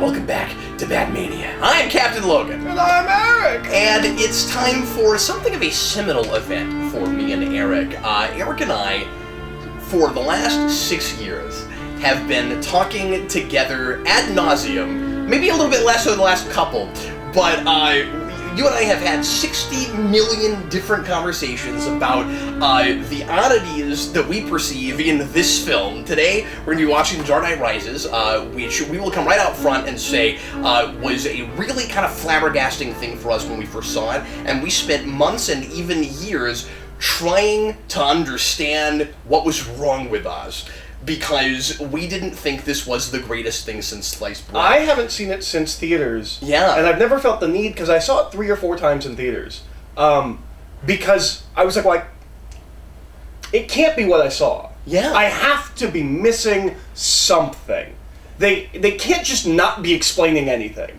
welcome back to Batmania. I am Captain Logan. And I'm Eric! And it's time for something of a seminal event for me and Eric. Eric and I, for the last 6 years, have been talking together ad nauseum, maybe a little bit less over the last couple, but you and I have had 60 million different conversations about the oddities that we perceive in this film. Today, we're going to be watching Dark Knight Rises, which we will come right out front and say was a really kind of flabbergasting thing for us when we first saw it, and we spent months and even years trying to understand what was wrong with us, because we didn't think this was the greatest thing since sliced bread. I haven't seen it since theaters. Yeah. And I've never felt the need, because I saw it 3 or 4 times in theaters. Because I was like, it can't be what I saw. Yeah. I have to be missing something. They can't just not be explaining anything.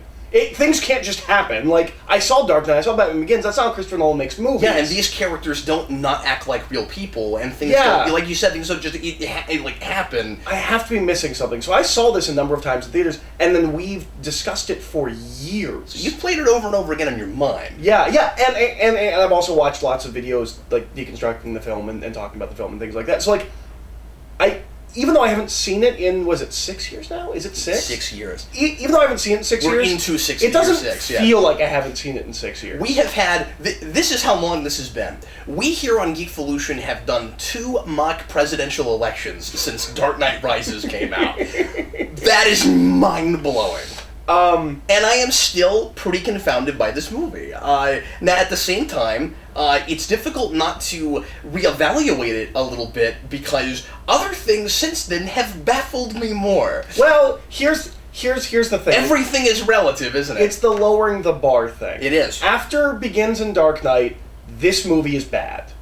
Things can't just happen. Like, I saw Dark Knight, I saw Batman Begins, that's how Christopher Nolan makes movies. Yeah, and these characters don't not act like real people, and things don't, like you said, things don't just happen. I have to be missing something. So I saw this a number of times in theaters, and then we've discussed it for years. So you've played it over and over again in your mind. Yeah, and I've also watched lots of videos, like, deconstructing the film and talking about the film and things like that. So, like, even though I haven't seen it in, was it 6 years now? Is it 6? 6 years. Even though I haven't seen it in 6 years... We're into 6 years. It doesn't feel like I haven't seen it in 6 years. We have had... This is how long this has been. We here on Geekvolution have done 2 mock presidential elections since Dark Knight Rises came out. That is mind-blowing. And I am still pretty confounded by this movie. Now, at the same time, it's difficult not to reevaluate it a little bit, because other things since then have baffled me more. Well, here's the thing. Everything is relative, isn't it? It's the lowering the bar thing. It is. After Begins and Dark Knight, this movie is bad.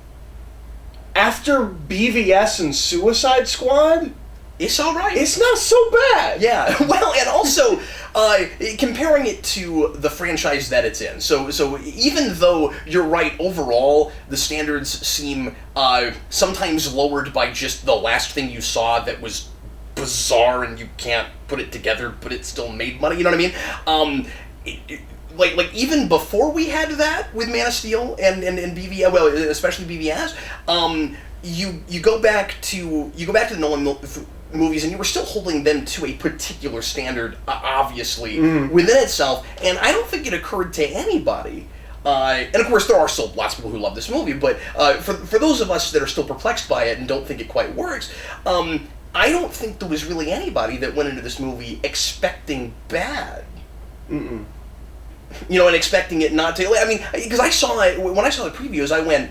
After BVS and Suicide Squad... It's alright. It's not so bad. Yeah. Well, and also, comparing it to the franchise that it's in. So even though you're right, overall, the standards seem sometimes lowered by just the last thing you saw that was bizarre and you can't put it together, but it still made money, you know what I mean? Like even before we had that with Man of Steel and BVS, well, especially BVS, you go back to the Nolan movies, and you were still holding them to a particular standard, obviously, within itself, and I don't think it occurred to anybody. And of course, there are still lots of people who love this movie, but for those of us that are still perplexed by it and don't think it quite works, I don't think there was really anybody that went into this movie expecting bad. Mm-mm. You know, and expecting it not to... I mean, because I saw it, when I saw the previews, I went,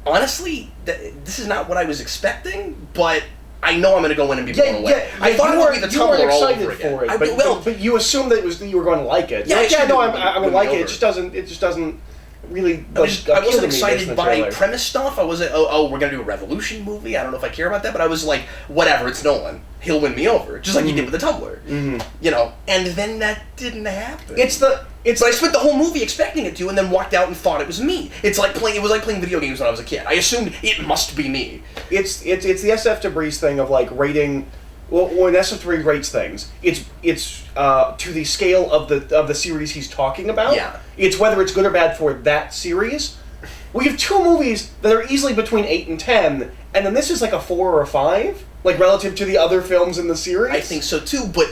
honestly, this is not what I was expecting, but I know I'm going to go in and be blown away. Yeah, I thought it would be the Tumblr all over again. For it, but you assumed that you were going to like it. Yeah, I'm going to like it. It just doesn't really. I wasn't excited by premise stuff. I wasn't. Oh, we're going to do a Revolution movie. I don't know if I care about that, but I was like, whatever. It's Nolan. He'll win me over, just like he did with the Tumblr. Mm-hmm. You know, and then that didn't happen. But I spent the whole movie expecting it to, and then walked out and thought it was me. It was like playing video games when I was a kid. I assumed it must be me. It's the SF Debris thing of like rating. Well, when SF3 rates things, it's to the scale of the series he's talking about. Yeah. It's whether it's good or bad for that series. We have 2 movies that are easily between 8 and 10, and then this is like a 4 or a 5, like relative to the other films in the series. I think so too, but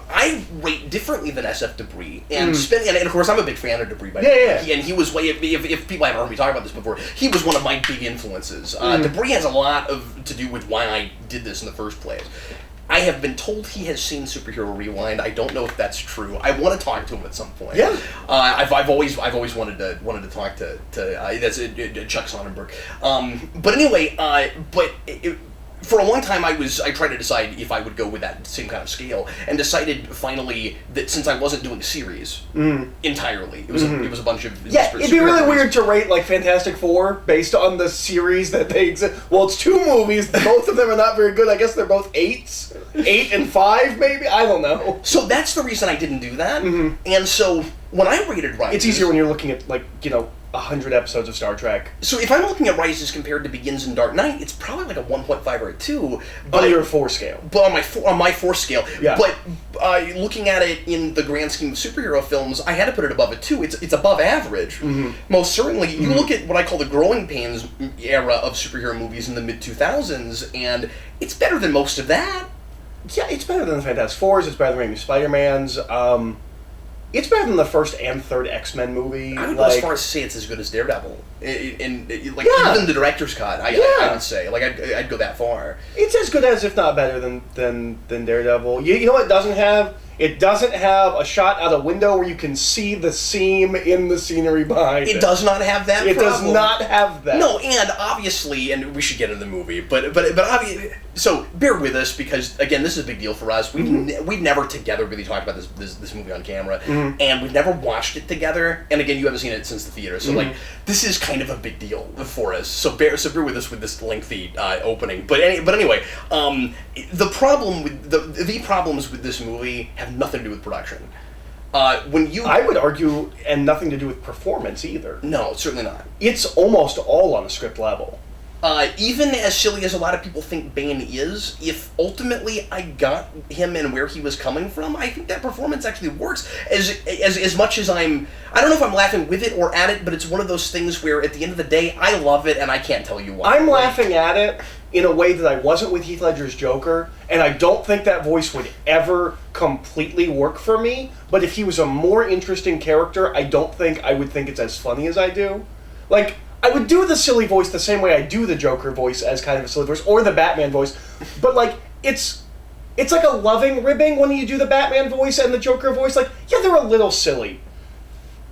I rate differently than SF Debris, and and of course I'm a big fan of Debris. And he was if people haven't heard me talk about this before, he was one of my big influences. Debris has a lot to do with why I did this in the first place. I have been told he has seen Superhero Rewind. I don't know if that's true. I want to talk to him at some point. Yeah. I've always wanted to talk to that's Chuck Sonnenberg. But anyway, for a long time I tried to decide if I would go with that same kind of scale, and decided finally that since I wasn't doing series entirely, it was a bunch of it'd be really weird to rate like Fantastic Four based on the series that they exist. Well, it's 2 movies, both of them are not very good. I guess they're both 8 and 5 maybe. I don't know. So that's the reason I didn't do that, and so when I rated Rises... It's easier when you're looking at, like, 100 episodes of Star Trek. So if I'm looking at Rises compared to Begins and Dark Knight, it's probably like a 1.5 or a 2. But on your 4 scale. But on my 4 scale. Yeah. But looking at it in the grand scheme of superhero films, I had to put it above a 2. It's above average. Mm-hmm. Most certainly. You look at what I call the growing pains era of superhero movies in the mid-2000s, and it's better than most of that. Yeah, it's better than the Fantastic Fours, it's better than Raimi Spider-Man's, it's better than the first and third X-Men movie. I would go as far as to say it's as good as Daredevil. Even the director's cut, I would say. Like, I'd go that far. It's as good as, if not better than Daredevil. You know what it doesn't have? It doesn't have a shot out a window where you can see the seam in the scenery behind it. It does not have that It problem. does not have that. No, and obviously, and we should get into the movie, but obviously, so bear with us because, again, this is a big deal for us. We've never together really talked about this movie on camera, and we've never watched it together, and again, you haven't seen it since the theater, so like, this is kind of a big deal for us, so bear with us with this lengthy opening. But anyway, the problems with this movie have nothing to do with production. I would argue, and nothing to do with performance either. No, certainly not. It's almost all on a script level. Even as silly as a lot of people think Bane is, if ultimately I got him and where he was coming from, I think that performance actually works. As much as I don't know if I'm laughing with it or at it, but it's one of those things where at the end of the day, I love it and I can't tell you why. I'm laughing at it in a way that I wasn't with Heath Ledger's Joker, and I don't think that voice would ever completely work for me, but if he was a more interesting character, I don't think I would think it's as funny as I do. Like, I would do the silly voice the same way I do the Joker voice as kind of a silly voice, or the Batman voice, but like, it's like a loving ribbing when you do the Batman voice and the Joker voice. Like, yeah, they're a little silly.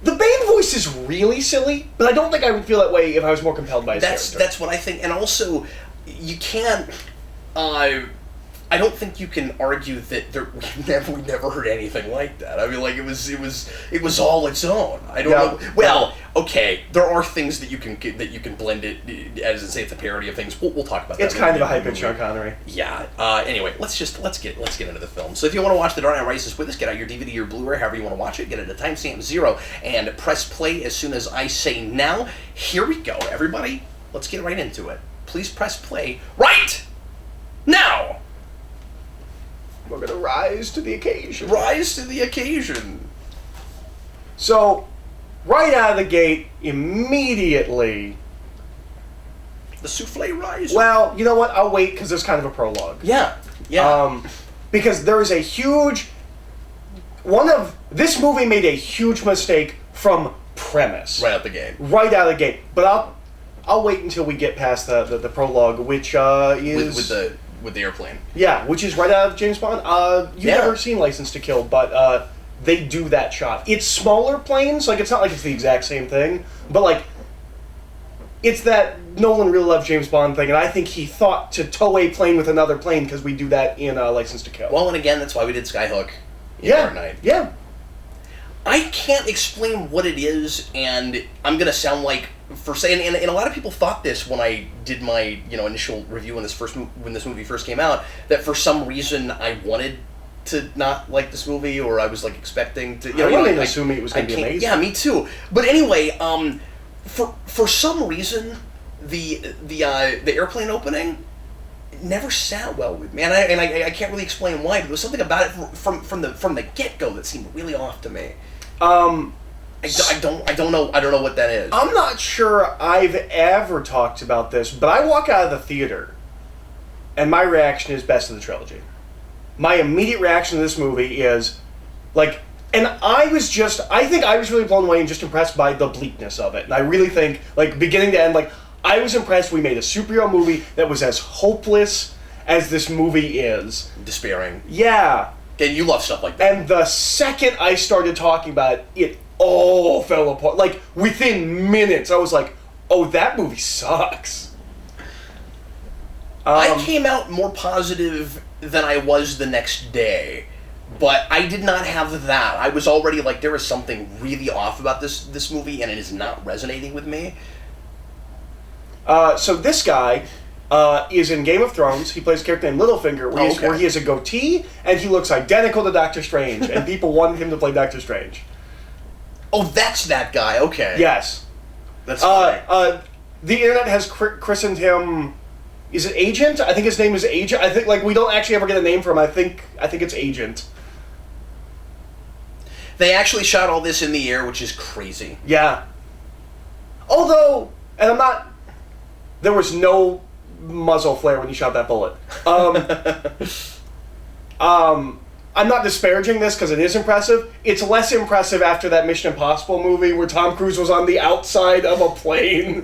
The Bane voice is really silly, but I don't think I would feel that way if I was more compelled by his character. That's what I think, and also, you can't... I don't think you can argue that we never heard anything like that. I mean, like, it was all its own. I don't know. Well, okay, there are things that you can blend it as say it's a parody of things. We'll talk about that. It's kind of a high pitch Sean Connery. Yeah. Anyway, let's get into the film. So if you want to watch The Dark Knight Rises with us, get out your DVD or Blu-ray, however you want to watch it. Get it at timestamp 0 and press play as soon as I say now. Here we go, everybody. Let's get right into it. Please press play right now. We're going to rise to the occasion. Rise to the occasion. So, right out of the gate, immediately... The souffle rises. Well, you know what? I'll wait, because there's kind of a prologue. Yeah. Because there is a huge... This movie made a huge mistake from premise. Right out the gate. Right out of the gate. But I'll wait until we get past the prologue, which is... With the airplane. Yeah, which is right out of James Bond. You've never seen License to Kill, but they do that shot. It's smaller planes, like it's not like it's the exact same thing, but like it's that Nolan really loved James Bond thing, and I think he thought to tow a plane with another plane because we do that in License to Kill. Well, and again, that's why we did Skyhook in Dark Knight. Yeah. I can't explain what it is, and I'm gonna sound like for saying, and a lot of people thought this when I did my initial review when this movie first came out, that for some reason I wanted to not like this movie, or I was like expecting to. I wasn't assuming it was going to be amazing. Yeah, me too. But anyway, for some reason the airplane opening never sat well with me, and I can't really explain why. But there was something about it from the get-go that seemed really off to me. I don't know what that is. I'm not sure I've ever talked about this, but I walk out of the theater, and my reaction is best of the trilogy. My immediate reaction to this movie is, like, and I think I was really blown away and just impressed by the bleakness of it. And I really think, like, beginning to end, like, I was impressed we made a superhero movie that was as hopeless as this movie is. Despairing. Yeah. And you love stuff like that. And the second I started talking about it, it all fell apart. Like, within minutes, I was like, oh, that movie sucks. I came out more positive than I was the next day, but I did not have that. I was already like, there is something really off about this movie, and it is not resonating with me. So this guy is in Game of Thrones. He plays a character named Littlefinger, where he has a goatee, and he looks identical to Doctor Strange, and people wanted him to play Doctor Strange. Oh, that's that guy. Okay. Yes. That's funny. The internet has christened him. Is it Agent? I think his name is Agent. I think we don't actually ever get a name for him. I think it's Agent. They actually shot all this in the air, which is crazy. Yeah. Although, and I'm not. There was no muzzle flare when he shot that bullet. I'm not disparaging this because it is impressive. It's less impressive after that Mission Impossible movie where Tom Cruise was on the outside of a plane.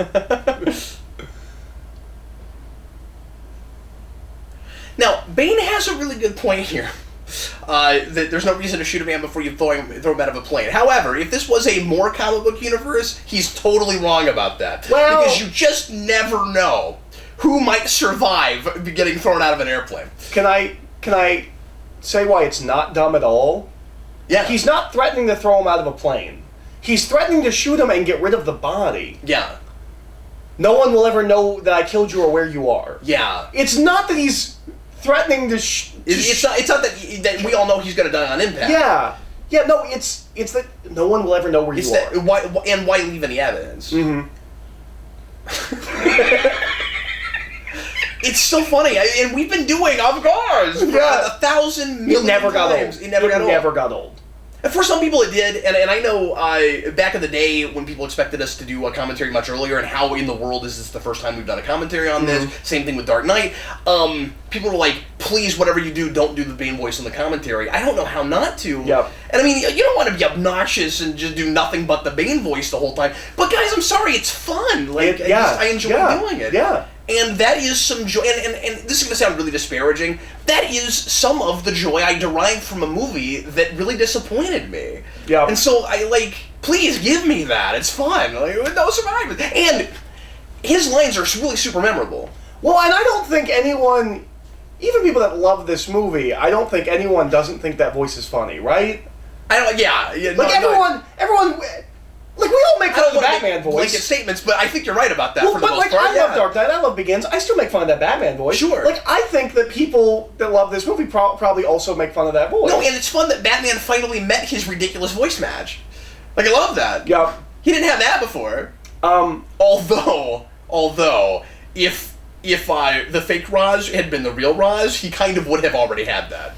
Now, Bane has a really good point here. That there's no reason to shoot a man before you throw him out of a plane. However, if this was a more comic book universe, he's totally wrong about that. Well, because you just never know who might survive getting thrown out of an airplane. Can I say why it's not dumb at all? Yeah. He's not threatening to throw him out of a plane. He's threatening to shoot him and get rid of the body. Yeah. No one will ever know that I killed you or where you are. Yeah. It's not that he's threatening to it's not that we all know he's going to die on impact. Yeah. Yeah, no, it's that no one will ever know where you are. Why leave any evidence? Mm-hmm. It's so funny, and we've been doing avant-gardes for 1,000 million It never got times. old. It never got old. And for some people it did, and I know back in the day when people expected us to do a commentary much earlier, and how in the world is this the first time we've done a commentary on this? Same thing with Dark Knight. People were like, please, whatever you do, don't do the Bane voice in the commentary. I don't know how not to. Yep. And I mean, you don't want to be obnoxious and just do nothing but the Bane voice the whole time. But guys, I'm sorry, it's fun. Like, I enjoy doing it. Yeah. And that is some joy, and this is going to sound really disparaging, that is some of the joy I derived from a movie that really disappointed me. Yeah. And so, please give me that. It's fun. With no survivors. And his lines are really super memorable. Well, and I don't think anyone, even people that love this movie, I don't think anyone doesn't think that voice is funny, right? Everyone... Like, we all make fun of the Batman voice. Blanket statements, but I think you're right about that for the most part. I love Dark Knight, I love Begins, I still make fun of that Batman voice. Sure. Like, I think that people that love this movie probably also make fun of that voice. No, and it's fun that Batman finally met his ridiculous voice match. Like, I love that. Yeah. He didn't have that before. Although, if the fake Raj had been the real Raj, he kind of would have already had that.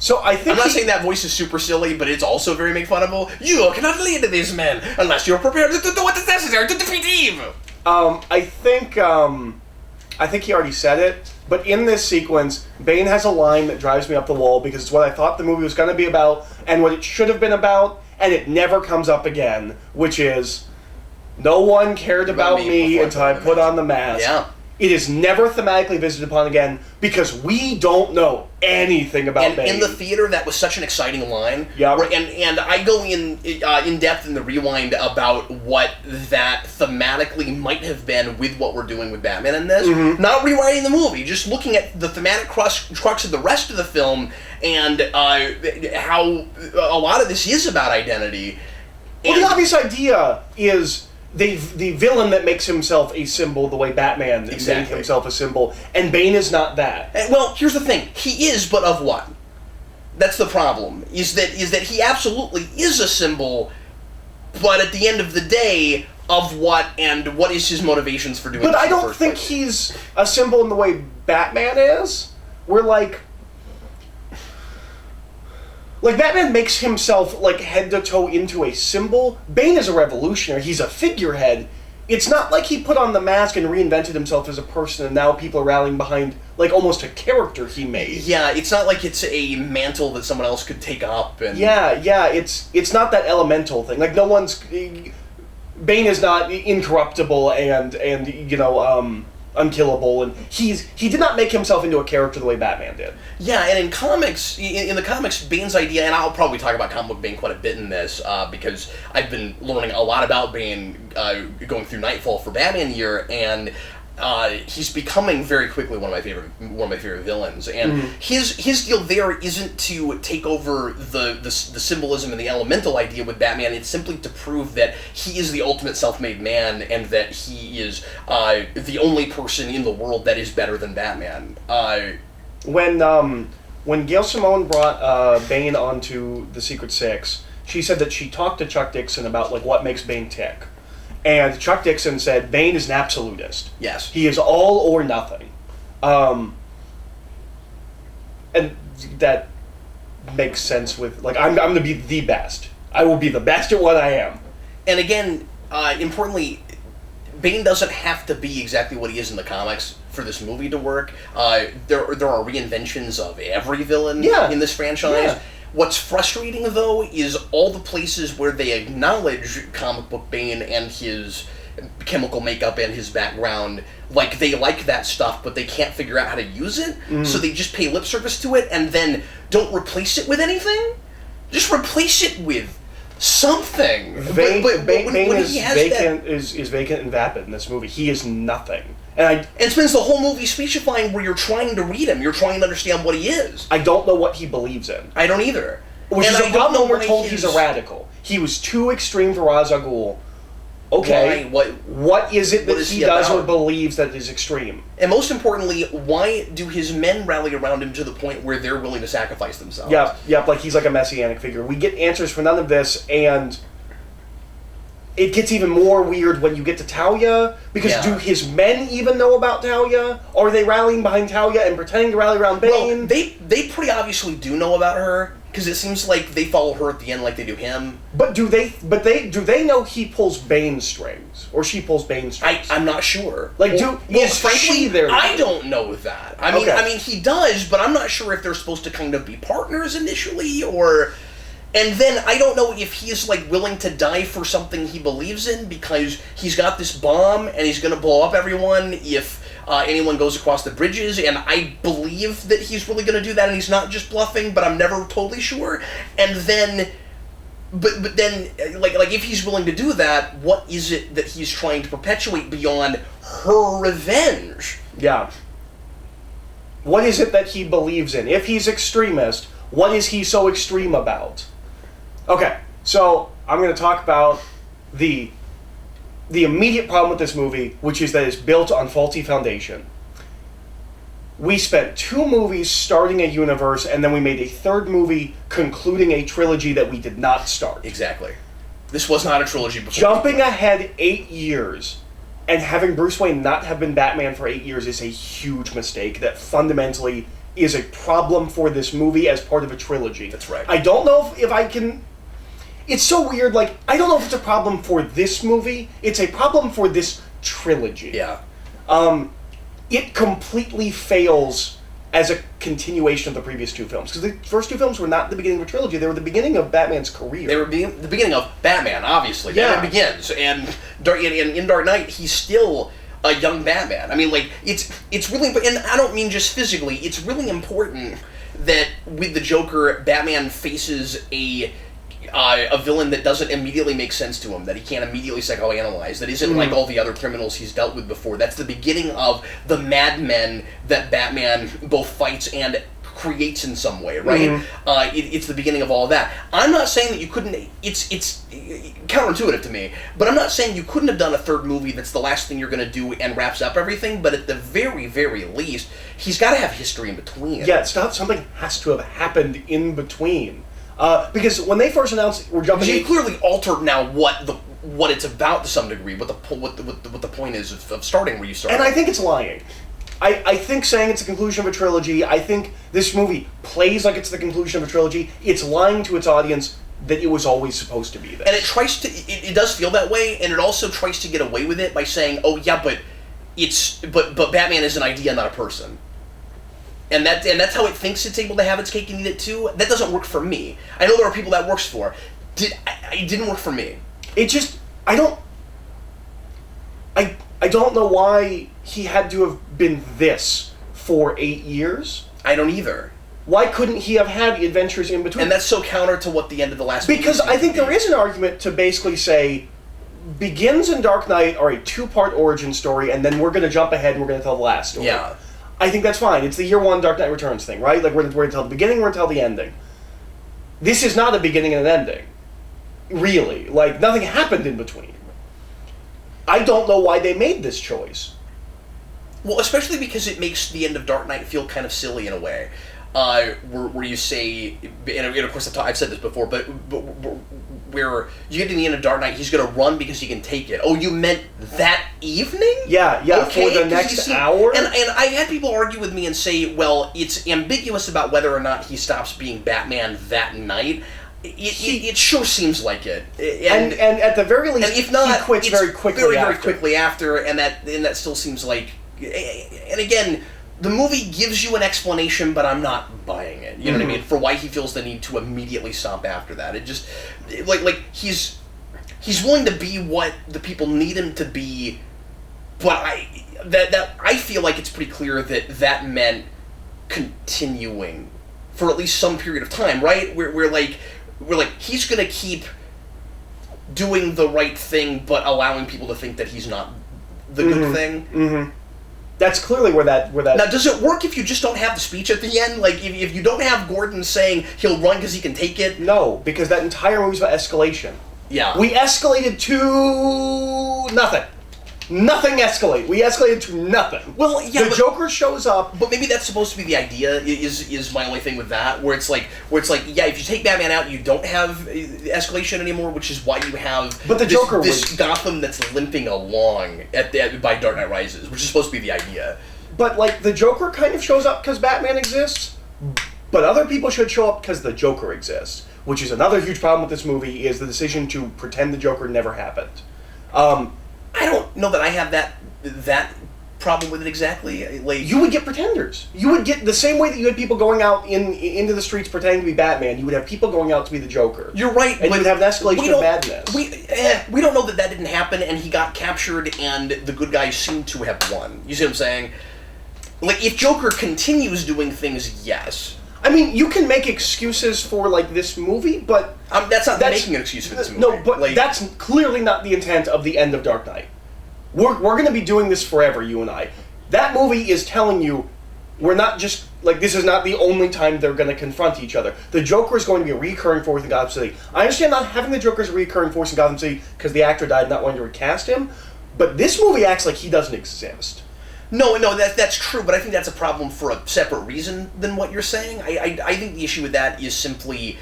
So I think I'm not saying that voice is super silly, but it's also very make-funnable. You cannot lead these men unless you're prepared to do what is necessary to defeat evil. I think he already said it, but in this sequence, Bane has a line that drives me up the wall because it's what I thought the movie was going to be about and what it should have been about, and it never comes up again, which is, no one cared about me until I put on the mask. Yeah. It is never thematically visited upon again because we don't know anything about Bane. In the theater, that was such an exciting line. Yeah. And I go in depth in the rewind about what that thematically might have been with what we're doing with Batman in this. Mm-hmm. Not rewriting the movie, just looking at the thematic crux of the rest of the film and how a lot of this is about identity. Well, the obvious idea is the villain that makes himself a symbol the way Batman made himself a symbol, and Bane is not that. Well, here's the thing. He is, but of what? That's the problem, is that he absolutely is a symbol, but at the end of the day, of what, and what is his motivations for doing this? But I don't think he's a symbol in the way Batman is. We're like Batman makes himself, head to toe into a symbol. Bane is a revolutionary. He's a figurehead. It's not like he put on the mask and reinvented himself as a person and now people are rallying behind, almost a character he made. Yeah, it's not like it's a mantle that someone else could take up. And Yeah, it's not that elemental thing. No one's... Bane is not incorruptible and unkillable, and he did not make himself into a character the way Batman did. Yeah, and in the comics, Bane's idea, and I'll probably talk about comic book Bane quite a bit in this, because I've been learning a lot about Bane going through Nightfall for Batman year, and he's becoming very quickly one of my favorite villains. And his deal there isn't to take over the symbolism and the elemental idea with Batman. It's simply to prove that he is the ultimate self-made man and that he is the only person in the world that is better than Batman. When Gail Simone brought Bane onto the Secret Six, she said that she talked to Chuck Dixon about like what makes Bane tick. And Chuck Dixon said Bane is an absolutist. Yes. He is all or nothing. And that makes sense with, like, I'm going to be the best. I will be the best at what I am. And again, importantly, Bane doesn't have to be exactly what he is in the comics for this movie to work. There are reinventions of every villain in this franchise. Yeah. What's frustrating, though, is all the places where they acknowledge comic book Bane and his chemical makeup and his background, like, they like that stuff, but they can't figure out how to use it, so they just pay lip service to it and then don't replace it with anything. Just replace it with something. Bane is vacant and vapid in this movie. He is nothing. And spends the whole movie speechifying where you're trying to read him. You're trying to understand what he is. I don't know what he believes in. I don't either. Which is a problem when we're told he's a radical. He was too extreme for Ra's al Ghul. Okay, what is it that he does or believes that is extreme? And most importantly, why do his men rally around him to the point where they're willing to sacrifice themselves? Yep, like he's like a messianic figure. We get answers for none of this, and it gets even more weird when you get to Talia, because do his men even know about Talia? Are they rallying behind Talia and pretending to rally around Bane? Well, they pretty obviously do know about her, because it seems like they follow her at the end like they do him. But do they know he pulls Bane strings, or she pulls Bane strings? I'm not sure. Like, frankly, there? I don't know that. I mean, he does, but I'm not sure if they're supposed to kind of be partners initially, or. And then I don't know if he's like willing to die for something he believes in because he's got this bomb and he's going to blow up everyone if anyone goes across the bridges. And I believe that he's really going to do that, and he's not just bluffing, but I'm never totally sure. And then, but then, like if he's willing to do that, what is it that he's trying to perpetuate beyond her revenge? Yeah. What is it that he believes in? If he's extremist, what is he so extreme about? Okay, so I'm going to talk about the immediate problem with this movie, which is that it's built on faulty foundation. We spent 2 movies starting a universe, and then we made a 3rd movie concluding a trilogy that we did not start. Exactly. This was not a trilogy before. Jumping ahead 8 years and having Bruce Wayne not have been Batman for 8 years is a huge mistake that fundamentally is a problem for this movie as part of a trilogy. That's right. I don't know if I can... It's so weird, like, I don't know if it's a problem for this movie. It's a problem for this trilogy. Yeah. It completely fails as a continuation of the previous 2 films. Because the first 2 films were not the beginning of a trilogy. They were the beginning of Batman's career. They were the beginning of Batman, obviously. Yeah. Batman Begins. And in Dark Knight, he's still a young Batman. I mean, like, it's really... And I don't mean just physically. It's really important that with the Joker, Batman faces a villain that doesn't immediately make sense to him, that he can't immediately psychoanalyze, that isn't like all the other criminals he's dealt with before. That's the beginning of the madmen that Batman both fights and creates in some way, right? It's the beginning of all of that. I'm not saying that you couldn't... It's counterintuitive to me, but I'm not saying you couldn't have done a 3rd movie that's the last thing you're going to do and wraps up everything, but at the very, very least, he's got to have history in between. Yeah, something has to have happened in between. Because when they first announced we're jumping, you clearly altered now what it's about to some degree. What the point is of starting where you started. And I think it's lying. I think saying it's the conclusion of a trilogy. I think this movie plays like it's the conclusion of a trilogy. It's lying to its audience that it was always supposed to be this. And it tries to. It does feel that way, and it also tries to get away with it by saying, "Oh yeah, but Batman is an idea, not a person." And that's how it thinks it's able to have its cake and eat it too. That doesn't work for me. I know there are people that works for. It didn't work for me. It just I don't know why he had to have been this for 8 years. I don't either. Why couldn't he have had adventures in between? And that's so counter to what the end of the last. Because I think there is an argument to basically say Begins and Dark Knight are a 2-part origin story, and then we're going to jump ahead and we're going to tell the last story. Yeah. I think that's fine. It's the year 1 Dark Knight Returns thing, right? Like, we're going to tell the beginning, we're going to tell the ending. This is not a beginning and an ending. Really. Like, nothing happened in between. I don't know why they made this choice. Well, especially because it makes the end of Dark Knight feel kind of silly in a way. where you say, and of course I've said this before, but where you get to the end of Dark Knight, he's going to run because he can take it. Oh, you meant that evening? Yeah, okay, for the next hour? And I had people argue with me and say, well, it's ambiguous about whether or not he stops being Batman that night. It sure seems like it. And at the very least, if not, he quits very quickly very quickly after, and that still seems like... And again... The movie gives you an explanation, but I'm not buying it. You know what I mean? For why he feels the need to immediately stop after that. It just like he's willing to be what the people need him to be, but I feel like it's pretty clear that meant continuing for at least some period of time, right? We're like he's gonna keep doing the right thing, but allowing people to think that he's not the good thing. Mm-hmm. That's clearly where that... Now, does it work if you just don't have the speech at the end? Like, if you don't have Gordon saying he'll run because he can take it? No, because that entire movie's about escalation. Yeah. We escalated to... nothing. Nothing escalated. We escalated to nothing. Well, yeah, the Joker shows up... But maybe that's supposed to be the idea, is my only thing with that, where it's like, yeah, if you take Batman out, you don't have escalation anymore, which is why you have but the Joker this Gotham that's limping along by Dark Knight Rises, which is supposed to be the idea. But, like, the Joker kind of shows up because Batman exists, but other people should show up because the Joker exists, which is another huge problem with this movie, is the decision to pretend the Joker never happened. I don't know that I have that problem with it exactly. Like, you would get pretenders. You would get the same way that you had people going out into the streets pretending to be Batman. You would have people going out to be the Joker. You're right, and you would have an escalation of madness. We don't know that didn't happen, and he got captured, and the good guys seem to have won. You see what I'm saying? Like, if Joker continues doing things, yes. I mean, you can make excuses for, like, this movie, but... that's making an excuse for this movie. No, but that's clearly not the intent of the end of Dark Knight. We're going to be doing this forever, you and I. That movie is telling you, we're not just... Like, this is not the only time they're going to confront each other. The Joker is going to be a recurring force in Gotham City. I understand not having the Joker as a recurring force in Gotham City because the actor died, not wanting to recast him, but this movie acts like he doesn't exist. No, that's true, but I think that's a problem for a separate reason than what you're saying. I think the issue with that is simply,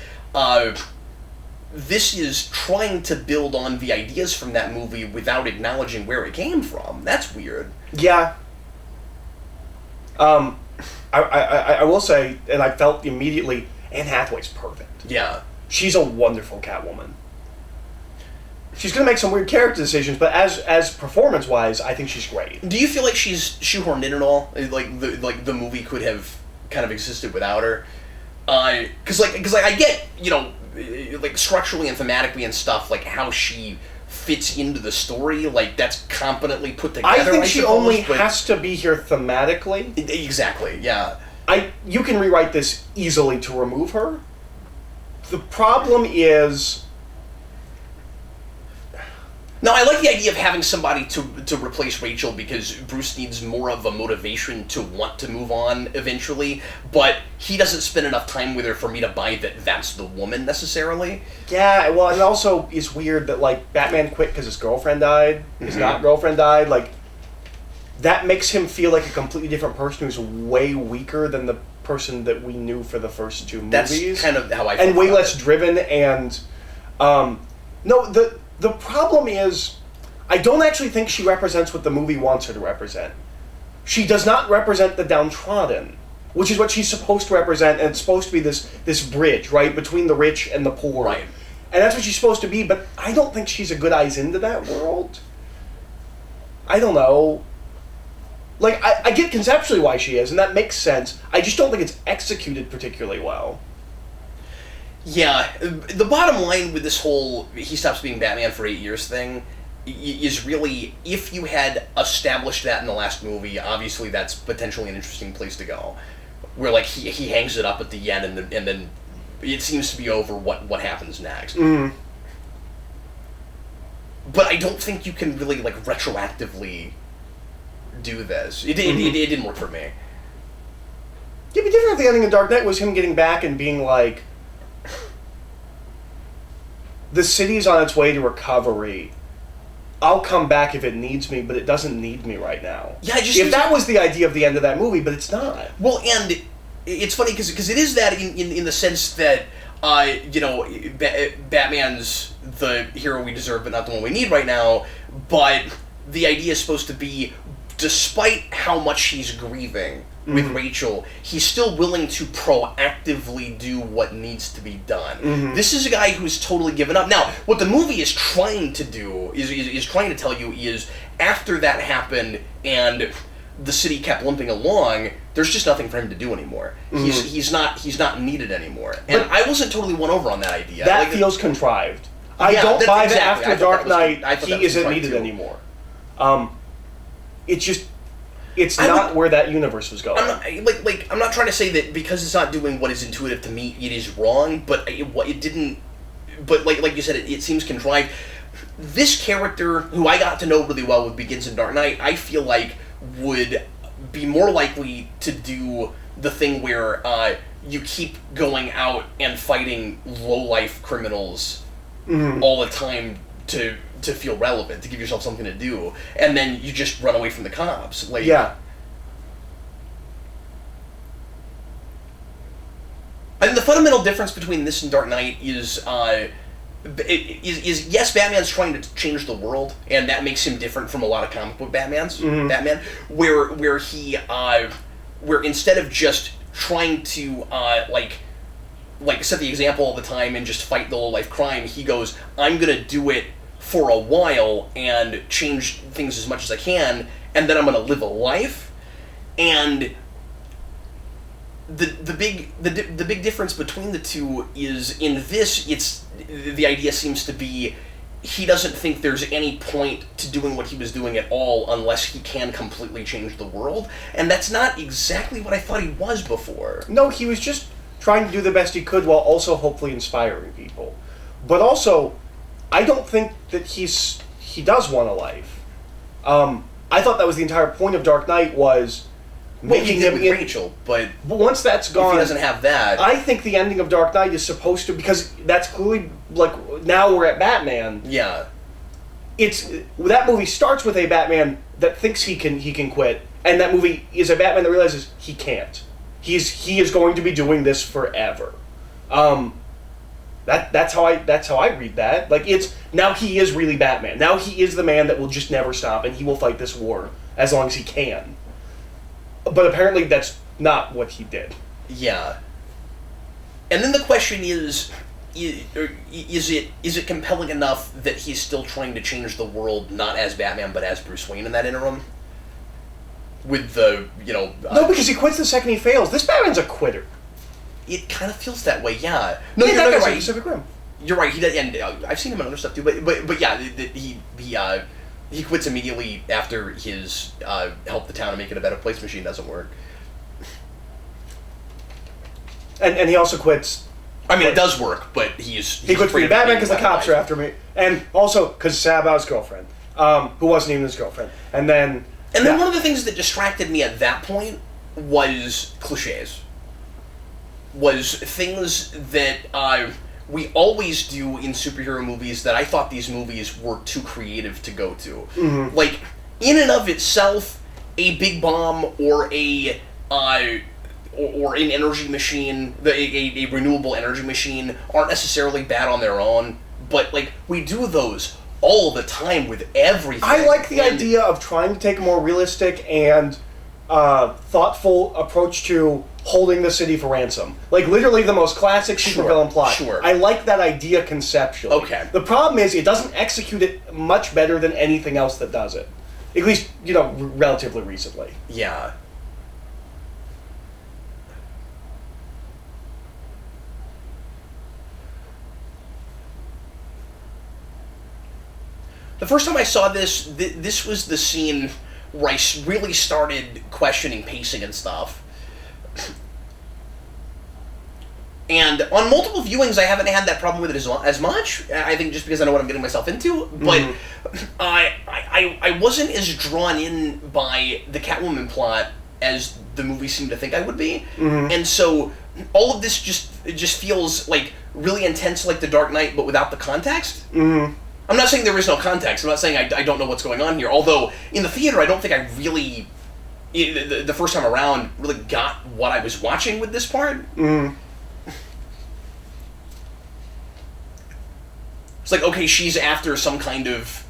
this is trying to build on the ideas from that movie without acknowledging where it came from. That's weird. Yeah. I will say, and I felt immediately, Anne Hathaway's perfect. Yeah. She's a wonderful Catwoman. She's going to make some weird character decisions, but as performance-wise, I think she's great. Do you feel like she's shoehorned in at all? Like the movie could have kind of existed without her? Because I get, like structurally and thematically and stuff, like how she fits into the story, like that's competently put together. I think she only has to be here thematically. Exactly, yeah. You can rewrite this easily to remove her. The problem is... No, I like the idea of having somebody to replace Rachel because Bruce needs more of a motivation to want to move on eventually, but he doesn't spend enough time with her for me to buy that that's the woman necessarily. Yeah, well, it also is weird that, like, Batman quit because his girlfriend died, his not girlfriend died, like, that makes him feel like a completely different person who's way weaker than the person that we knew for the first two movies. That's kind of how I feel. And way less driven, and, The problem is, I don't actually think she represents what the movie wants her to represent. She does not represent the downtrodden, which is what she's supposed to represent, and it's supposed to be this bridge, right, between the rich and the poor. Right. And that's what she's supposed to be, but I don't think she's a good eyes into that world. I don't know. Like, I get conceptually why she is, and that makes sense. I just don't think it's executed particularly well. Yeah, the bottom line with this whole he stops being Batman for 8 years thing is really, if you had established that in the last movie, obviously that's potentially an interesting place to go. Where, like, he hangs it up at the end and then it seems to be over what happens next. Mm. But I don't think you can really, like, retroactively do this. It didn't work for me. It'd be different if the ending of Dark Knight was him getting back and being like, the city's on its way to recovery. I'll come back if it needs me, but it doesn't need me right now. Yeah, if that was the idea of the end of that movie, but it's not. Well, and it's funny because it is that in the sense that Batman's the hero we deserve, but not the one we need right now. But the idea is supposed to be, despite how much he's grieving with Rachel, he's still willing to proactively do what needs to be done. This is a guy who's totally given up. Now, what the movie is trying to do is trying to tell you is, after that happened and the city kept limping along, there's just nothing for him to do anymore. He's not needed anymore. And I wasn't totally won over on that idea. That feels contrived. I don't buy that after Dark Knight he isn't needed anymore. It's not where that universe was going. I'm not trying to say that because it's not doing what is intuitive to me, it is wrong. But it didn't. But like you said, it seems contrived. This character, who I got to know really well with Begins in Dark Knight, I feel like would be more likely to do the thing where you keep going out and fighting low-life criminals all the time to feel relevant, to give yourself something to do, and then you just run away from the cops. Yeah. I think the fundamental difference between this and Dark Knight is yes, Batman's trying to change the world, and that makes him different from a lot of comic book Batman, where he where instead of just trying to set the example all the time and just fight the low life crime, he goes, I'm gonna do it for a while and change things as much as I can, and then I'm gonna live a life. And the big difference between the two is, in this, it's the idea seems to be he doesn't think there's any point to doing what he was doing at all unless he can completely change the world, and that's not exactly what I thought he was before. No, he was just trying to do the best he could while also hopefully inspiring people. But also, I don't think that he does want a life. I thought that was the entire point of Dark Knight, was making him Rachel, but once that's gone, if he doesn't have that, I think the ending of Dark Knight is supposed to, because that's clearly, like, now we're at Batman. Yeah, that movie starts with a Batman that thinks he can quit, and that movie is a Batman that realizes he can't. He is going to be doing this forever. That's how I read that. Like, it's now he is really Batman. Now he is the man that will just never stop, and he will fight this war as long as he can. But apparently that's not what he did. Yeah. And then the question is it compelling enough that he's still trying to change the world, not as Batman, but as Bruce Wayne in that interim? With the, no, because he quits the second he fails. This Batman's a quitter. It kind of feels that way, yeah. No, you're right. Pacific Rim. You're right, he does, and I've seen him in other stuff too, but yeah, he quits immediately after his help the town and make it a better place machine doesn't work. And he also quits. I mean, it does work, but he quits being Batman because the cops are after me, and also because Sabao's girlfriend, who wasn't even his girlfriend, and then one of the things that distracted me at that point was cliches. Was things that we always do in superhero movies that I thought these movies were too creative to go to. Like, in and of itself, a big bomb or a or an energy machine, a renewable energy machine, aren't necessarily bad on their own, but like we do those all the time with everything. I like the idea of trying to take a more realistic and thoughtful approach to holding the city for ransom. Like, literally the most classic supervillain plot. Sure. I like that idea conceptually. Okay. The problem is it doesn't execute it much better than anything else that does it. At least, relatively recently. Yeah. The first time I saw this, this was the scene where I really started questioning pacing and stuff. And on multiple viewings, I haven't had that problem with it as much. I think just because I know what I'm getting myself into. But I wasn't as drawn in by the Catwoman plot as the movie seemed to think I would be. And so all of this just feels like really intense, like The Dark Knight, but without the context. I'm not saying there is no context. I'm not saying I don't know what's going on here. Although, in the theater, I don't think I really the first time around, really got what I was watching with this part. It's like, okay, she's after some kind of,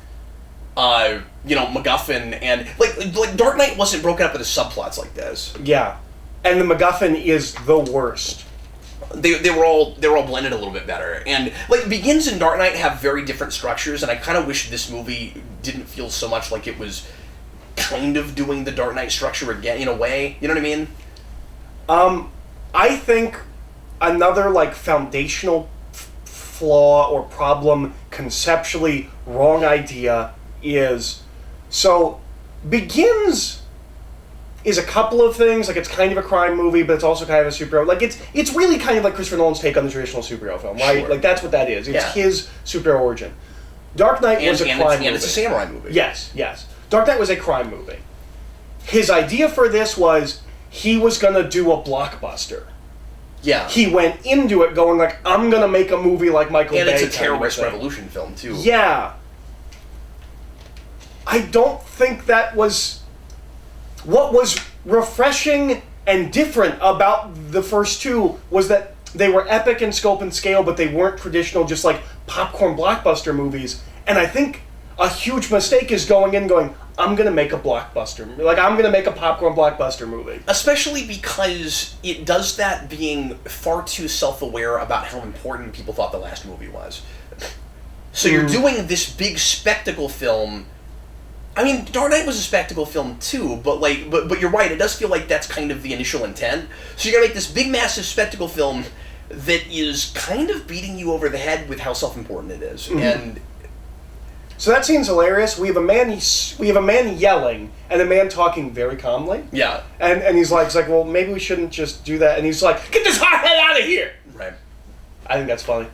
MacGuffin, and like Dark Knight wasn't broken up into subplots like this. Yeah, and the MacGuffin is the worst. They were all blended a little bit better, and like Begins and Dark Knight have very different structures, and I kind of wish this movie didn't feel so much like it was kind of doing the Dark Knight structure again in a way. You know what I mean? I think another like foundational flaw or problem, conceptually wrong idea, is so Begins is a couple of things. Like, it's kind of a crime movie, but it's also kind of a superhero. Like, it's really kind of like Christopher Nolan's take on the traditional superhero film, right? Sure. Like, that's what that is. It's his superhero origin. Dark Knight was a crime movie. And it's a samurai movie. Yes. Dark Knight was a crime movie. His idea for this was he was going to do a blockbuster. Yeah. He went into it going like, I'm going to make a movie like Michael Bay. And it's a terrorist revolution film, too. Yeah. I don't think that was... What was refreshing and different about the first two was that they were epic in scope and scale, but they weren't traditional, just like popcorn blockbuster movies. And I think a huge mistake is going in going, I'm going to make a blockbuster. Like, I'm going to make a popcorn blockbuster movie. Especially because it does that being far too self-aware about how important people thought the last movie was. So you're doing this big spectacle film. I mean, Dark Knight was a spectacle film too, but you're right. It does feel like that's kind of the initial intent. So you're gonna make this big, massive spectacle film that is kind of beating you over the head with how self-important it is. And so that scene's hilarious. We have a man yelling and a man talking very calmly. Yeah, and he's like, well, maybe we shouldn't just do that. And he's like, get this hothead out of here. Right. I think that's funny.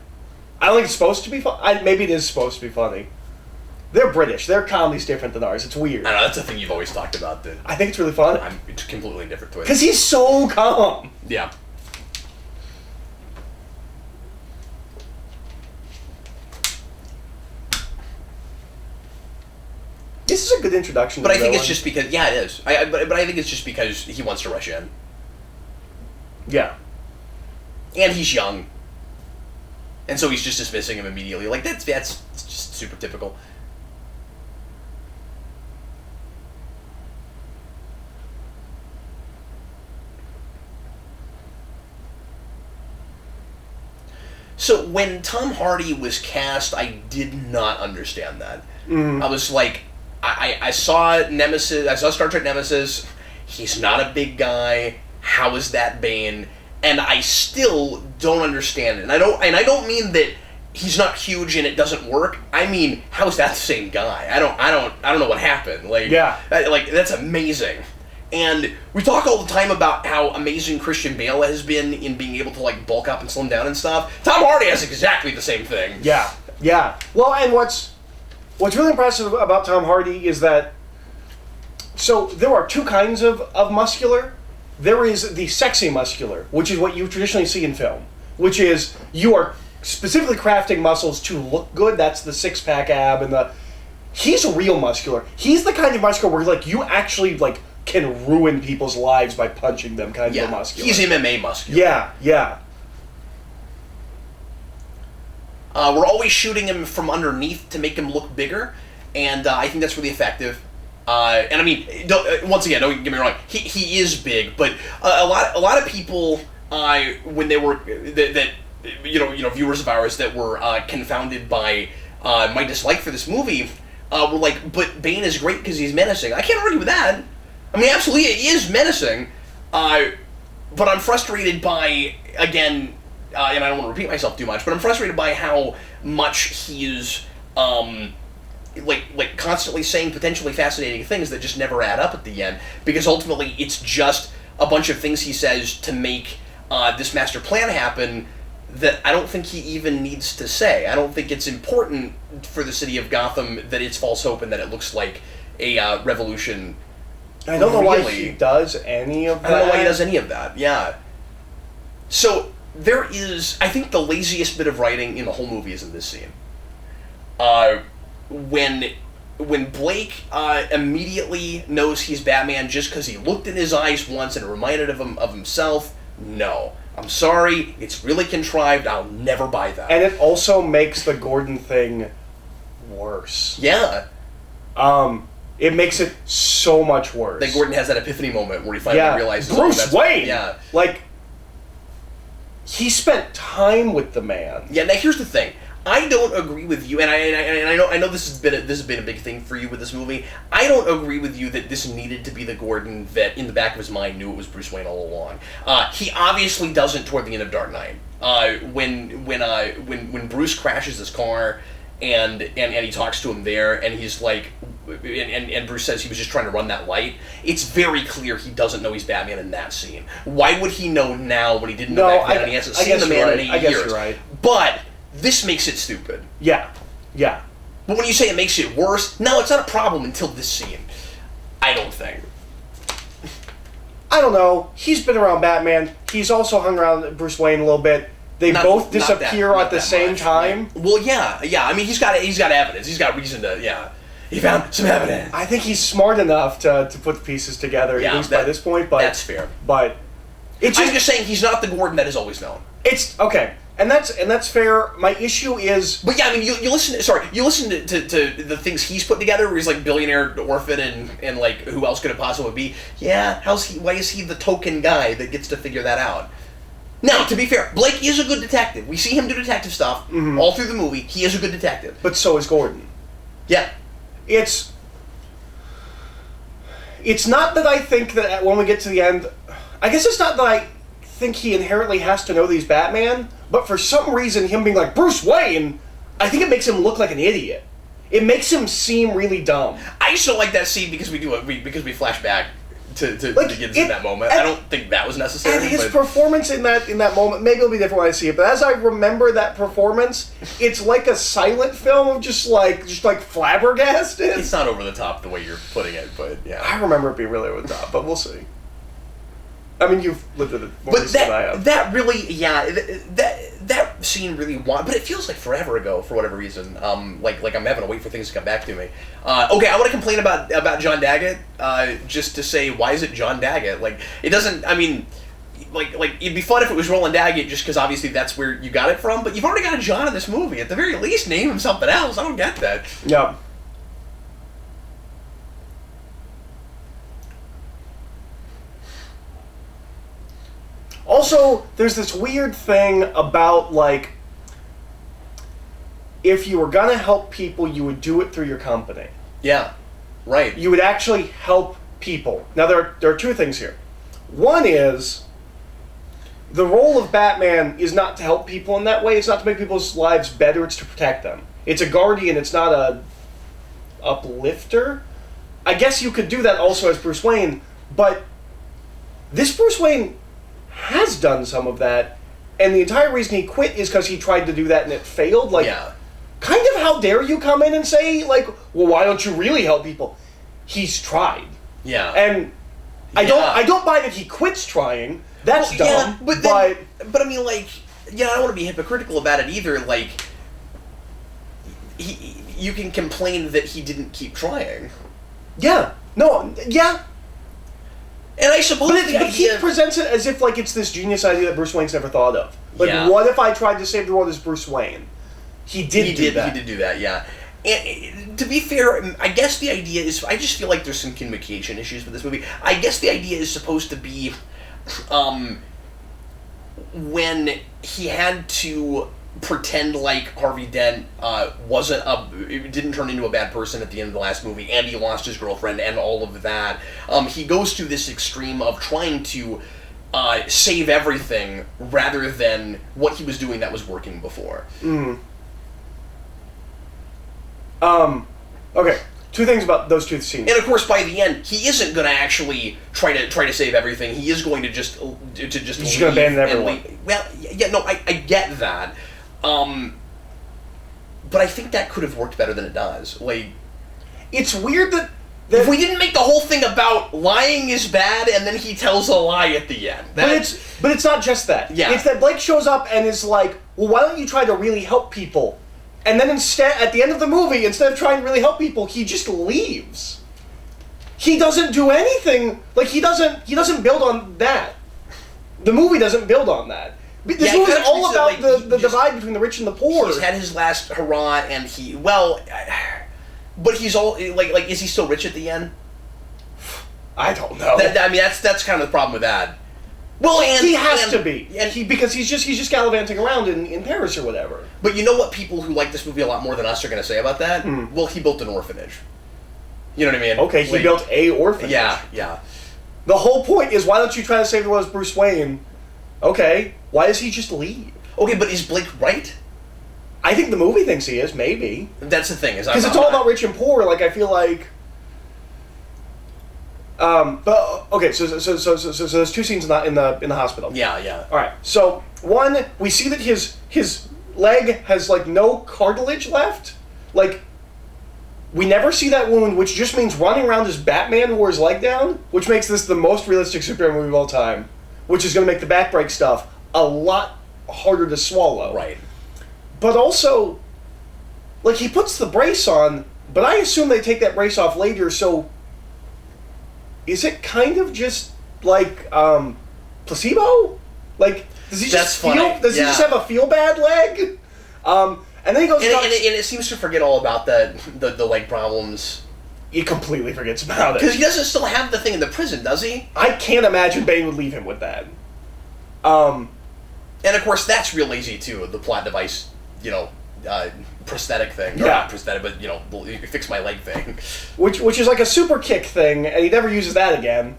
I don't think it's supposed to be funny. Maybe it is supposed to be funny. They're British. Their comedy's different than ours. It's weird. I know, that's the thing you've always talked about. That I think it's really fun. I'm completely different to it. Because he's so calm. Yeah. This is a good introduction. But I think it's just because... Yeah, it is. But I think it's just because he wants to rush in. Yeah. And he's young. And so he's just dismissing him immediately. Like, that's just super typical. So when Tom Hardy was cast, I did not understand that. I was like, I saw Nemesis, I saw Star Trek Nemesis. He's not a big guy. How is that Bane? And I still don't understand it. And I don't mean that he's not huge and it doesn't work. I mean, how is that the same guy? I don't know what happened. Like, yeah, that's amazing. And we talk all the time about how amazing Christian Bale has been in being able to like bulk up and slim down and stuff. Tom Hardy has exactly the same thing. Yeah. Well, and what's really impressive about Tom Hardy is that so there are two kinds of muscular. There is the sexy muscular, which is what you traditionally see in film, which is you are specifically crafting muscles to look good. That's the six-pack ab and the... He's real muscular. He's the kind of muscular where like you actually like can ruin people's lives by punching them kind of muscular. He's MMA muscular. Yeah. We're always shooting him from underneath to make him look bigger, and I think that's really effective. And I mean, once again, don't get me wrong, he is big, but a lot of people when they were that viewers of ours that were confounded by my dislike for this movie were like, but Bane is great because he's menacing. I can't argue with that. I mean, absolutely, it is menacing, but I'm frustrated by, again, and I don't want to repeat myself too much, but I'm frustrated by how much he is, like constantly saying potentially fascinating things that just never add up at the end, because ultimately it's just a bunch of things he says to make this master plan happen that I don't think he even needs to say. I don't think it's important for the city of Gotham that it's false hope and that it looks like a revolution. I don't know why he does any of that. I don't know why he does any of that, yeah. So, there is, I think the laziest bit of writing in the whole movie is in this scene. When when Blake immediately knows he's Batman just because he looked in his eyes once and it reminded him of himself, no. I'm sorry, it's really contrived, I'll never buy that. And it also makes the Gordon thing worse. Yeah. It makes it so much worse. That Gordon has that epiphany moment where he finally realizes... Bruce Wayne! Yeah. Like, he spent time with the man. Yeah, now here's the thing. I don't agree with you, and I know this has been a big thing for you with this movie. I don't agree with you that this needed to be the Gordon that, in the back of his mind, knew it was Bruce Wayne all along. He obviously doesn't toward the end of Dark Knight. When Bruce crashes his car, and he talks to him there, and he's like, and Bruce says he was just trying to run that light. It's very clear he doesn't know he's Batman in that scene. Why would he know now when he didn't know back then? And he hasn't seen the man in 8 years. I guess you're right. But this makes it stupid. Yeah. But when you say it makes it worse, no, it's not a problem until this scene. I don't think. I don't know. He's been around Batman. He's also hung around Bruce Wayne a little bit. They both disappear at the same time. Like, well, yeah. I mean, he's got evidence. He's got reason to. Yeah, he found some evidence. I think he's smart enough to put the pieces together at least by this point. But that's fair. But I'm just saying he's not the Gordon that is always known. It's okay. And that's fair. My issue is... But yeah, I mean, you listen to the things he's put together, where he's like billionaire orphan and like, who else could it possibly be? Yeah, why is he the token guy that gets to figure that out? Now, to be fair, Blake is a good detective. We see him do detective stuff all through the movie. He is a good detective. But so is Gordon. Yeah. It's not that I think that when we get to the end... I guess it's not that I think he inherently has to know that he's Batman, but for some reason, him being like, Bruce Wayne, I think it makes him look like an idiot. It makes him seem really dumb. I still like that scene because we flash back to get in that moment. I don't think that was necessary. And his performance in that moment, maybe it'll be different when I see it, but as I remember that performance, it's like a silent film of just like flabbergasted. It's not over the top the way you're putting it, but yeah. I remember it being really over the top, but we'll see. I mean, you've lived with it more than I have. That really, yeah, that scene really but it feels like forever ago for whatever reason. Like I'm having to wait for things to come back to me. Okay, I want to complain about John Daggett, just to say, why is it John Daggett? Like, it doesn't, I mean, like it'd be fun if it was Roland Daggett, just because obviously that's where you got it from, but you've already got a John in this movie. At the very least, name him something else. I don't get that. Yeah. Also, there's this weird thing about, like, if you were gonna help people, you would do it through your company. Yeah, right. You would actually help people. Now, there are two things here. One is, the role of Batman is not to help people in that way. It's not to make people's lives better, it's to protect them. It's a guardian, it's not a uplifter. I guess you could do that also as Bruce Wayne, but this Bruce Wayne has done some of that, and the entire reason he quit is because he tried to do that and it failed. Like, kind of how dare you come in and say, like, well, why don't you really help people? He's tried. Yeah. And I don't buy that he quits trying. That's dumb. Yeah, but I mean, like, yeah, I don't want to be hypocritical about it either. Like, you can complain that he didn't keep trying. Yeah. No. Yeah. And I suppose but he presents it as if, like, it's this genius idea that Bruce Wayne's never thought of. Like, what if I tried to save the world as Bruce Wayne? He did do that. He did do that, yeah. And to be fair, I guess the idea is... I just feel like there's some communication issues with this movie. I guess the idea is supposed to be... when he had to pretend like Harvey Dent didn't turn into a bad person at the end of the last movie, and he lost his girlfriend and all of that. He goes to this extreme of trying to save everything rather than what he was doing that was working before. Okay. Two things about those two scenes. And of course, by the end, he isn't going to actually try to save everything. He is going to just He's just going to abandon everyone. Well, yeah, no, I get that. But I think that could have worked better than it does. Like, it's weird that if we didn't make the whole thing about lying is bad, and then he tells a lie at the end. But it's not just that. Yeah. It's that Blake shows up and is like, well, why don't you try to really help people? And then instead, at the end of the movie, instead of trying to really help people, he just leaves. He doesn't do anything. Like, he doesn't build on that. The movie doesn't build on that. This movie is all about the divide between the rich and the poor. He's had his last hurrah, and but he's all like, is he still rich at the end? I don't know. That's kind of the problem with that. Well, he has to be, because he's just gallivanting around in Paris or whatever. But you know what people who like this movie a lot more than us are going to say about that? Well, he built an orphanage. You know what I mean? Okay, he built a orphanage. Yeah. The whole point is, why don't you try to save the world as Bruce Wayne? Okay, why does he just leave? Okay, but is Blake right? I think the movie thinks he is, maybe. That's the thing. Because it's all about rich and poor, like, I feel like... but, okay, so there's two scenes in the hospital. Yeah. Alright, so, one, we see that his leg has, like, no cartilage left. Like, we never see that wound, which just means running around as Batman wore his leg down, which makes this the most realistic superhero movie of all time. Which is going to make the backbreak stuff a lot harder to swallow. Right. But also, like, he puts the brace on, but I assume they take that brace off later, so... Is it kind of just, like, placebo? Like, does he just he just have a feel-bad leg? And then he goes... And it seems to forget all about the leg problems. He completely forgets about it. Because he doesn't still have the thing in the prison, does he? I can't imagine Bane would leave him with that. And of course, that's real easy too. The plot device, prosthetic thing. Or not prosthetic, but fix my leg thing. Which is like a super kick thing, and he never uses that again.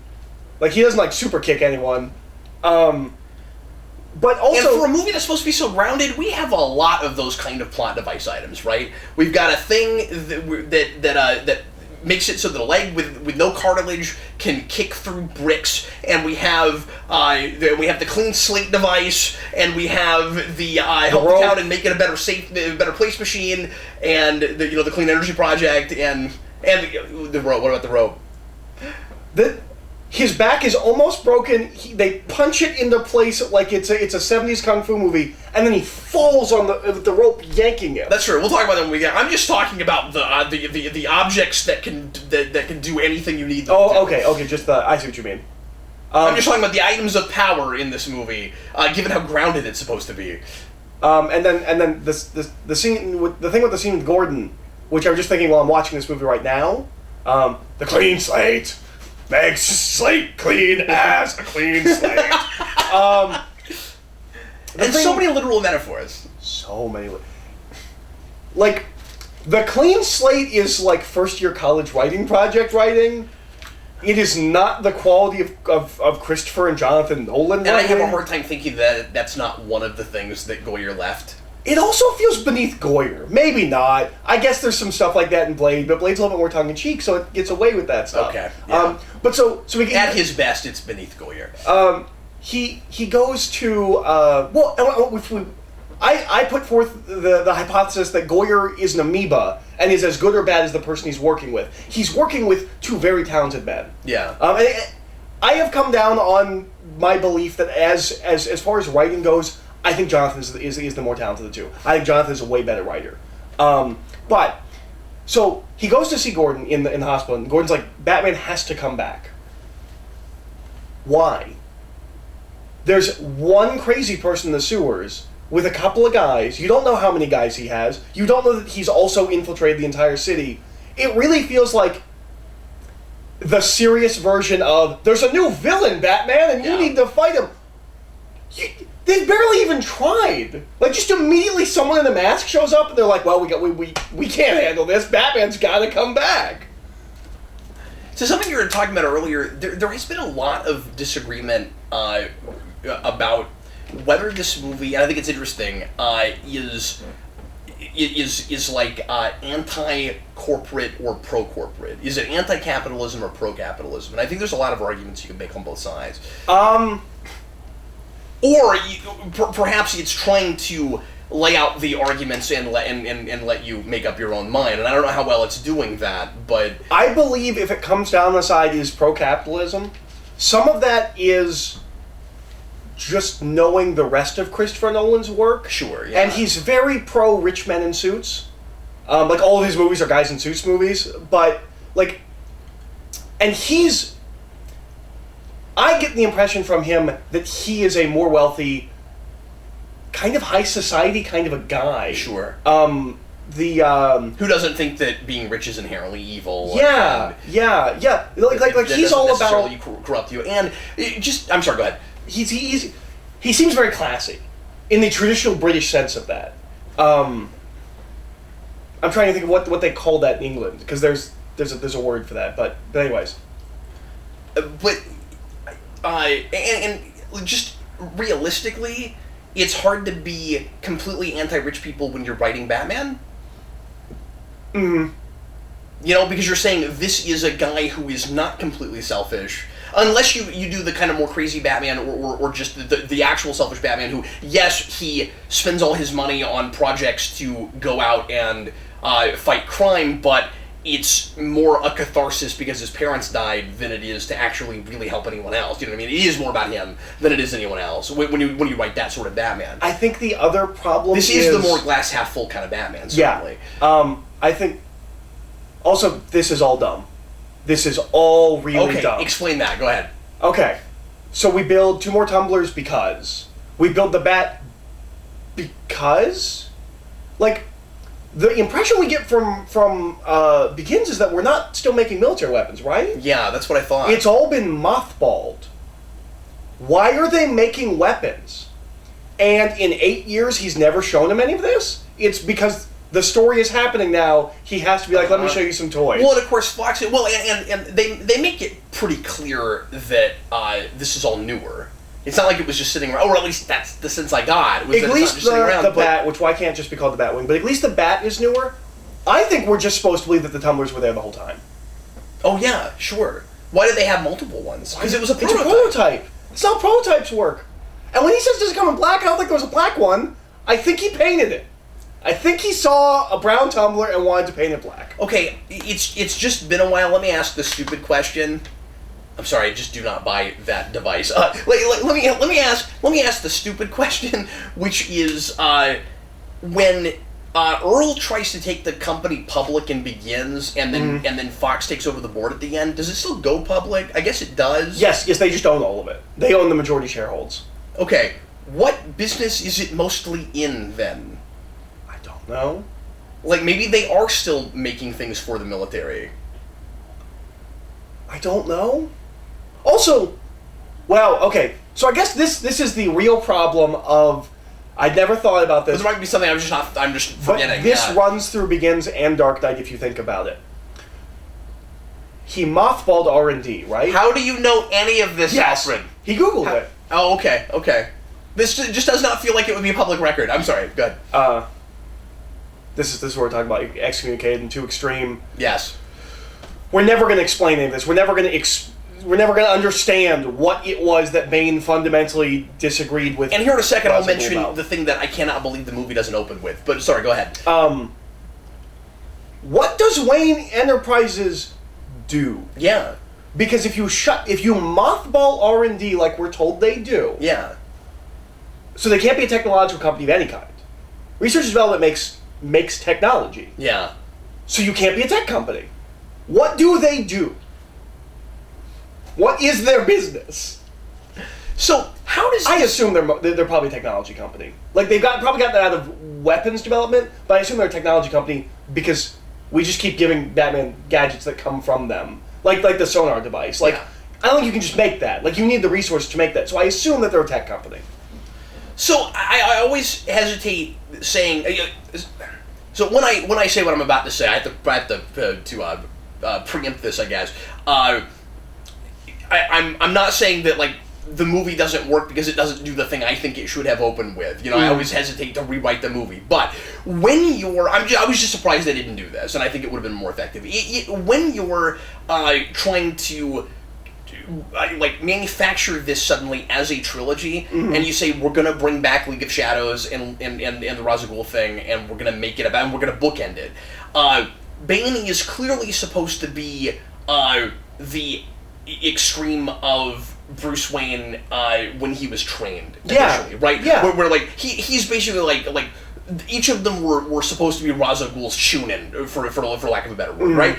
Like, he doesn't super kick anyone. But also, and for a movie that's supposed to be so grounded, we have a lot of those kind of plot device items, right? We've got a thing that makes it so that a leg with no cartilage can kick through bricks, and we have the clean slate device, and we have the help the town and make it a better place machine, and the clean energy project, and the rope. What about the rope? His back is almost broken. They punch it into place like it's a 70s kung fu movie, and then he falls on the rope, yanking it. That's true. We'll talk about that when we get. I'm just talking about the objects that can do anything you need them to do. Okay. Just I see what you mean. I'm just talking about the items of power in this movie, given how grounded it's supposed to be. And then the scene with the scene with Gordon, which I'm just thinking while I'm watching this movie right now. The clean slate. Makes slate clean as a clean slate. And so many literal metaphors. So many. Like, the clean slate is like first-year college writing project writing. It is not the quality of Christopher and Jonathan Nolan writing. And I have a hard time thinking that that's not one of the things that Goyer left. It also feels beneath Goyer. Maybe not. I guess there's some stuff like that in Blade, but Blade's a little bit more tongue-in-cheek, so it gets away with that stuff. Okay. Yeah. But so we can... At his best, it's beneath Goyer. He goes to... I put forth the hypothesis that Goyer is an amoeba and is as good or bad as the person he's working with. He's working with two very talented men. Yeah. I have come down on my belief that as far as writing goes, I think Jonathan is the more talented of the two. I think Jonathan is a way better writer. But so he goes to see Gordon in the hospital, and Gordon's like, Batman has to come back. Why? There's one crazy person in the sewers with a couple of guys. You don't know how many guys he has. You don't know that he's also infiltrated the entire city. It really feels like the serious version of, there's a new villain, Batman, and you need to fight him. They barely even tried. Like, just immediately someone in a mask shows up and they're like, well, we can't handle this. Batman's got to come back. So something you were talking about earlier, there has been a lot of disagreement about whether this movie, and I think it's interesting, is like anti-corporate or pro-corporate. Is it anti-capitalism or pro-capitalism? And I think there's a lot of arguments you can make on both sides. Or perhaps it's trying to lay out the arguments and let you make up your own mind. And I don't know how well it's doing that, but... I believe if it comes down the side is pro-capitalism, some of that is just knowing the rest of Christopher Nolan's work. Sure, yeah. And he's very pro rich men in suits. Like, all of his movies are guys in suits movies, but, like... And I get the impression from him that he is a more wealthy, kind of high society kind of a guy. Sure. Who doesn't think that being rich is inherently evil? Yeah. Like he's all about corrupt you. And I'm sorry. Go ahead. He seems very classy, in the traditional British sense of that. I'm trying to think of what they call that in England, because there's a word for that. But anyways. And just realistically, it's hard to be completely anti-rich people when you're writing Batman. Mm-hmm. You know, because you're saying this is a guy who is not completely selfish, unless you do the kind of more crazy Batman or just the actual selfish Batman who, yes, he spends all his money on projects to go out and fight crime, but it's more a catharsis because his parents died than it is to actually really help anyone else. You know what I mean? It is more about him than it is anyone else when you write that sort of Batman. I think the other problem this is the more glass half full kind of Batman, certainly. Yeah. I think... Also, this is all dumb. This is all really dumb. Okay, explain that. Go ahead. Okay. So we build 2 more tumblers because... We build the Bat... Because? Like... The impression we get from Begins is that we're not still making military weapons, right? Yeah, that's what I thought. It's all been mothballed. Why are they making weapons? And in 8 years, he's never shown him any of this? It's because the story is happening now. He has to be like, let me show you some toys. Well, and of course, Fox... Well, and they make it pretty clear that this is all newer. It's not like it was just sitting around, or at least that's the sense I got. It was at least the Bat, which why can't just be called the Batwing, but at least the Bat is newer. I think we're just supposed to believe that the tumblers were there the whole time. Oh yeah, sure. Why did they have multiple ones? Because it was a prototype. It's a prototype. It's how prototypes work. And when he says does it come in black, I don't think there was a black one. I think he painted it. I think he saw a brown tumbler and wanted to paint it black. Okay, it's just been a while. Let me ask the stupid question. I'm sorry, I just do not buy that device. Let me ask the stupid question, which is when Earl tries to take the company public and Begins, and then Fox takes over the board at the end. Does it still go public? I guess it does. Yes, they just own all of it. They own the majority shareholds. Okay, what business is it mostly in then? I don't know. Like maybe they are still making things for the military. I don't know. Also, well, okay, so I guess this is the real problem of... I'd never thought about this. There might be something I'm just forgetting. But this runs through Begins and Dark Knight if you think about it. He mothballed R&D, right? How do you know any of this, yes. Alfred? He Googled it. Oh, okay. This just does not feel like it would be a public record. I'm sorry, go ahead. This is what we're talking about, excommunicated and too extreme. Yes. We're never going to explain any of this. We're never going to understand what it was that Bane fundamentally disagreed with. And here in a second, I'll mention the thing that I cannot believe the movie doesn't open with. But sorry, go ahead. What does Wayne Enterprises do? Yeah. Because if you mothball R&D like we're told they do, yeah. So they can't be a technological company of any kind. Research and development makes technology. Yeah. So you can't be a tech company. What do they do? What is their business? So how does I assume they're probably a technology company. Like they've probably got that out of weapons development, but I assume they're a technology company because we just keep giving Batman gadgets that come from them, like the sonar device. Like I don't think you can just make that. Like you need the resources to make that. So I assume that they're a tech company. So I always hesitate saying. So when I say what I'm about to say, I have to preempt this, I guess. I'm not saying that like the movie doesn't work because it doesn't do the thing I think it should have opened with. You know, I always hesitate to rewrite the movie. But when I was just surprised they didn't do this, and I think it would have been more effective. When you're trying to like manufacture this suddenly as a trilogy, and you say we're gonna bring back League of Shadows and the Ra's al Ghul thing, and we're gonna make it about, and we're gonna bookend it. Bane is clearly supposed to be the extreme of Bruce Wayne when he was trained Yeah. initially, right? Yeah. Where like he's basically like each of them were supposed to be Ra's al Ghul's Shunin, for lack of a better word, right?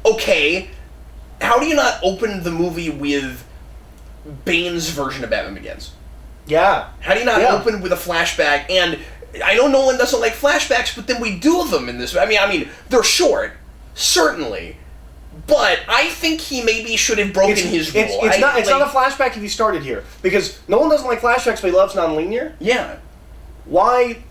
Okay, how do you not open the movie with Bane's version of Batman Begins? Yeah. How do you not open with a flashback? And I know Nolan doesn't like flashbacks, but then we do them in this. I mean, they're short, certainly, but I think he maybe should have broken his rule. It's not a flashback if he started here, because Nolan doesn't like flashbacks, but he loves nonlinear. Yeah. Why?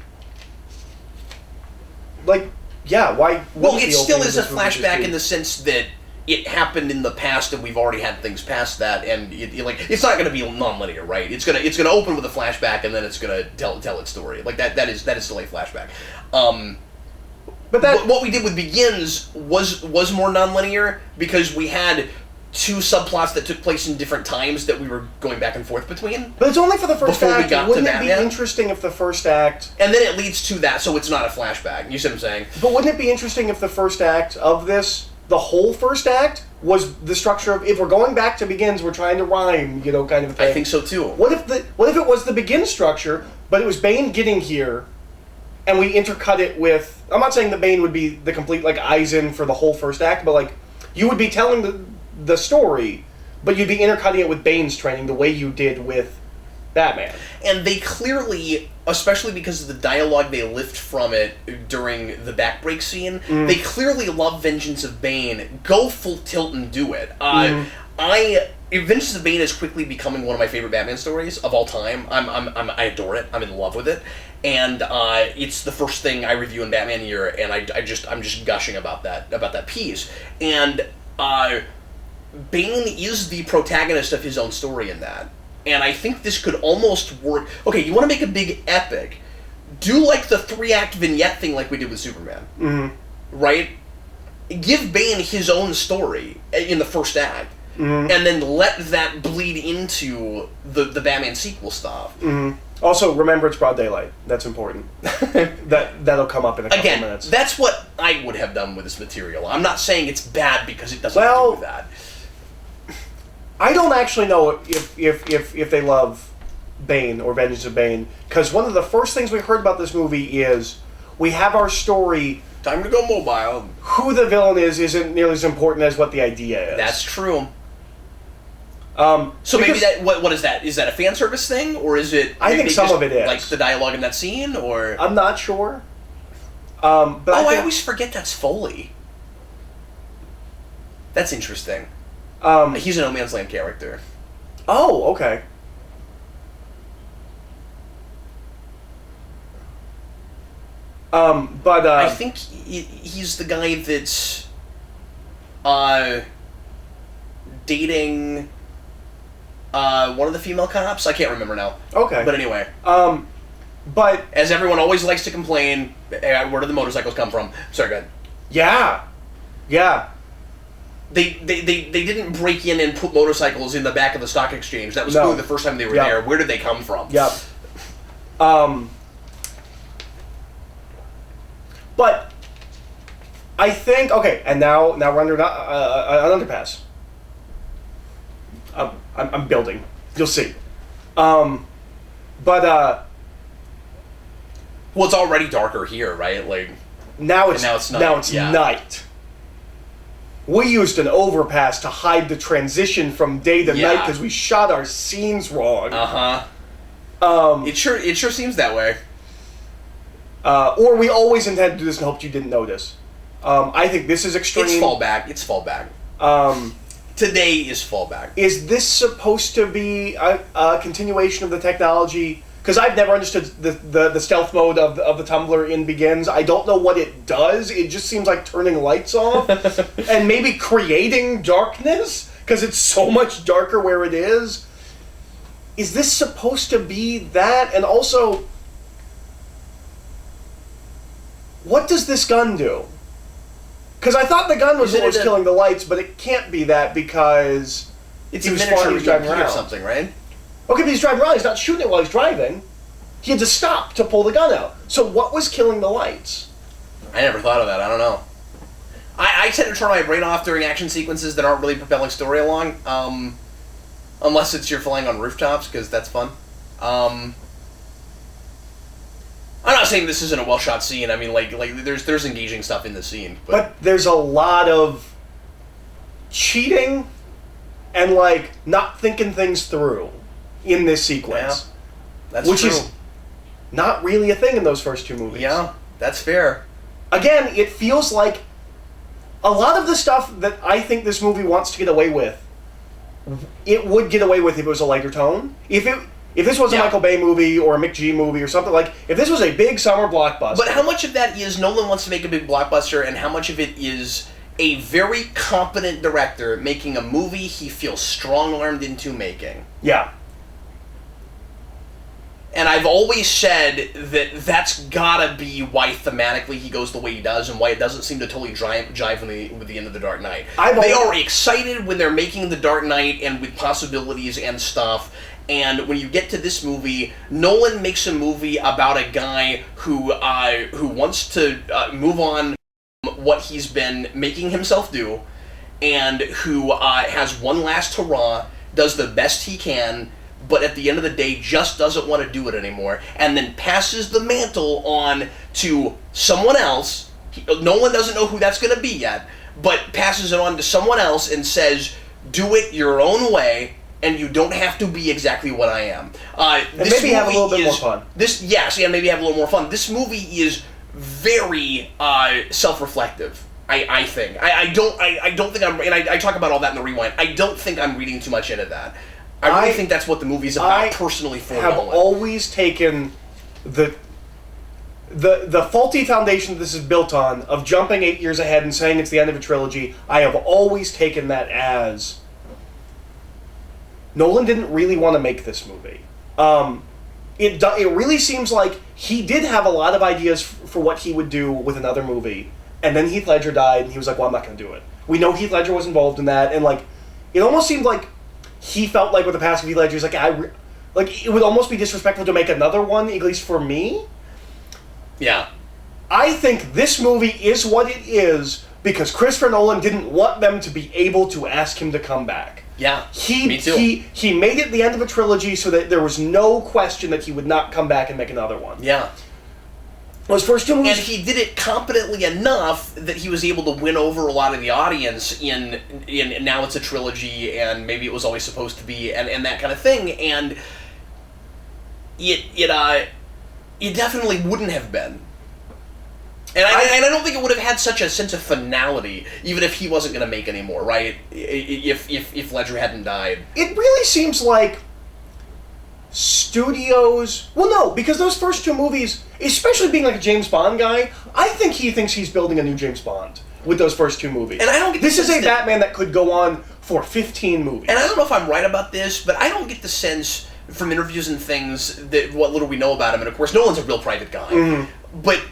Like, yeah. Why? Well, it still is a flashback in the sense that it happened in the past, and we've already had things past that, and it's not going to be non-linear, right? It's gonna open with a flashback, and then it's gonna tell its story. Like that is still a flashback. But what we did with Begins was more non-linear because we had two subplots that took place in different times that we were going back and forth between. But it's only for the first before act. We got wouldn't to it be Batman. interesting if the first act... And then it leads to that, so it's not a flashback. You see what I'm saying? But wouldn't it be interesting if the first act of this, the whole first act, was the structure of, if we're going back to Begins, we're trying to rhyme, kind of thing. I think so too. What if it was the Begin structure, but it was Bane getting here, and we intercut it with... I'm not saying that Bane would be the complete, eyes in for the whole first act, but, you would be telling the story, but you'd be intercutting it with Bane's training the way you did with Batman. And they clearly, especially because of the dialogue they lift from it during the backbreak scene, they clearly love Vengeance of Bane. Go full tilt and do it. Vengeance of Bane is quickly becoming one of my favorite Batman stories of all time. I adore it. I'm in love with it, and it's the first thing I review in Batman Year, and I'm just gushing about that piece. And Bane is the protagonist of his own story in that. And I think this could almost work... Okay, you want to make a big epic, do the 3-act vignette thing like we did with Superman. Right? Give Bane his own story in the first act, and then let that bleed into the Batman sequel stuff. Also, remember it's broad daylight. That's important. That'll come up in a couple minutes. That's what I would have done with this material. I'm not saying it's bad because it doesn't do that. I don't actually know if they love Bane or Vengeance of Bane, because one of the first things we heard about this movie is we have our story. Time to go mobile. Who the villain isn't nearly as important as what the idea is. That's true. So maybe that what is that? Is that a fan service thing, or is it? I think some of it is like the dialogue in that scene, or I'm not sure. But I always forget that's Foley. That's interesting. He's a No Man's Land character. Oh, okay. But I think he's the guy that's dating one of the female cops. I can't remember now. Okay. But anyway. But as everyone always likes to complain, where do the motorcycles come from? Sorry, go ahead. Yeah. Yeah. They didn't break in and put motorcycles in the back of the stock exchange. That was really the first time they were there. Where did they come from? Yep. But I think and now we're under an underpass. I'm building. You'll see. Well, it's already darker here, right? Now it's night. Now it's night. We used an overpass to hide the transition from day to night because we shot our scenes wrong. It sure seems that way. Or we always intended to do this and hoped you didn't notice. I think this is extreme. It's fallback. Today is fallback. Is this supposed to be a continuation of the technology? Because I've never understood the stealth mode of the tumbler in Begins. I don't know what it does. It just seems like turning lights off and maybe creating darkness because it's so much darker where it is. Is this supposed to be that? And also, what does this gun do? Because I thought the gun was what was killing the lights, but it can't be that because it's a miniature driving or something, right? Okay, but he's driving around. He's not shooting it while he's driving. He had to stop to pull the gun out. So what was killing the lights? I never thought of that. I don't know. I tend to turn my brain off during action sequences that aren't really propelling story along. unless it's you're flying on rooftops, because that's fun. I'm not saying this isn't a well shot scene. I mean, like there's engaging stuff in the scene, but there's a lot of cheating and like not thinking things through in this sequence. Yeah, that's which true. is not really a thing in those first two movies. Yeah, that's fair. Again, it feels like a lot of the stuff that I think this movie wants to get away with, it would get away with if it was a lighter tone. If this was a Michael Bay movie or a Mick G movie or something, like, if this was a big summer blockbuster. But how much of that is Nolan wants to make a big blockbuster, and how much of it is a very competent director making a movie he feels strong-armed into making? Yeah. And I've always said that that's gotta be why thematically he goes the way he does, and why it doesn't seem to totally jive with the end of The Dark Knight. They are excited when they're making The Dark Knight and with possibilities and stuff, and when you get to this movie, Nolan makes a movie about a guy who wants to move on from what he's been making himself do, and who has one last hurrah, does the best he can, but at the end of the day just doesn't want to do it anymore, and then passes the mantle on to someone else. Nolan doesn't know who that's going to be yet, but passes it on to someone else and says, do it your own way, and you don't have to be exactly what I am. And maybe have a little bit more fun. Maybe have a little more fun. This movie is very self-reflective. I think. I don't think I'm, and I talk about all that in the rewind. I don't think I'm reading too much into that. I really think that's what the movie's about, personally, for Nolan. I have always taken the faulty foundation that this is built on, of jumping 8 years ahead and saying it's the end of a trilogy. I have always taken that as Nolan didn't really want to make this movie. It really seems like he did have a lot of ideas for what he would do with another movie, and then Heath Ledger died, and he was like, well, I'm not going to do it. We know Heath Ledger was involved in that, and like, it almost seemed like he felt like with the passing of Heath Ledger, he's like, it would almost be disrespectful to make another one, at least for me. Yeah. I think this movie is what it is because Christopher Nolan didn't want them to be able to ask him to come back. Yeah, me too. He made it the end of a trilogy so that there was no question that he would not come back and make another one. Yeah. Those first two movies... And he did it competently enough that he was able to win over a lot of the audience in now it's a trilogy, and maybe it was always supposed to be, and that kind of thing, and it definitely wouldn't have been. And I don't think it would have had such a sense of finality, even if he wasn't going to make any more, right? If Ledger hadn't died. It really seems like studios... Well, no, because those first two movies, especially being like a James Bond guy, I think he thinks he's building a new James Bond with those first two movies. And I don't get this is a Batman that could go on for 15 movies. And I don't know if I'm right about this, but I don't get the sense from interviews and things that what little we know about him, and of course Nolan's a real private guy, but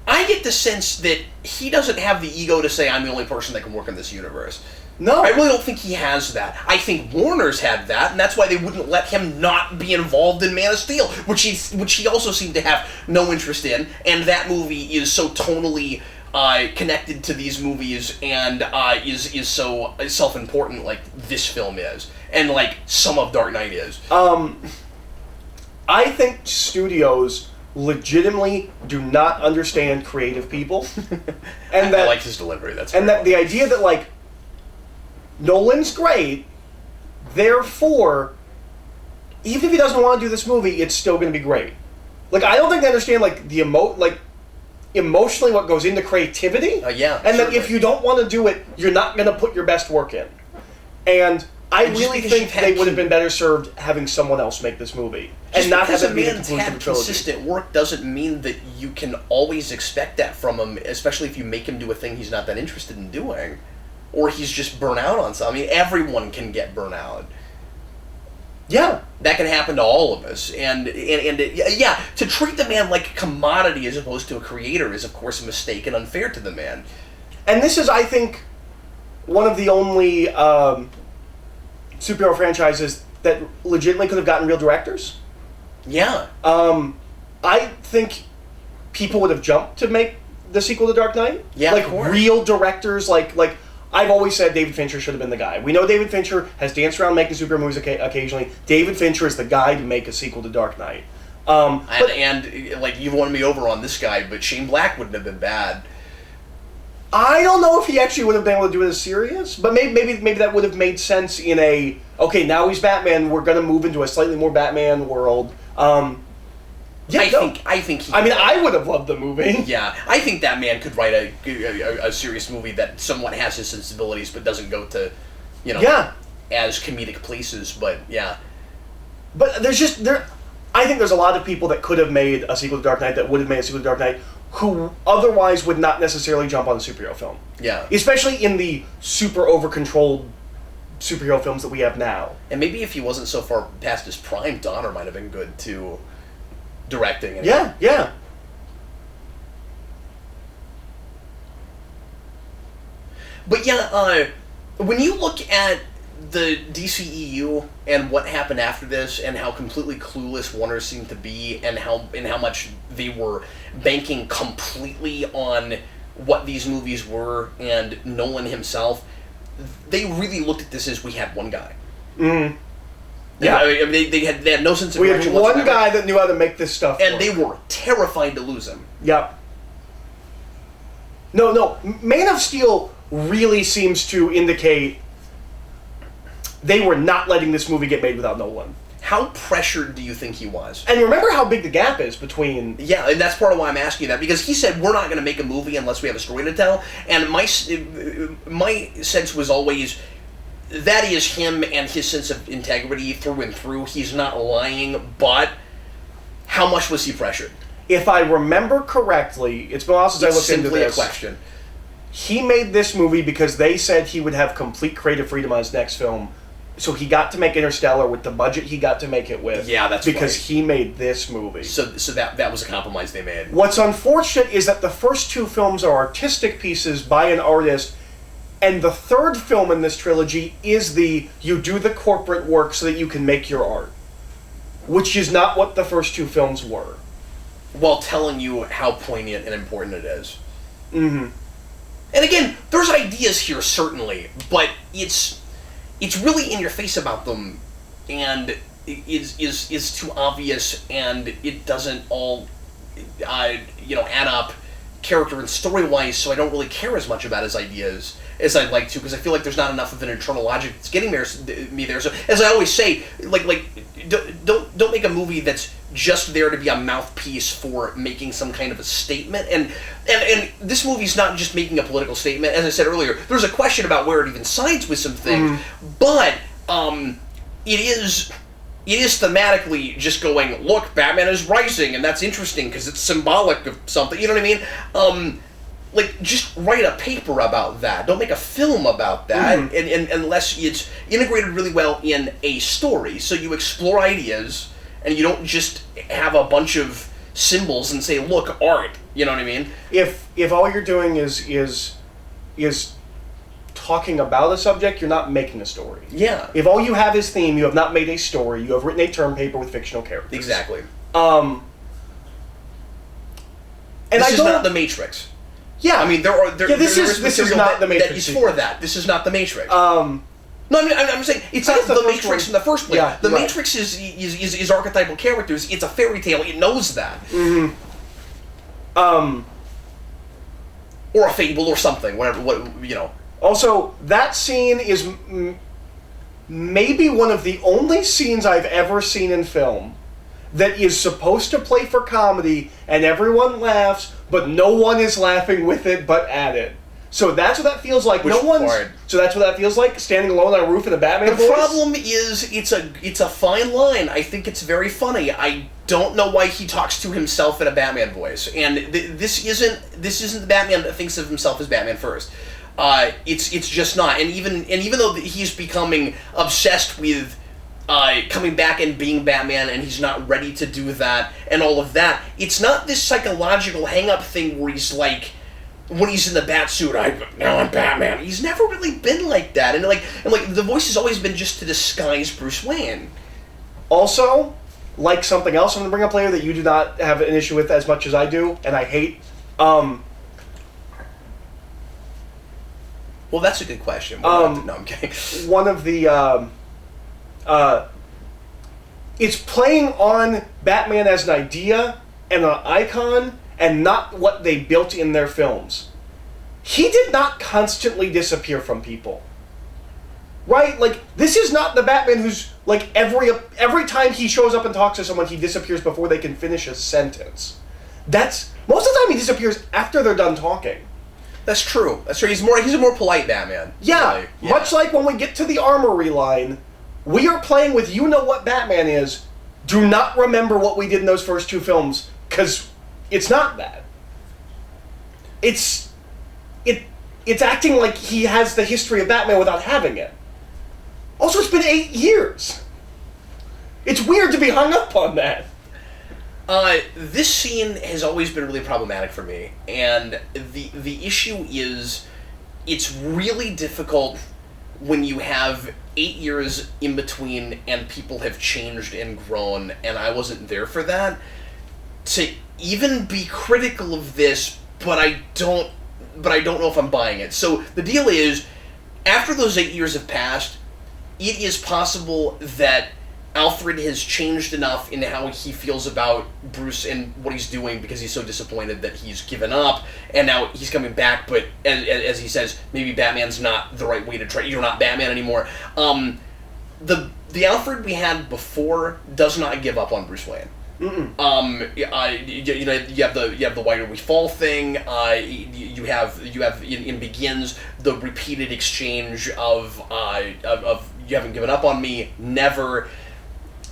I get the sense that he doesn't have the ego to say, I'm the only person that can work in this universe. No. I really don't think he has that. I think Warner's had that, and that's why they wouldn't let him not be involved in Man of Steel, which he also seemed to have no interest in, and that movie is so tonally connected to these movies and is so self-important like this film is, and like some of Dark Knight is. I think studios legitimately do not understand creative people, and I like his delivery. That the idea that like Nolan's great, therefore, even if he doesn't want to do this movie, it's still going to be great. Like, I don't think they understand like the emotionally what goes into creativity. Yeah, and that if you don't want to do it, you're not going to put your best work in. And I really think they would have been better served having someone else make this movie. Just and not have because it be a man's had consistent work doesn't mean that you can always expect that from him, especially if you make him do a thing he's not that interested in doing. Or he's just burnt out on something. I mean, everyone can get burnt out. Yeah. That can happen to all of us. And yeah, to treat the man like a commodity as opposed to a creator is, of course, a mistake and unfair to the man. And this is, I think, one of the only superhero franchises that legitimately could have gotten real directors. Yeah. I think people would have jumped to make the sequel to Dark Knight. Yeah, like of course. Real directors, like I've always said David Fincher should have been the guy. We know David Fincher has danced around making superhero movies occasionally. David Fincher is the guy to make a sequel to Dark Knight. And like, you wanted me over on this guy, but Shane Black wouldn't have been bad. I don't know if he actually would have been able to do it as serious, but maybe that would have made sense in a, okay, now he's Batman, we're going to move into a slightly more Batman world. I think I would have loved the movie. Yeah, I think that man could write a serious movie that somewhat has his sensibilities, but doesn't go to, as comedic places. But yeah, but I think there's a lot of people that could have made a sequel to Dark Knight, that would have made a sequel to Dark Knight, who otherwise would not necessarily jump on a superhero film. Yeah, especially in the super over-controlled superhero films that we have now. And maybe if he wasn't so far past his prime, Donner might have been good too. Directing. Yeah. But yeah, when you look at the DCEU and what happened after this, and how completely clueless Warner seemed to be, and how much they were banking completely on what these movies were, and Nolan himself, they really looked at this as, we had one guy. Mm. Yeah, I mean, they had no sense of direction whatsoever. We had one guy that knew how to make this stuff and work. They were terrified to lose him. Yep. No, Man of Steel really seems to indicate they were not letting this movie get made without Nolan. How pressured do you think he was? And remember how big the gap is between... Yeah, and that's part of why I'm asking you that, because he said, we're not going to make a movie unless we have a story to tell, and my sense was always... that is him and his sense of integrity through and through. He's not lying, but how much was he pressured? If I remember correctly, it's been a while since I looked into this. It's simply a question. He made this movie because they said he would have complete creative freedom on his next film. So he got to make Interstellar with the budget he got to make it with. Yeah, that's because right. he made this movie. So that was a compromise they made. What's unfortunate is that the first two films are artistic pieces by an artist. And the third film in this trilogy is you do the corporate work so that you can make your art. Which is not what the first two films were. While telling you how poignant and important it is. Mm-hmm. And again, there's ideas here, certainly, but it's really in your face about them, and is too obvious, and it doesn't all, add up character and story-wise, so I don't really care as much about his ideas as I'd like to, because I feel like there's not enough of an internal logic that's getting me there. So, as I always say, don't make a movie that's just there to be a mouthpiece for making some kind of a statement. And this movie's not just making a political statement. As I said earlier, there's a question about where it even sides with some things, but it is thematically just going, look, Batman is rising, and that's interesting because it's symbolic of something. You know what I mean? Just write a paper about that. Don't make a film about that, and unless it's integrated really well in a story. So you explore ideas, and you don't just have a bunch of symbols and say, look, art. You know what I mean? If all you're doing is talking about a subject, you're not making a story. Yeah. If all you have is theme, you have not made a story. You have written a term paper with fictional characters. Exactly. And this is not The Matrix. Yeah. I mean, this is not The Matrix. That is for that. This is not The Matrix. No, I mean, I'm saying it's not The Matrix in the first place. Yeah, the Matrix is archetypal characters. It's a fairy tale. It knows that. Mm-hmm. Or a fable or something. Whatever. Also, that scene is maybe one of the only scenes I've ever seen in film that is supposed to play for comedy, and everyone laughs, but no one is laughing with it but at it. So that's what that feels like. So that's what that feels like, standing alone on a roof in a Batman voice? The problem is, it's a fine line. I think it's very funny. I don't know why he talks to himself in a Batman voice. And this isn't the Batman that thinks of himself as Batman first. It's just not. And even though he's becoming obsessed with coming back and being Batman, and he's not ready to do that, and all of that, it's not this psychological hang-up thing where he's like, when he's in the bat suit, now I'm Batman. He's never really been like that, and the voice has always been just to disguise Bruce Wayne. Also, like something else I'm going to bring up later that you do not have an issue with as much as I do, and I hate, Well, that's a good question. No, I'm kidding. One of the it's playing on Batman as an idea and an icon, and not what they built in their films. He did not constantly disappear from people. Right? Like, this is not the Batman who's, like, every time he shows up and talks to someone, he disappears before they can finish a sentence. Most of the time he disappears after they're done talking. That's true. He's a more polite Batman. Yeah. Much like when we get to the Armory line, we are playing with you know what Batman is. Do not remember what we did in those first two films, because it's not that. It's acting like he has the history of Batman without having it. Also, it's been 8 years. It's weird to be hung up on that. This scene has always been really problematic for me, and the issue is it's really difficult when you have 8 years in between and people have changed and grown, and I wasn't there for that, to even be critical of this, but I don't know if I'm buying it. So the deal is, after those 8 years have passed, it is possible that Alfred has changed enough in how he feels about Bruce and what he's doing because he's so disappointed that he's given up, and now he's coming back, but as he says, maybe Batman's not the right way to try. You're not Batman anymore. The Alfred we had before does not give up on Bruce Wayne. You have the Why Do We Fall thing. You have in Begins the repeated exchange of you haven't given up on me, never.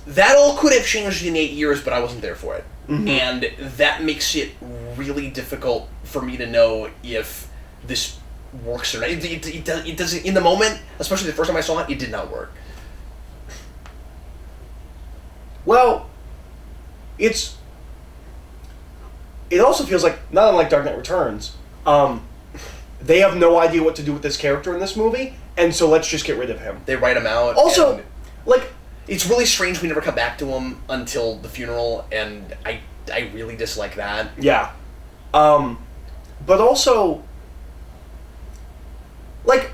That all could have changed in 8 years, but I wasn't there for it, and that makes it really difficult for me to know if this works or not. It doesn't in the moment, especially the first time I saw it. It did not work. Well, it also feels like, not unlike Dark Knight Returns, they have no idea what to do with this character in this movie, and so let's just get rid of him. They write him out. Also, it's really strange we never come back to him until the funeral, and I really dislike that. Yeah. But also, look,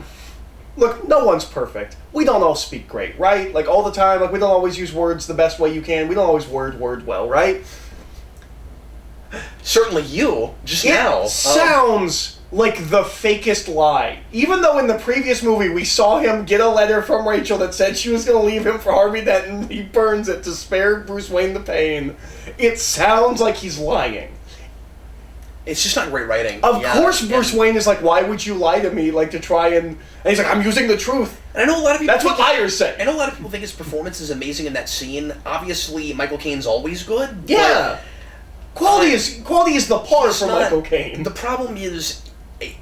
no one's perfect. We don't all speak great, right? Like, all the time, we don't always use words the best way you can. We don't always word well, right? Certainly you, just now. It sounds like the fakest lie. Even though in the previous movie we saw him get a letter from Rachel that said she was going to leave him for Harvey Dent, and he burns it to spare Bruce Wayne the pain. It sounds like he's lying. It's just not great writing. Of course Bruce Wayne is like, why would you lie to me, to try and he's like, I'm using the truth. And I know a lot of people... That's what liars say. I know a lot of people think his performance is amazing in that scene. Obviously, Michael Caine's always good. Yeah. Quality is the par for Michael Caine. The problem is,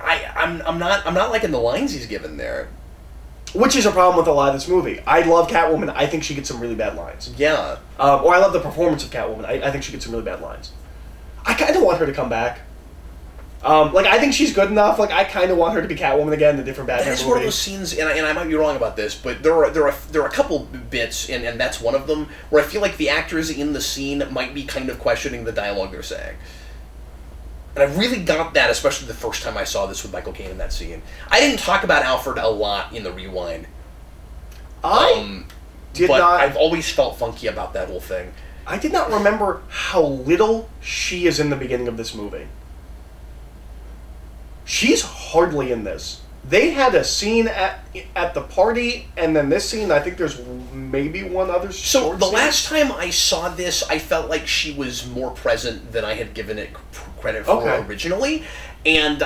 I'm not liking the lines he's given there. Which is a problem with a lot of this movie. I love Catwoman. I think she gets some really bad lines. Yeah. Or I love the performance of Catwoman. I think she gets some really bad lines. I kind of want her to come back. I think she's good enough. I kind of want her to be Catwoman again in a different Batman movie. That is one of those scenes, and I might be wrong about this, but there are a couple bits, and that's one of them, where I feel like the actors in the scene might be kind of questioning the dialogue they're saying. And I really got that, especially the first time I saw this with Michael Caine in that scene. I didn't talk about Alfred a lot in the rewind. I've always felt funky about that whole thing. I did not remember how little she is in the beginning of this movie. She's hardly in this. They had a scene at the party, and then this scene, I think there's maybe one other short scene. Last time I saw this, I felt like she was more present than I had given it credit for originally. And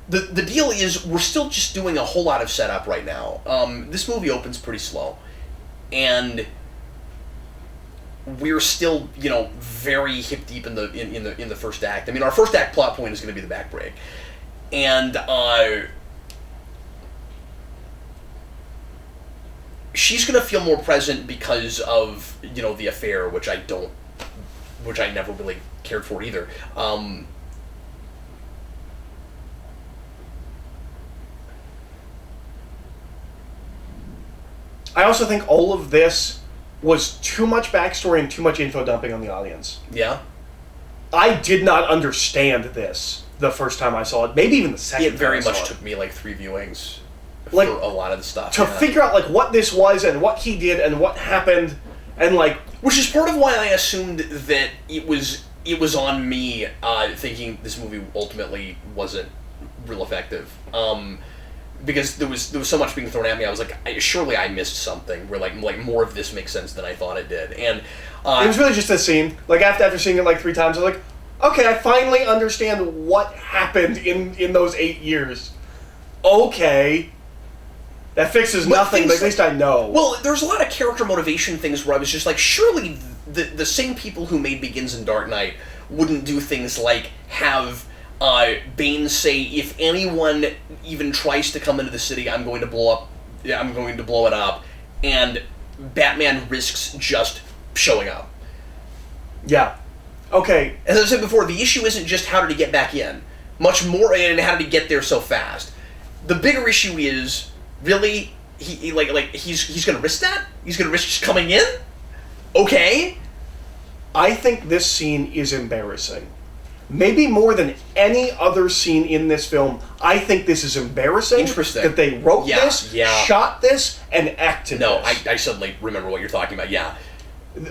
the deal is, we're still just doing a whole lot of setup right now. This movie opens pretty slow. And we're still, very hip deep in the first act. I mean, our first act plot point is going to be the back break. And she's going to feel more present because of, the affair, which I never really cared for either. I also think all of this was too much backstory and too much info dumping on the audience. Yeah? I did not understand this. the first time I saw it. Maybe even the second time It very I saw much it. took me like 3 viewings Like, for a lot of the stuff. To figure out, like, what this was and what he did and what happened and, like... Which is part of why I assumed that it was on me thinking this movie ultimately wasn't real effective. Because there was so much being thrown at me, I was like, surely I missed something where like more of this makes sense than I thought it did. And it was really just this scene. Like, after seeing it like 3 times, I was like, okay, I finally understand what happened in those 8 years. Okay. That fixes nothing, but at least I know. Well, there's a lot of character motivation things where I was just like, surely the same people who made Begins and Dark Knight wouldn't do things like have Bane say, if anyone even tries to come into the city, I'm going to blow it up, and Batman risks just showing up. Yeah. Okay. As I said before, the issue isn't just how did he get back in, much more, and how did he get there so fast. The bigger issue is, really, he's gonna risk that? He's gonna risk just coming in? Okay. I think this scene is embarrassing. Maybe more than any other scene in this film, I think this is embarrassing. Interesting. That they wrote this, shot this, and acted this. I suddenly remember what you're talking about, yeah.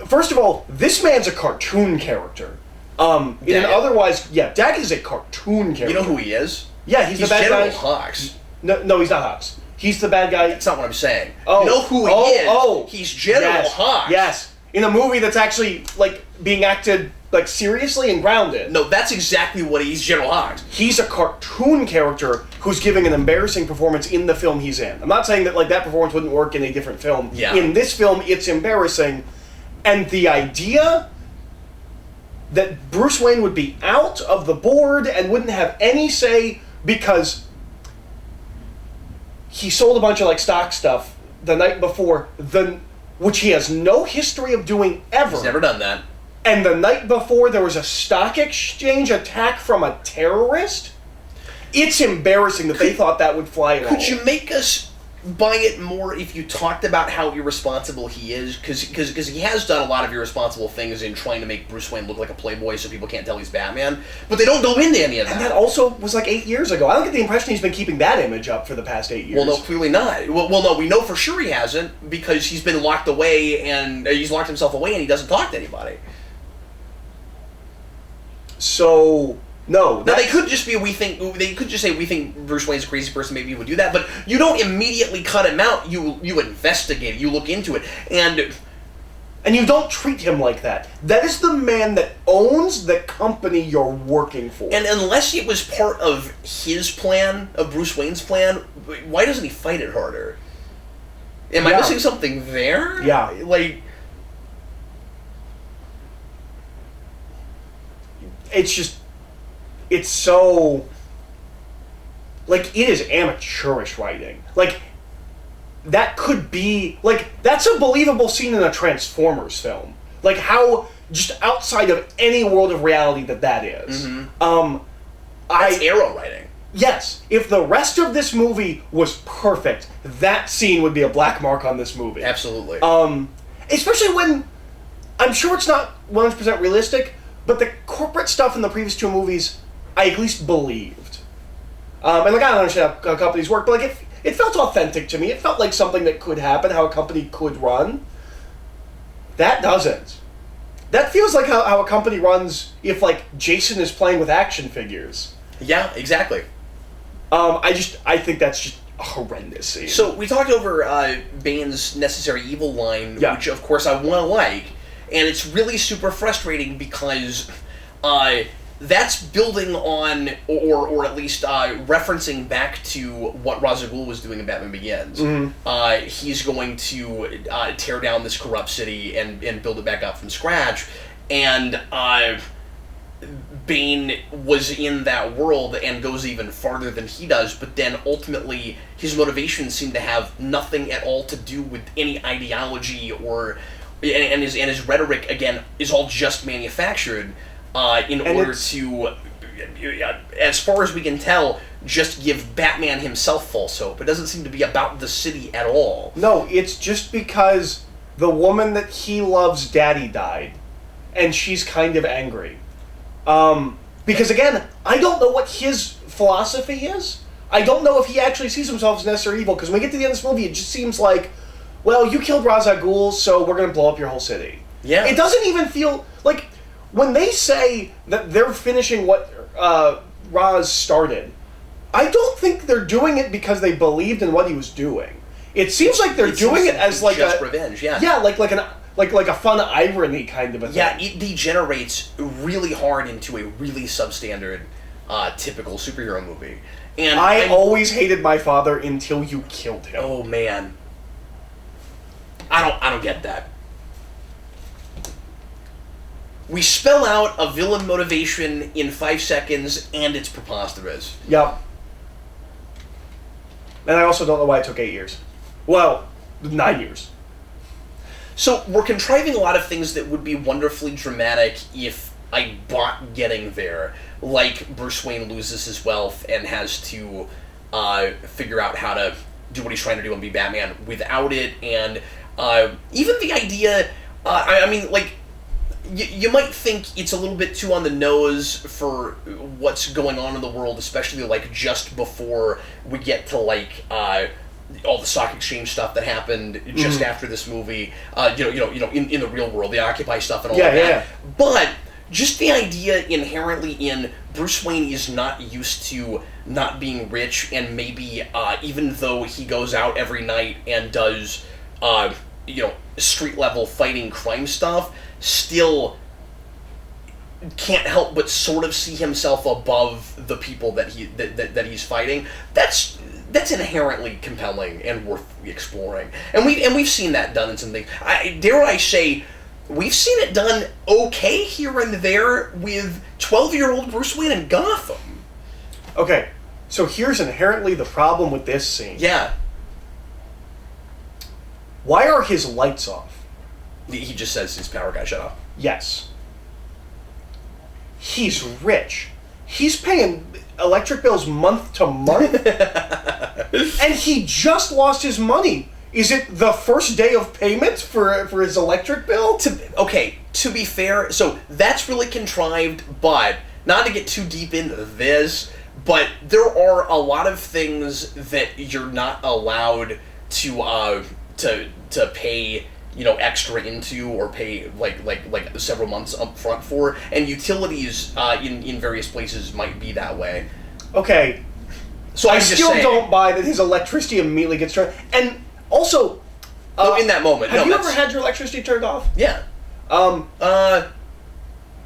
First of all, this man's a cartoon character. In an otherwise... Yeah, Daggett is a cartoon character. You know who he is? Yeah, he's the bad General guy. Hawks. No, he's not Hawks. He's the bad guy. That's not what I'm saying. Oh. You know who he is? Oh. He's General Hawks. Yes. In a movie that's actually, like, being acted, like, seriously and grounded. No, that's exactly what he's, General Hawks. He's a cartoon character who's giving an embarrassing performance in the film he's in. I'm not saying that, like, that performance wouldn't work in a different film. Yeah. In this film, it's embarrassing. And the idea that Bruce Wayne would be out of the board and wouldn't have any say because he sold a bunch of, like, stock stuff the night before, which he has no history of doing ever. He's never done that. And the night before there was a stock exchange attack from a terrorist? It's embarrassing that they thought that would fly at all. Could you make us buy it more if you talked about how irresponsible he is? Because he has done a lot of irresponsible things in trying to make Bruce Wayne look like a playboy so people can't tell he's Batman. But they don't go into any of that. And that also was like 8 years ago. I don't get the impression he's been keeping that image up for the past 8 years. Well, no, clearly not. Well, no, we know for sure he hasn't because he's been locked away and he's locked himself away and he doesn't talk to anybody. So... No. Now, they could just say, we think Bruce Wayne's a crazy person, maybe he would do that, but you don't immediately cut him out, you investigate it, you look into it, and you don't treat him like that. That is the man that owns the company you're working for. And unless it was part of his plan, of Bruce Wayne's plan, why doesn't he fight it harder? Am I missing something there? Yeah. Like... It's just... It's so... Like, it is amateurish writing. Like, that could be... Like, that's a believable scene in a Transformers film. Like, how... Just outside of any world of reality that is. Mm-hmm. That's Arrow writing. Yes. If the rest of this movie was perfect, that scene would be a black mark on this movie. Absolutely. Especially when... I'm sure it's not 100% realistic, but the corporate stuff in the previous 2 movies... I at least believed. And, like, I don't understand how companies work, but, like, it felt authentic to me. It felt like something that could happen, how a company could run. That doesn't. That feels like how a company runs if, like, Jason is playing with action figures. Yeah, exactly. I think that's just a horrendous scene. So, we talked over Bane's Necessary Evil line, which, of course, I want to like, and it's really super frustrating because... that's building on, or at least referencing back to what Ra's al Ghul was doing in Batman Begins. Mm-hmm. He's going to tear down this corrupt city and build it back up from scratch. And Bane was in that world and goes even farther than he does, but then ultimately his motivations seem to have nothing at all to do with any ideology or... And his rhetoric, again, is all just manufactured. In order to, as far as we can tell, just give Batman himself false hope. It doesn't seem to be about the city at all. No, it's just because the woman that he loves, Daddy, died, and she's kind of angry. Because again, I don't know what his philosophy is. I don't know if he actually sees himself as necessary evil, because when we get to the end of this movie, it just seems like, well, you killed Ra's al Ghul, so we're going to blow up your whole city. Yeah. It doesn't even feel... Like, when they say that they're finishing what Ra's started, I don't think they're doing it because they believed in what he was doing. It seems like they're doing it as like just revenge, yeah. Yeah, like a fun irony kind of a thing. Yeah, it degenerates really hard into a really substandard, typical superhero movie. And I always hated my father until you killed him. Oh man, I don't get that. We spell out a villain motivation in 5 seconds, and it's preposterous. Yep. And I also don't know why it took 8 years. Well, 9 years. So we're contriving a lot of things that would be wonderfully dramatic if I bought getting there. Like Bruce Wayne loses his wealth and has to figure out how to do what he's trying to do and be Batman without it. And even the idea, I mean, like, you might think it's a little bit too on the nose for what's going on in the world, especially, like, just before we get to, like, all the stock exchange stuff that happened just after this movie, in the real world, the Occupy stuff and all of that. Yeah. But just the idea inherently in Bruce Wayne is not used to not being rich, and maybe even though he goes out every night and does, street level fighting crime stuff, still can't help but sort of see himself above the people that he's fighting. That's inherently compelling and worth exploring, and we've seen that done in some things. Dare I say, we've seen it done okay here and there with 12-year-old Bruce Wayne in Gotham. Okay, so here's inherently the problem with this scene. Yeah. Why are his lights off? He just says his power got shut off. Yes. He's rich. He's paying electric bills month to month. And he just lost his money. Is it the first day of payment for his electric bill? To be fair, so that's really contrived, but not to get too deep into this, but there are a lot of things that you're not allowed to pay, extra into, or pay like several months up front for, and utilities in various places might be that way. Okay. So I still don't buy that his electricity immediately gets turned. And also, in that moment, have you ever had your electricity turned off? Yeah. I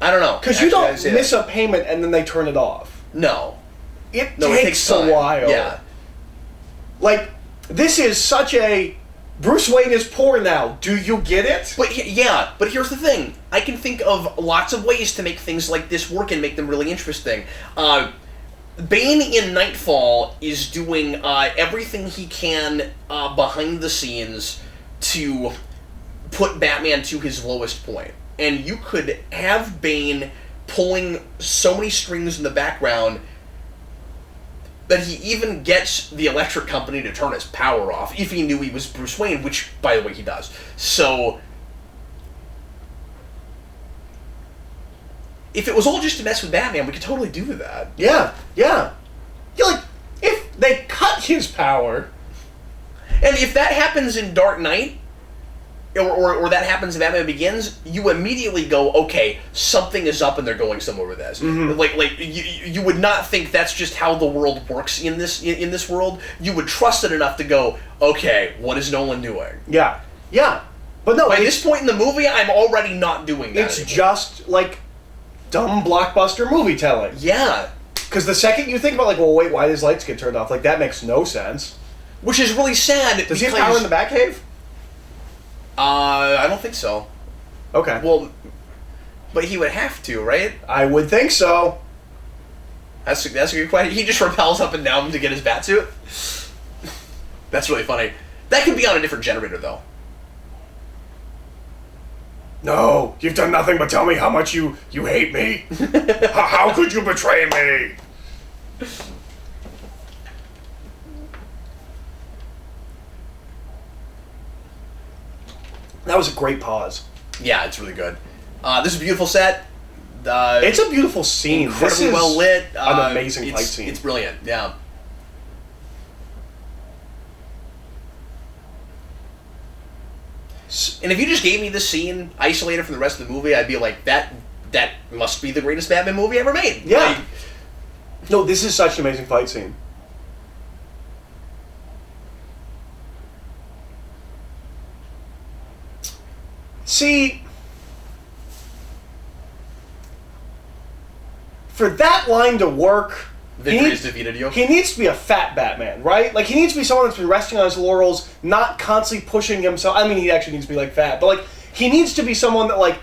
don't know. Because you don't miss a payment and then they turn it off. No. It takes a while. Yeah. Like, this is such a... Bruce Wayne is poor now. Do you get it? But here's the thing. I can think of lots of ways to make things like this work and make them really interesting. Bane in Nightfall is doing everything he can behind the scenes to put Batman to his lowest point. And you could have Bane pulling so many strings in the background that he even gets the electric company to turn his power off if he knew he was Bruce Wayne, which, by the way, he does. So, if it was all just to mess with Batman, we could totally do that. Yeah. Like, if they cut his power... And if that happens in Dark Knight, or that happens in Batman Begins, you immediately go, okay, something is up and they're going somewhere with this. Mm-hmm. Like you would not think that's just how the world works in this world. You would trust it enough to go, okay, what is Nolan doing? Yeah. But no, by this point in the movie, I'm already not doing that It's anymore. just, like, dumb blockbuster movie telling. Yeah. Because the second you think about, like, well, wait, why does lights get turned off? Like, that makes no sense. Which is really sad. Does he have power in the Batcave? I don't think so. Okay. Well, but he would have to, right? I would think so. That's a good question. He just repels up and down to get his batsuit. That's really funny. That could be on a different generator, though. No, you've done nothing but tell me how much you hate me. How could you betray me? That was a great pause. Yeah, it's really good. This is a beautiful set. It's a beautiful scene. Incredibly well lit. An amazing fight scene. It's brilliant. Yeah. And if you just gave me this scene isolated from the rest of the movie, I'd be like, that must be the greatest Batman movie ever made. Yeah. Like, no, this is such an amazing fight scene. See, for that line to work, victory has defeated you. He needs to be a fat Batman, right? Like, he needs to be someone that's been resting on his laurels, not constantly pushing himself. I mean, he actually needs to be, like, fat. But, like, he needs to be someone that, like,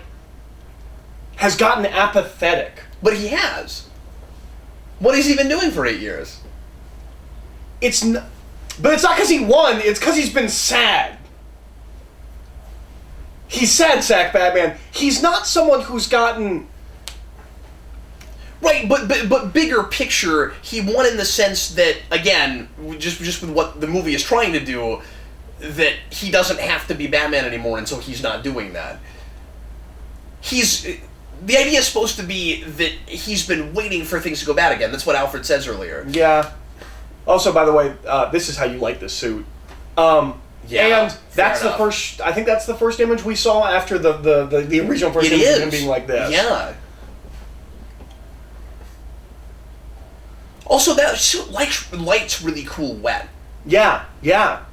has gotten apathetic. But he has. What has he been doing for 8 years? But it's not because he won, it's because he's been sad. He's sad sack Batman. He's not someone who's gotten... Right, but bigger picture, he won in the sense that, again, just with what the movie is trying to do, that he doesn't have to be Batman anymore, and so he's not doing that. The idea is supposed to be that he's been waiting for things to go bad again. That's what Alfred says earlier. Yeah. Also, by the way, this is how you like the suit. Yeah, and that's the first. I think that's the first image we saw after the original first image of him being like this. Yeah. Also, that suit lights really cool wet. Yeah, yeah.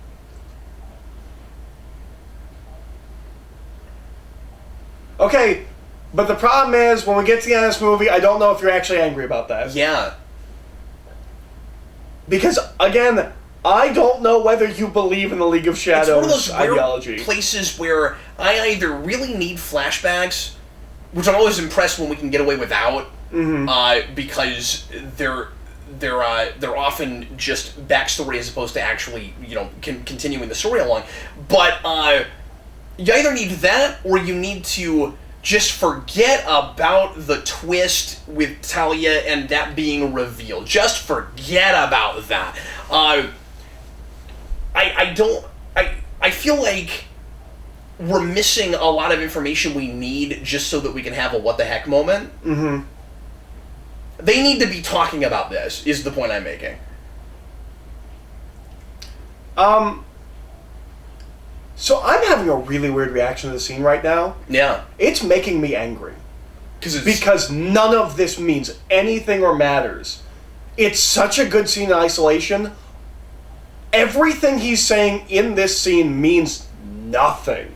Okay, but the problem is, when we get to the end of this movie, I don't know if you're actually angry about that. Yeah. Because, again, I don't know whether you believe in the League of Shadows it's one of those ideology. Weird places where I either really need flashbacks, which I'm always impressed when we can get away without, because they're often just backstory as opposed to actually, continuing the story along. But you either need that, or you need to just forget about the twist with Talia and that being revealed. Just forget about that. I feel like we're missing a lot of information we need just so that we can have a what the heck moment. Mm-hmm. They need to be talking about this, is the point I'm making. So I'm having a really weird reaction to the scene right now. Yeah. It's making me angry. Because none of this means anything or matters. It's such a good scene in isolation. Everything he's saying in this scene means nothing.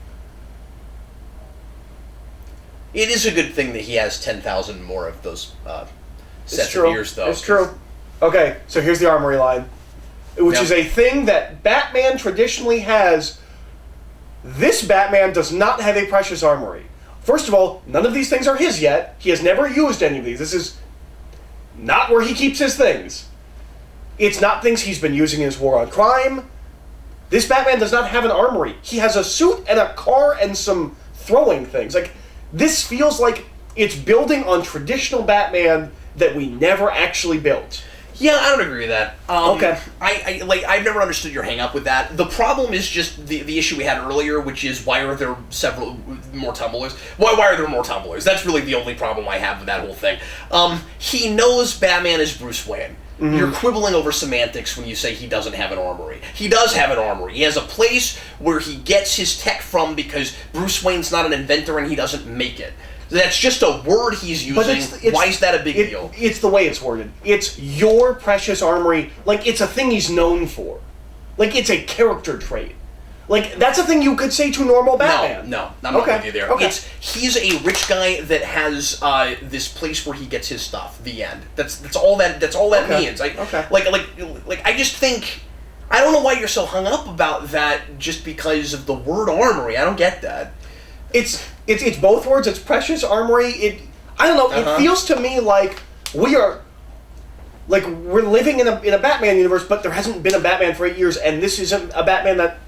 It is a good thing that he has 10,000 more of those sets of ears, though. It's true. Okay, so here's the armory line, which is a thing that Batman traditionally has. This Batman does not have a precious armory. First of all, none of these things are his yet. He has never used any of these. This is not where he keeps his things. It's not things he's been using in his war on crime. This Batman does not have an armory. He has a suit and a car and some throwing things. Like, this feels like it's building on traditional Batman that we never actually built. Yeah, I don't agree with that. Okay. I've never understood your hang-up with that. The problem is just the issue we had earlier, which is why are there several more tumblers? Why are there more tumblers? That's really the only problem I have with that whole thing. He knows Batman is Bruce Wayne. Mm-hmm. You're quibbling over semantics when you say he doesn't have an armory. He does have an armory. He has a place where he gets his tech from because Bruce Wayne's not an inventor and he doesn't make it. That's just a word he's using. But why is that a big deal? It's the way it's worded. It's your precious armory. Like, it's a thing he's known for. Like, it's a character trait. Like, that's a thing you could say to normal Batman. No, I'm not with you there. Okay. He's a rich guy that has this place where he gets his stuff. The end. That's all that means. I just think, I don't know why you're so hung up about that just because of the word armory. I don't get that. It's both words. It's precious armory. I don't know. It feels to me like we're living in a Batman universe, but there hasn't been a Batman for 8 years, and this isn't a Batman that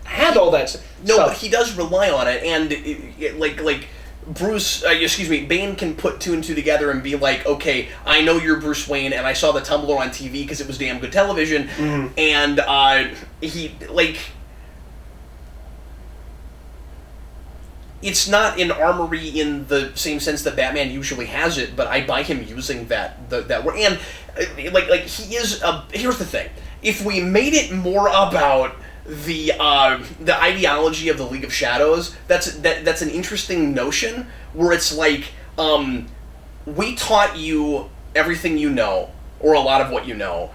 had all that stuff. No, but he does rely on it, and Bane can put two and two together and be like, okay, I know you're Bruce Wayne, and I saw the Tumblr on TV because it was damn good television, and it's not an armory in the same sense that Batman usually has it, but I buy him using that word. And like he is. Here's the thing: if we made it more about the ideology of the League of Shadows, that's an interesting notion. Where it's like, we taught you everything you know, or a lot of what you know.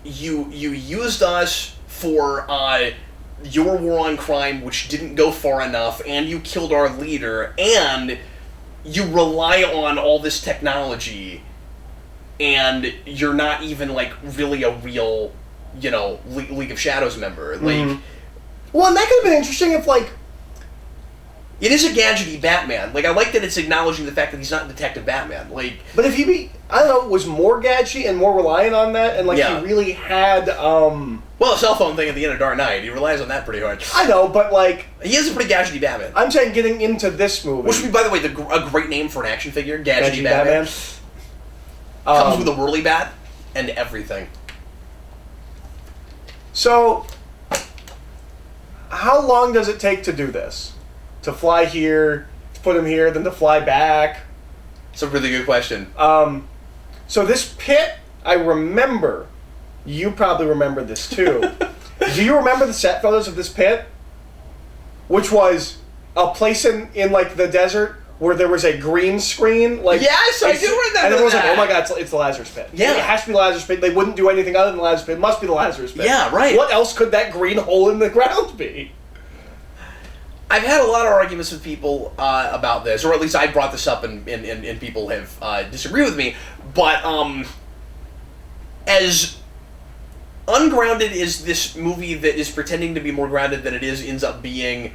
You used us for your war on crime, which didn't go far enough, and you killed our leader, and you rely on all this technology, and you're not even, like, really a real, you know, League of Shadows member. Like, well, and that could have been interesting if, like, it is a gadgety Batman. Like, I like that it's acknowledging the fact that he's not Detective Batman. Like, but if he, I don't know, was more gadgety and more reliant on that, and, like, he really had, well, a cell phone thing at the end of Dark Knight. He relies on that pretty hard. I know, but, like, he is a pretty gadgety Batman. I'm saying getting into this movie, which would be, by the way, a great name for an action figure. Gadgety Batman. Comes with a whirly bat and everything. So, how long does it take to do this? To fly here, to put him here, then to fly back? It's a really good question. So this pit, I remember. You probably remember this too. Do you remember the set photos of this pit? Which was a place in like the desert where there was a green screen. Like, yes, I do remember that. And everyone was like, oh my god, it's the Lazarus Pit. Yeah. It has to be the Lazarus Pit. They wouldn't do anything other than the Lazarus Pit. It must be the Lazarus Pit. Yeah, right. What else could that green hole in the ground be? I've had a lot of arguments with people about this, or at least I brought this up and people have disagreed with me. But as ungrounded as this movie that is pretending to be more grounded than it is ends up being,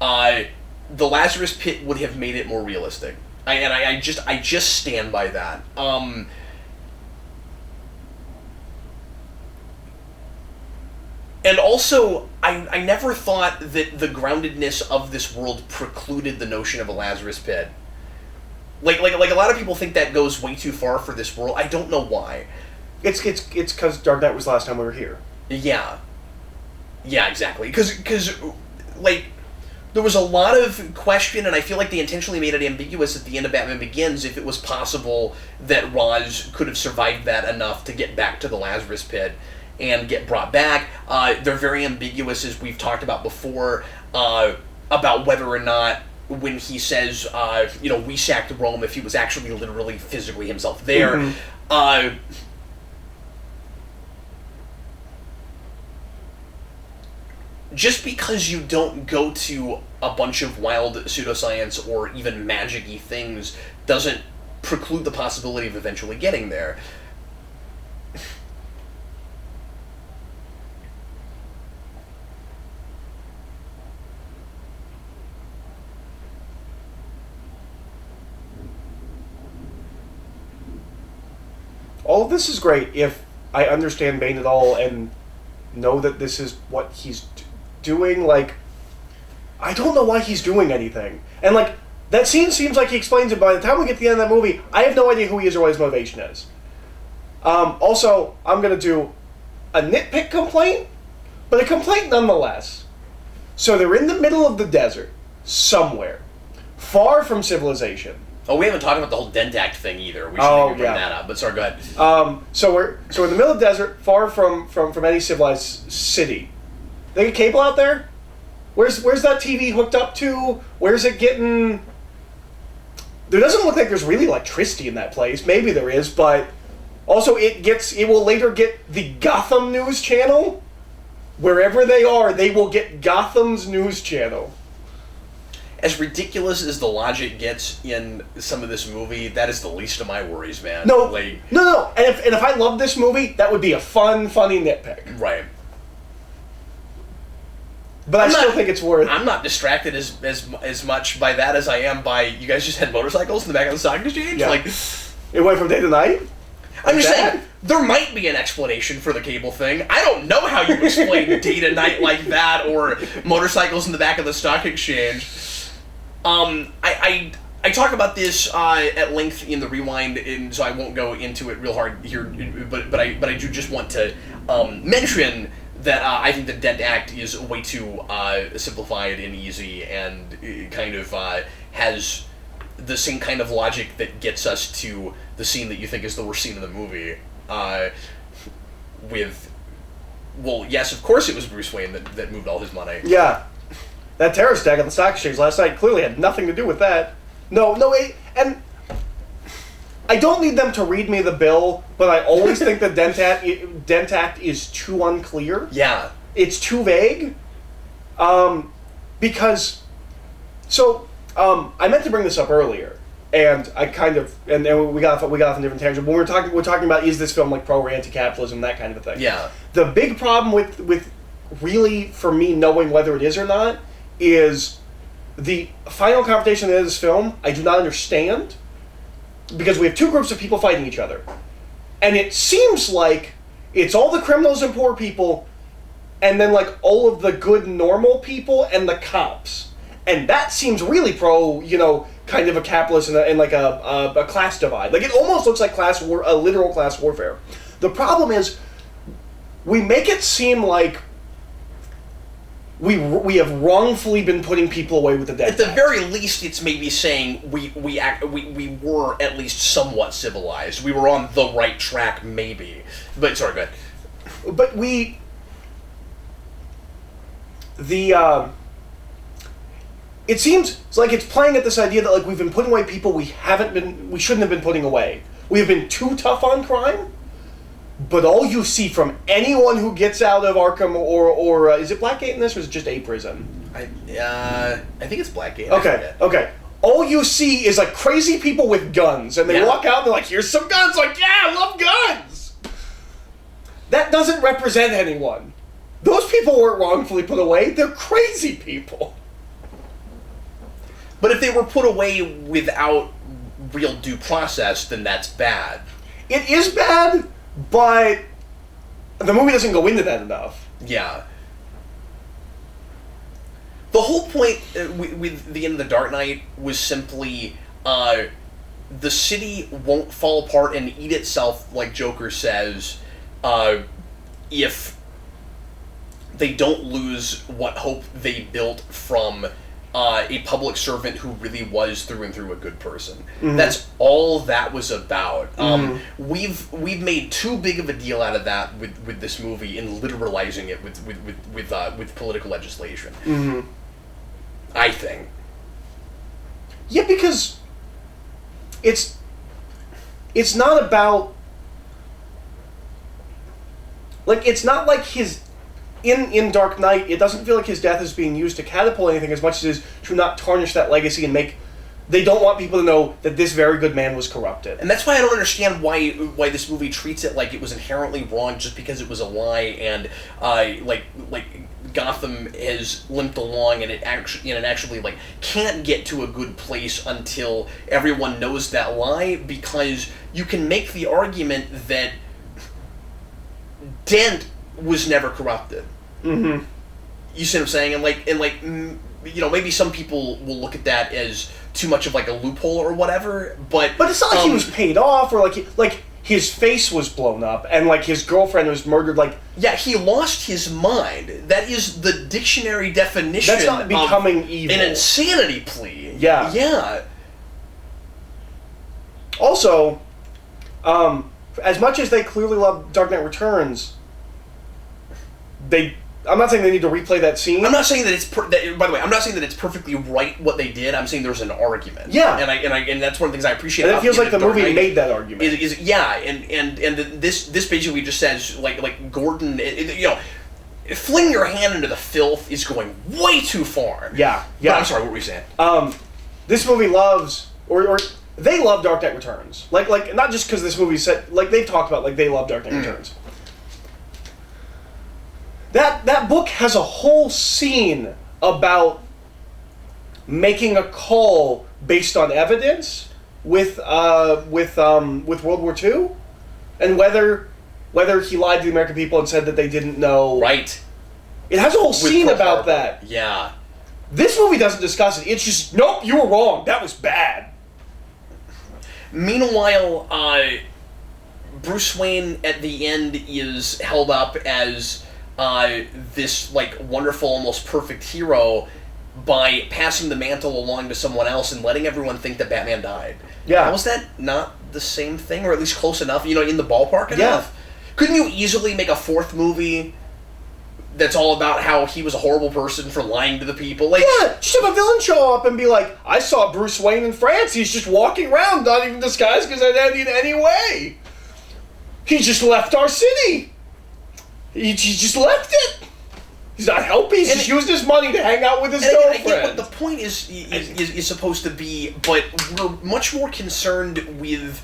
the Lazarus Pit would have made it more realistic. I just stand by that. And also, I never thought that the groundedness of this world precluded the notion of a Lazarus Pit. Like a lot of people think that goes way too far for this world. I don't know why. It's because Dark Knight was the last time we were here. Yeah. Yeah, exactly. Because, like, there was a lot of question, and I feel like they intentionally made it ambiguous at the end of Batman Begins if it was possible that Ra's could have survived that enough to get back to the Lazarus Pit and get brought back. They're very ambiguous, as we've talked about before, about whether or not when he says, we sacked Rome, if he was actually literally physically himself there. Just because you don't go to a bunch of wild pseudoscience or even magic-y things doesn't preclude the possibility of eventually getting there. All of this is great if I understand Bane at all and know that this is what he's doing. Like, I don't know why he's doing anything. And, like, that scene seems like he explains it. By the time we get to the end of that movie, I have no idea who he is or what his motivation is. Also, I'm going to do a nitpick complaint, but a complaint nonetheless. So they're in the middle of the desert, somewhere, far from civilization. Oh, we haven't talked about the whole Dendact thing either. We should maybe bring that up. But sorry, go ahead. So we're in the middle of the desert, far from any civilized city. They get cable out there? Where's that TV hooked up to? Where's it getting? There doesn't look like there's really electricity in that place. Maybe there is, but also it will later get the Gotham news channel. Wherever they are, they will get Gotham's news channel. As ridiculous as the logic gets in some of this movie, that is the least of my worries, man. No. And if I loved this movie, that would be a funny nitpick. Right. But I still think it's worth. I'm not distracted as much by that as I am by, you guys just had motorcycles in the back of the stock exchange? Yeah. Like, it went from day to night? I'm just saying, there might be an explanation for the cable thing. I don't know how you explain day to night like that, or motorcycles in the back of the stock exchange. I talk about this at length in the Rewind, and so I won't go into it real hard here. But I do just want to mention that I think the Dent Act is way too simplified and easy, and it kind of has the same kind of logic that gets us to the scene that you think is the worst scene in the movie. Well, yes, of course it was Bruce Wayne that moved all his money. Yeah. That terrorist attack on the stock exchange last night clearly had nothing to do with that. And I don't need them to read me the bill, but I always think the Dent Act is too unclear. Yeah. It's too vague. Because... So, I meant to bring this up earlier, and I kind of... And then we got off on different tangent. But we're talking about, is this film like pro or anti-capitalism, that kind of a thing. Yeah. The big problem with really, for me, knowing whether it is or not, is the final confrontation of this film, I do not understand, because we have two groups of people fighting each other. And it seems like it's all the criminals and poor people, and then like all of the good normal people and the cops. And that seems really pro, kind of a capitalist and like a class divide. Like it almost looks like a literal class warfare. The problem is, we make it seem like we have wrongfully been putting people away with the Dent Act. At the very least, it's maybe saying we were at least somewhat civilized. We were on the right track, maybe. But sorry, go ahead. But it seems like it's playing at this idea that like we've been putting away people we shouldn't have been putting away. We have been too tough on crime. But all you see from anyone who gets out of Arkham or is it Blackgate in this, or is it just a prison? I think it's Blackgate. Okay. All you see is like crazy people with guns, and they walk out and they're like, "Here's some guns!" Like, yeah, I love guns. That doesn't represent anyone. Those people weren't wrongfully put away. They're crazy people. But if they were put away without real due process, then that's bad. It is bad. But the movie doesn't go into that enough. Yeah. The whole point with the end of The Dark Knight was simply the city won't fall apart and eat itself, like Joker says, if they don't lose what hope they built from a public servant who really was through and through a good person. Mm-hmm. That's all that was about. We've made too big of a deal out of that with this movie and literalizing it with political legislation. Mm-hmm. I think. Yeah, because it's not about, like, it's not like his. In Dark Knight, it doesn't feel like his death is being used to catapult anything as much as it is to not tarnish that legacy and make... They don't want people to know that this very good man was corrupted. And that's why I don't understand why this movie treats it like it was inherently wrong just because it was a lie and like Gotham has limped along and it actually like can't get to a good place until everyone knows that lie, because you can make the argument that Dent was never corrupted. Mm-hmm. You see what I'm saying? And maybe some people will look at that as too much of like a loophole or whatever, but it's not like he was paid off or like his face was blown up and like his girlfriend was murdered. Like, yeah, he lost his mind. That is the dictionary definition. That's not becoming evil. An insanity plea. Yeah. Yeah. Also, as much as they clearly love Dark Knight Returns, I'm not saying they need to replay that scene. I'm not saying that by the way, I'm not saying that it's perfectly right what they did. I'm saying there's an argument. Yeah. And that's one of the things I appreciate. And about it feels like the movie made that argument. This basically just says like Gordon, fling your hand into the filth is going way too far. Yeah. But I'm sorry, what were we saying? This movie loves or they love Dark Knight Returns. Like not just because this movie said, like they've talked about, like they love Dark Knight Returns. That book has a whole scene about making a call based on evidence with World War II, and whether he lied to the American people and said that they didn't know. Right. It has a whole scene about that. Yeah. This movie doesn't discuss it. It's just, nope, you were wrong. That was bad. Meanwhile, Bruce Wayne at the end is held up as this like wonderful, almost perfect hero by passing the mantle along to someone else and letting everyone think that Batman died. Yeah. How was that not the same thing, or at least close enough? In the ballpark enough. Couldn't you easily make a fourth movie that's all about how he was a horrible person for lying to the people? Just have a villain show up and be like, I saw Bruce Wayne in France. He's just walking around, not even disguised because I didn't in any way. He just left our city. He just left it. He's not helping. He's just using his money to hang out with his girlfriend. I get what the point is supposed to be, but we're much more concerned with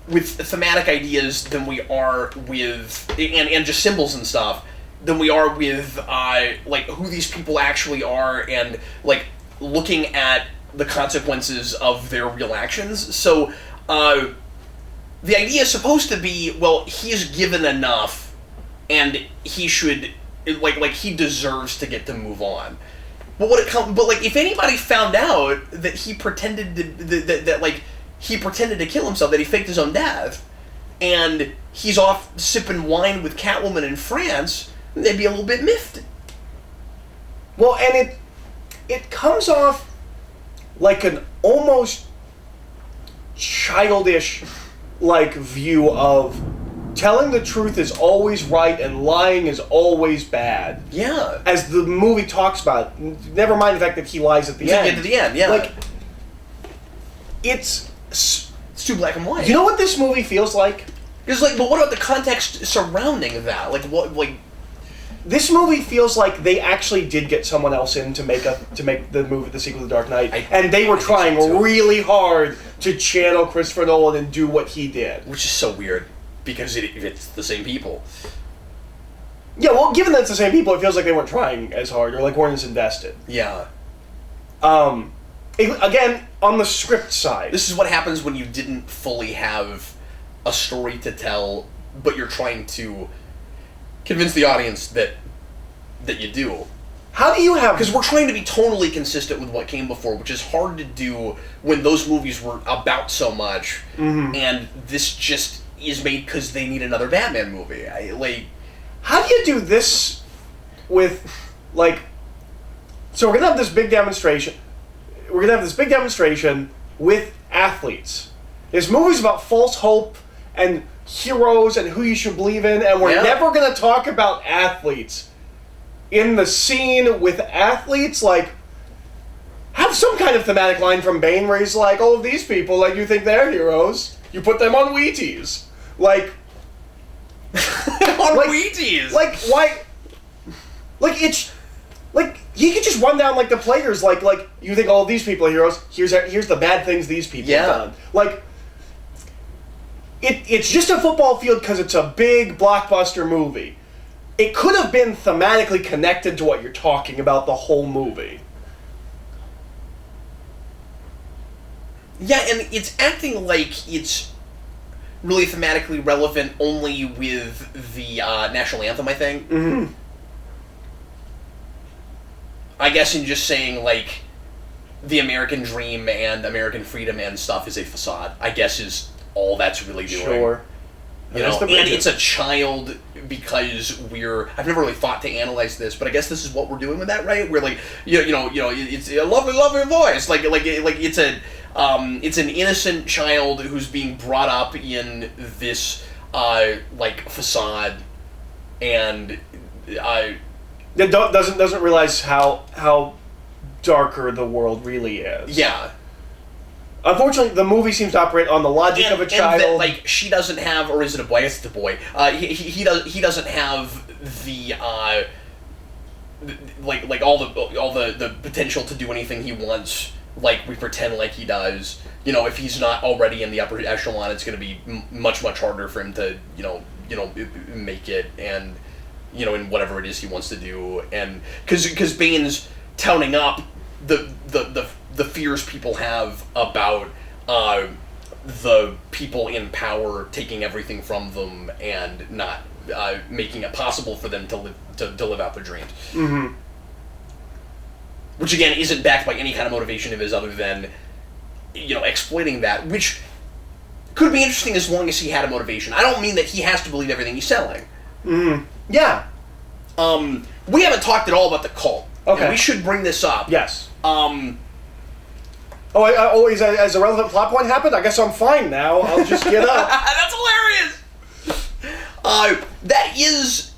thematic ideas than we are with and just symbols and stuff than we are with who these people actually are and looking at the consequences of their real actions. So the idea is supposed to be, well, he's given enough and he should he deserves to get to move on. But if anybody found out that he pretended to he pretended to kill himself, that he faked his own death, and he's off sipping wine with Catwoman in France, they'd be a little bit miffed. Well, and it comes off like an almost childish view of telling the truth is always right and lying is always bad. Yeah. As the movie talks about, never mind the fact that he lies at the end. At the end, yeah. It's too black and white. You know what this movie feels like? It's but what about the context surrounding that? This movie feels like they actually did get someone else in to make the sequel to Dark Knight, and they were trying really hard to channel Christopher Nolan and do what he did. Which is so weird, because it's the same people. Yeah, well, given that it's the same people, it feels like they weren't trying as hard, or weren't as invested. Yeah. Again, on the script side. This is what happens when you didn't fully have a story to tell, but you're trying to convince the audience that you do. How do you have... Because we're trying to be tonally consistent with what came before, which is hard to do when those movies were about so much, and this just is made because they need another Batman movie. How do you do this with, So we're gonna have this big demonstration. We're gonna have this big demonstration with athletes. This movie's about false hope and heroes and who you should believe in, and we're never gonna talk about athletes. In the scene with athletes, have some kind of thematic line from Bane where he's like, oh, these people, you think they're heroes, you put them on Wheaties. On Wheaties! Why? It's... he could just run down, the players, you think all of these people are heroes, here's the bad things these people have done. It's just a football field because it's a big blockbuster movie. It could have been thematically connected to what you're talking about the whole movie. Yeah, and it's acting like it's really thematically relevant only with the national anthem, I think. Mm-hmm. I guess in just saying, the American dream and American freedom and stuff is a facade, I guess is all that's really doing. Sure. And it's a child because I've never really thought to analyze this, but I guess this is what we're doing with that, right? We're it's a lovely, lovely voice. It's an innocent child who's being brought up in this, facade, and that doesn't realize how darker the world really is. Yeah. Unfortunately, the movie seems to operate on the logic of a child. And that, she doesn't have, or is it a boy? I guess it's a boy. He doesn't have the all the potential to do anything he wants. We pretend like he does. If he's not already in the upper echelon, it's going to be much harder for him to make it, and in whatever it is he wants to do, and because Bane's touting up the fears people have about the people in power taking everything from them and not making it possible for them to live out their dreams. Mm-hmm. Which again isn't backed by any kind of motivation of his other than exploiting that, which could be interesting as long as he had a motivation. I don't mean that he has to believe everything he's selling. Mm-hmm. Yeah. We haven't talked at all about the cult. Okay. And we should bring this up. Yes. As a relevant plot point happened? I guess I'm fine now. I'll just get up. That's hilarious! That is,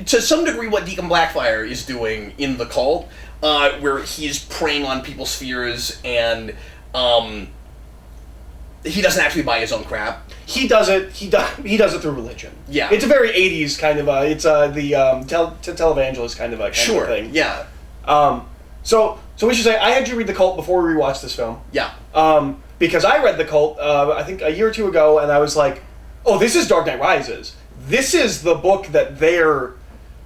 to some degree, what Deacon Blackfire is doing in the cult, where he's preying on people's fears and he doesn't actually buy his own crap. He does it through religion. Yeah. It's a very 80s kind of it's televangelist kind of a thing. Yeah. So we should say I had you read The Cult before we rewatched this film. Yeah. Because I read The Cult I think a year or two ago, and I was like, oh, this is Dark Knight Rises. This is the book that they're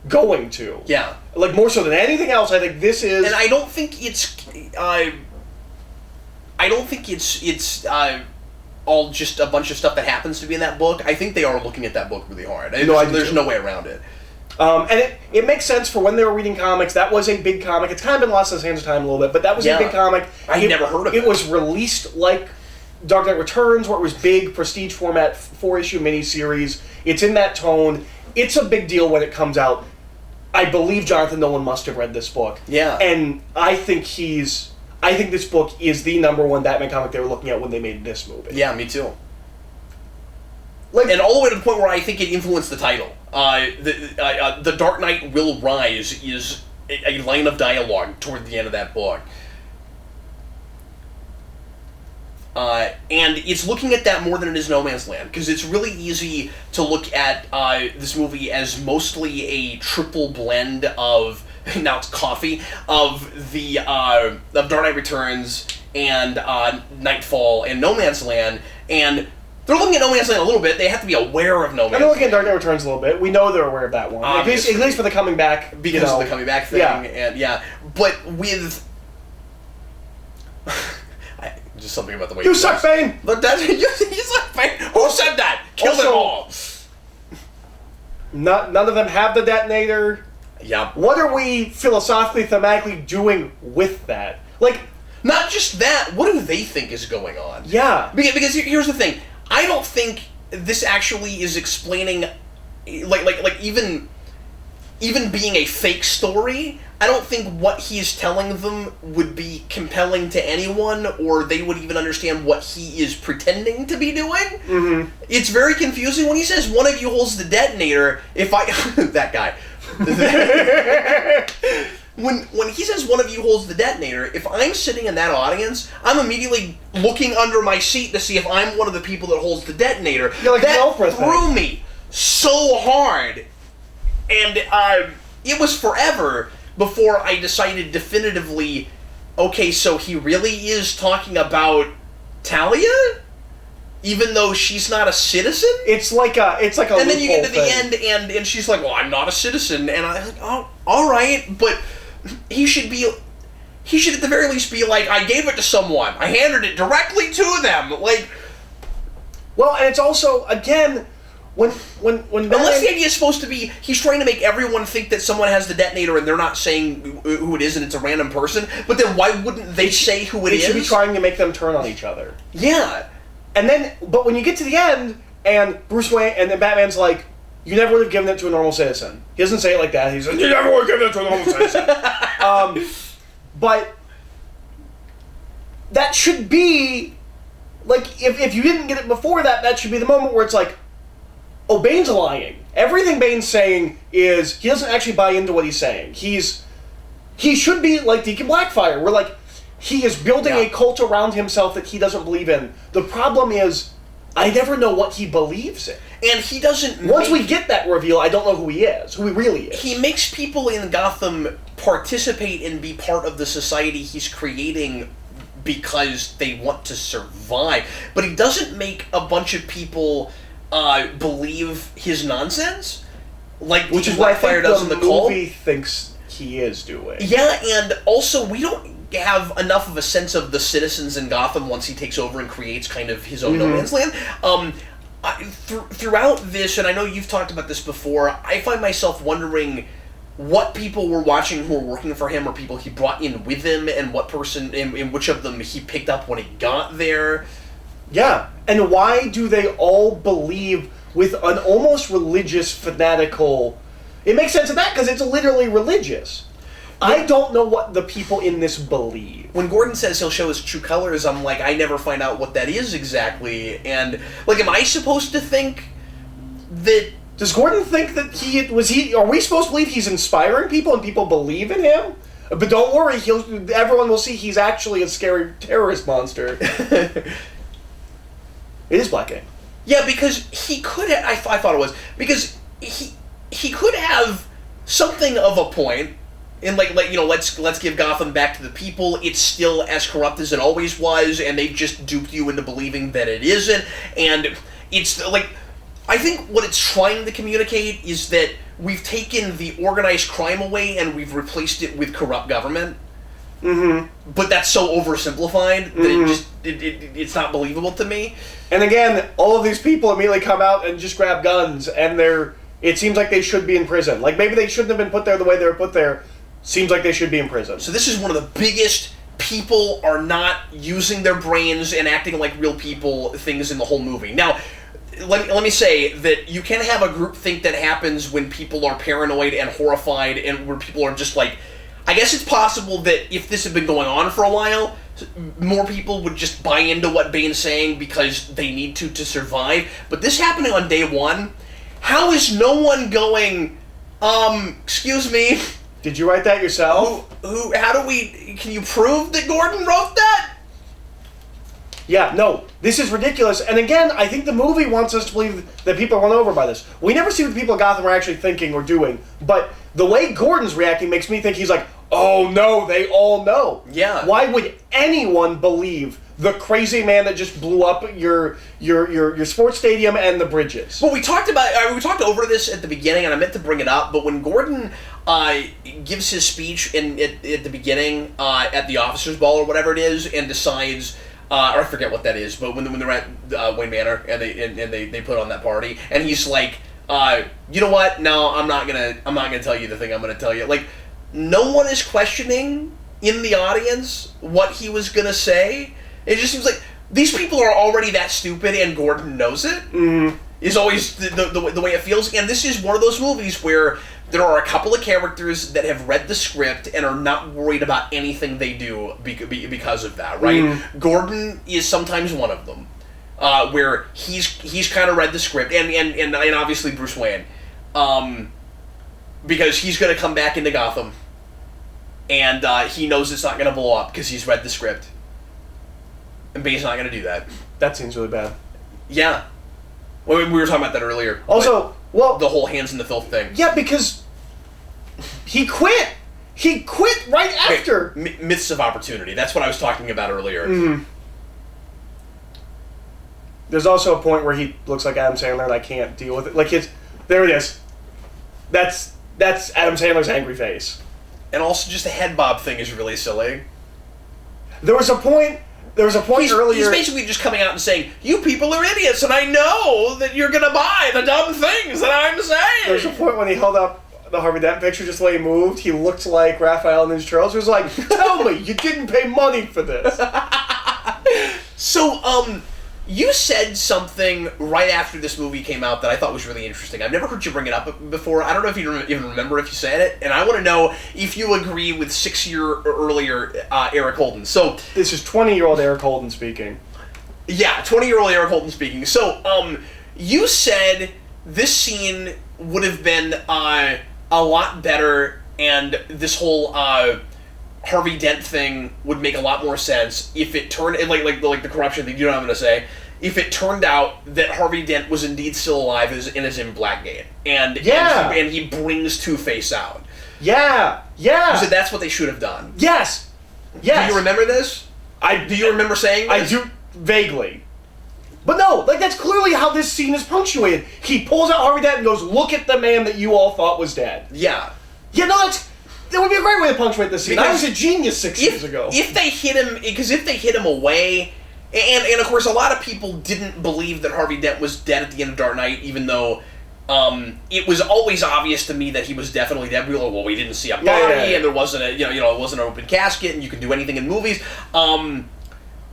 going to. Yeah. Like, more so than anything else, I think this is... And I don't think it's all just a bunch of stuff that happens to be in that book. I think they are looking at that book really hard. There's no way around it. And it makes sense for when they were reading comics. That was a big comic. It's kind of been lost in the hands of time a little bit, but that was a big comic. I'd never heard of it. It was released like Dark Knight Returns, where it was big, prestige format, 4-issue miniseries. It's in that tone. It's a big deal when it comes out. I believe Jonathan Nolan must have read this book. Yeah. And I think this book is the #1 Batman comic they were looking at when they made this movie. Yeah, me too. And all the way to the point where I think it influenced the title. The Dark Knight Will Rise is a line of dialogue toward the end of that book. And it's looking at that more than it is No Man's Land, because it's really easy to look at this movie as mostly a triple blend of, now it's coffee, of of Dark Knight Returns and Nightfall and No Man's Land, and they're looking at No Man's Land a little bit. They have to be aware of No Man's Land. They're looking at Dark Knight Returns a little bit. We know they're aware of that one. At least for the coming back. Because of the coming back thing. Yeah. And but with... just something about the way... You suck, Bane! You suck, Bane! Who said that? Kill them all! None of them have the detonator. Yeah. What are we philosophically, thematically doing with that? Like... Not just that, what do they think is going on? Yeah. Because here's the thing. I don't think this actually is explaining, like even being a fake story, I don't think what he's telling them would be compelling to anyone, or they would even understand what he is pretending to be doing. Mm-hmm. It's very confusing when he says, one of you holds the detonator, if I... that guy. When he says one of you holds the detonator, if I'm sitting in that audience, I'm immediately looking under my seat to see if I'm one of the people that holds the detonator. Like that threw me so hard. And it was forever before I decided definitively, okay, so he really is talking about Talia? Even though she's not a citizen? It's like a and then you get to the thing. end, and she's like, well, I'm not a citizen. And I'm like, oh, all right, but... He should at the very least be like, I gave it to someone. I handed it directly to them. Like, well, and it's also, again, when unless the idea is supposed to be he's trying to make everyone think that someone has the detonator and they're not saying who it is and it's a random person, but then why wouldn't they say who it is? They should be trying to make them turn on each other. Yeah. And then, but when you get to the end, and Bruce Wayne, and then Batman's like, you never would have given it to a normal citizen. He doesn't say it like that. He says, you never would have given it to a normal citizen. But that should be, like, if you didn't get it before that, that should be the moment where it's like, oh, Bane's lying. Everything Bane's saying is, he doesn't actually buy into what he's saying. He should be like Deacon Blackfire, where, like, he is building a cult around himself that he doesn't believe in. The problem is, I never know what he believes in. And he doesn't... Once we get that reveal, I don't know who he is, who he really is. He makes people in Gotham participate and be part of the society he's creating because they want to survive. But he doesn't make a bunch of people believe his nonsense, like which is what Fire does in the cult. Movie thinks he is doing. Yeah, and also we don't have enough of a sense of the citizens in Gotham once he takes over and creates kind of his own No Man's Land. Throughout this, and I know you've talked about this before, I find myself wondering what people were watching who were working for him or people he brought in with him, and what person, and which of them he picked up when he got there. Yeah, and why do they all believe with an almost religious, fanatical It makes sense of that because it's literally religious. I don't know what the people in this believe. When Gordon says he'll show his true colors, I'm like, I never find out what that is exactly. And, like, am I supposed to think that... Does Gordon think that are we supposed to believe he's inspiring people and people believe in him? But don't worry, everyone will see he's actually a scary terrorist monster. It is Black Ink. Yeah, because he could have... I thought it was. Because he could have something of a point. And let's give Gotham back to the people. It's still as corrupt as it always was, and they've just duped you into believing that it isn't. And it's like, I think what it's trying to communicate is that we've taken the organized crime away and we've replaced it with corrupt government. Mm-hmm. But that's so oversimplified that it's not believable to me. And again, all of these people immediately come out and just grab guns, and it seems like they should be in prison. Like maybe they shouldn't have been put there the way they were put there. Seems like they should be in prison. So this is one of the biggest people are not using their brains and acting like real people things in the whole movie. Now, let me say that you can have a groupthink that happens when people are paranoid and horrified and where people are just like... I guess it's possible that if this had been going on for a while, more people would just buy into what Bane's saying because they need to survive. But this happening on day one, how is no one going, excuse me... Did you write that yourself? Can you prove that Gordon wrote that? Yeah, no, this is ridiculous. And again, I think the movie wants us to believe that people are run over by this. We never see what the people of Gotham are actually thinking or doing, but the way Gordon's reacting makes me think he's like, oh no, they all know. Yeah. Why would anyone believe the crazy man that just blew up your sports stadium and the bridges? Well, we talked over this at the beginning, and I meant to bring it up, but when Gordon gives his speech at the beginning at the officers' ball or whatever it is, and decides, or I forget what that is, but when they're at Wayne Manor and they put on that party, and he's like, you know what? No, I'm not gonna tell you the thing I'm gonna tell you. Like, no one is questioning in the audience what he was gonna say. It just seems like these people are already that stupid, and Gordon knows it. Mm-hmm. Is always the way it feels, and this is one of those movies where there are a couple of characters that have read the script and are not worried about anything they do because of that, right? Mm. Gordon is sometimes one of them, where he's kind of read the script, and obviously Bruce Wayne, because he's going to come back into Gotham, and he knows it's not going to blow up because he's read the script, and Bane's not going to do that. That seems really bad. Yeah. Well, we were talking about that earlier. Also, well, the whole hands in the filth thing. Yeah, because he quit. He quit right after. Myths of opportunity. That's what I was talking about earlier. Mm-hmm. There's also a point where he looks like Adam Sandler, and I can't deal with it. Like there it is. That's Adam Sandler's angry face. And also, just the head bob thing is really silly. There was a point earlier... He's basically just coming out and saying, you people are idiots, and I know that you're going to buy the dumb things that I'm saying. There was a point when he held up the Harvey Dent picture just the way he moved. He looked like Raphael and Ninja Turtles. He was like, tell me, you didn't pay money for this. So, you said something right after this movie came out that I thought was really interesting. I've never heard you bring it up before. I don't know if you even remember if you said it, and I want to know if you agree with 6 year earlier Eric Holden. So this is 20-year-old Eric Holden speaking. Yeah, 20-year-old Eric Holden speaking. So, you said this scene would have been a lot better, and this whole Harvey Dent thing would make a lot more sense if it turned like the corruption thing. You know what I'm going to say? If it turned out that Harvey Dent was indeed still alive and is in Blackgate, and he brings Two-Face out. Yeah. So that's what they should have done. Yes. Do you remember this? Do you remember saying this? I do vaguely. But no, like that's clearly how this scene is punctuated. He pulls out Harvey Dent and goes, "Look at the man that you all thought was dead." Yeah. Yeah, no, that would be a great way to punctuate this scene. I was a genius 6 years ago. If they hit him away, and of course a lot of people didn't believe that Harvey Dent was dead at the end of Dark Knight, even though it was always obvious to me that he was definitely dead. We were like, well, we didn't see a body, and there wasn't it wasn't an open casket, and you can do anything in movies.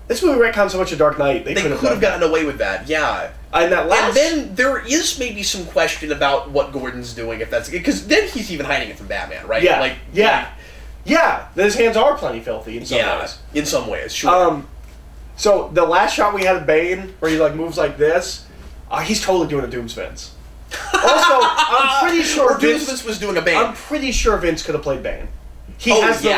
This movie retconned so much of Dark Knight. They could have gotten away with that, yeah. And then there is maybe some question about what Gordon's doing, if that's... Because then he's even hiding it from Batman, right? Yeah, yeah. His hands are plenty filthy in some ways. In some ways, sure. So the last shot we had of Bane, where he moves like this, he's totally doing a Doomsvince. Also, I'm pretty sure Doomsvince was doing a Bane. I'm pretty sure Vince could have played Bane. He has the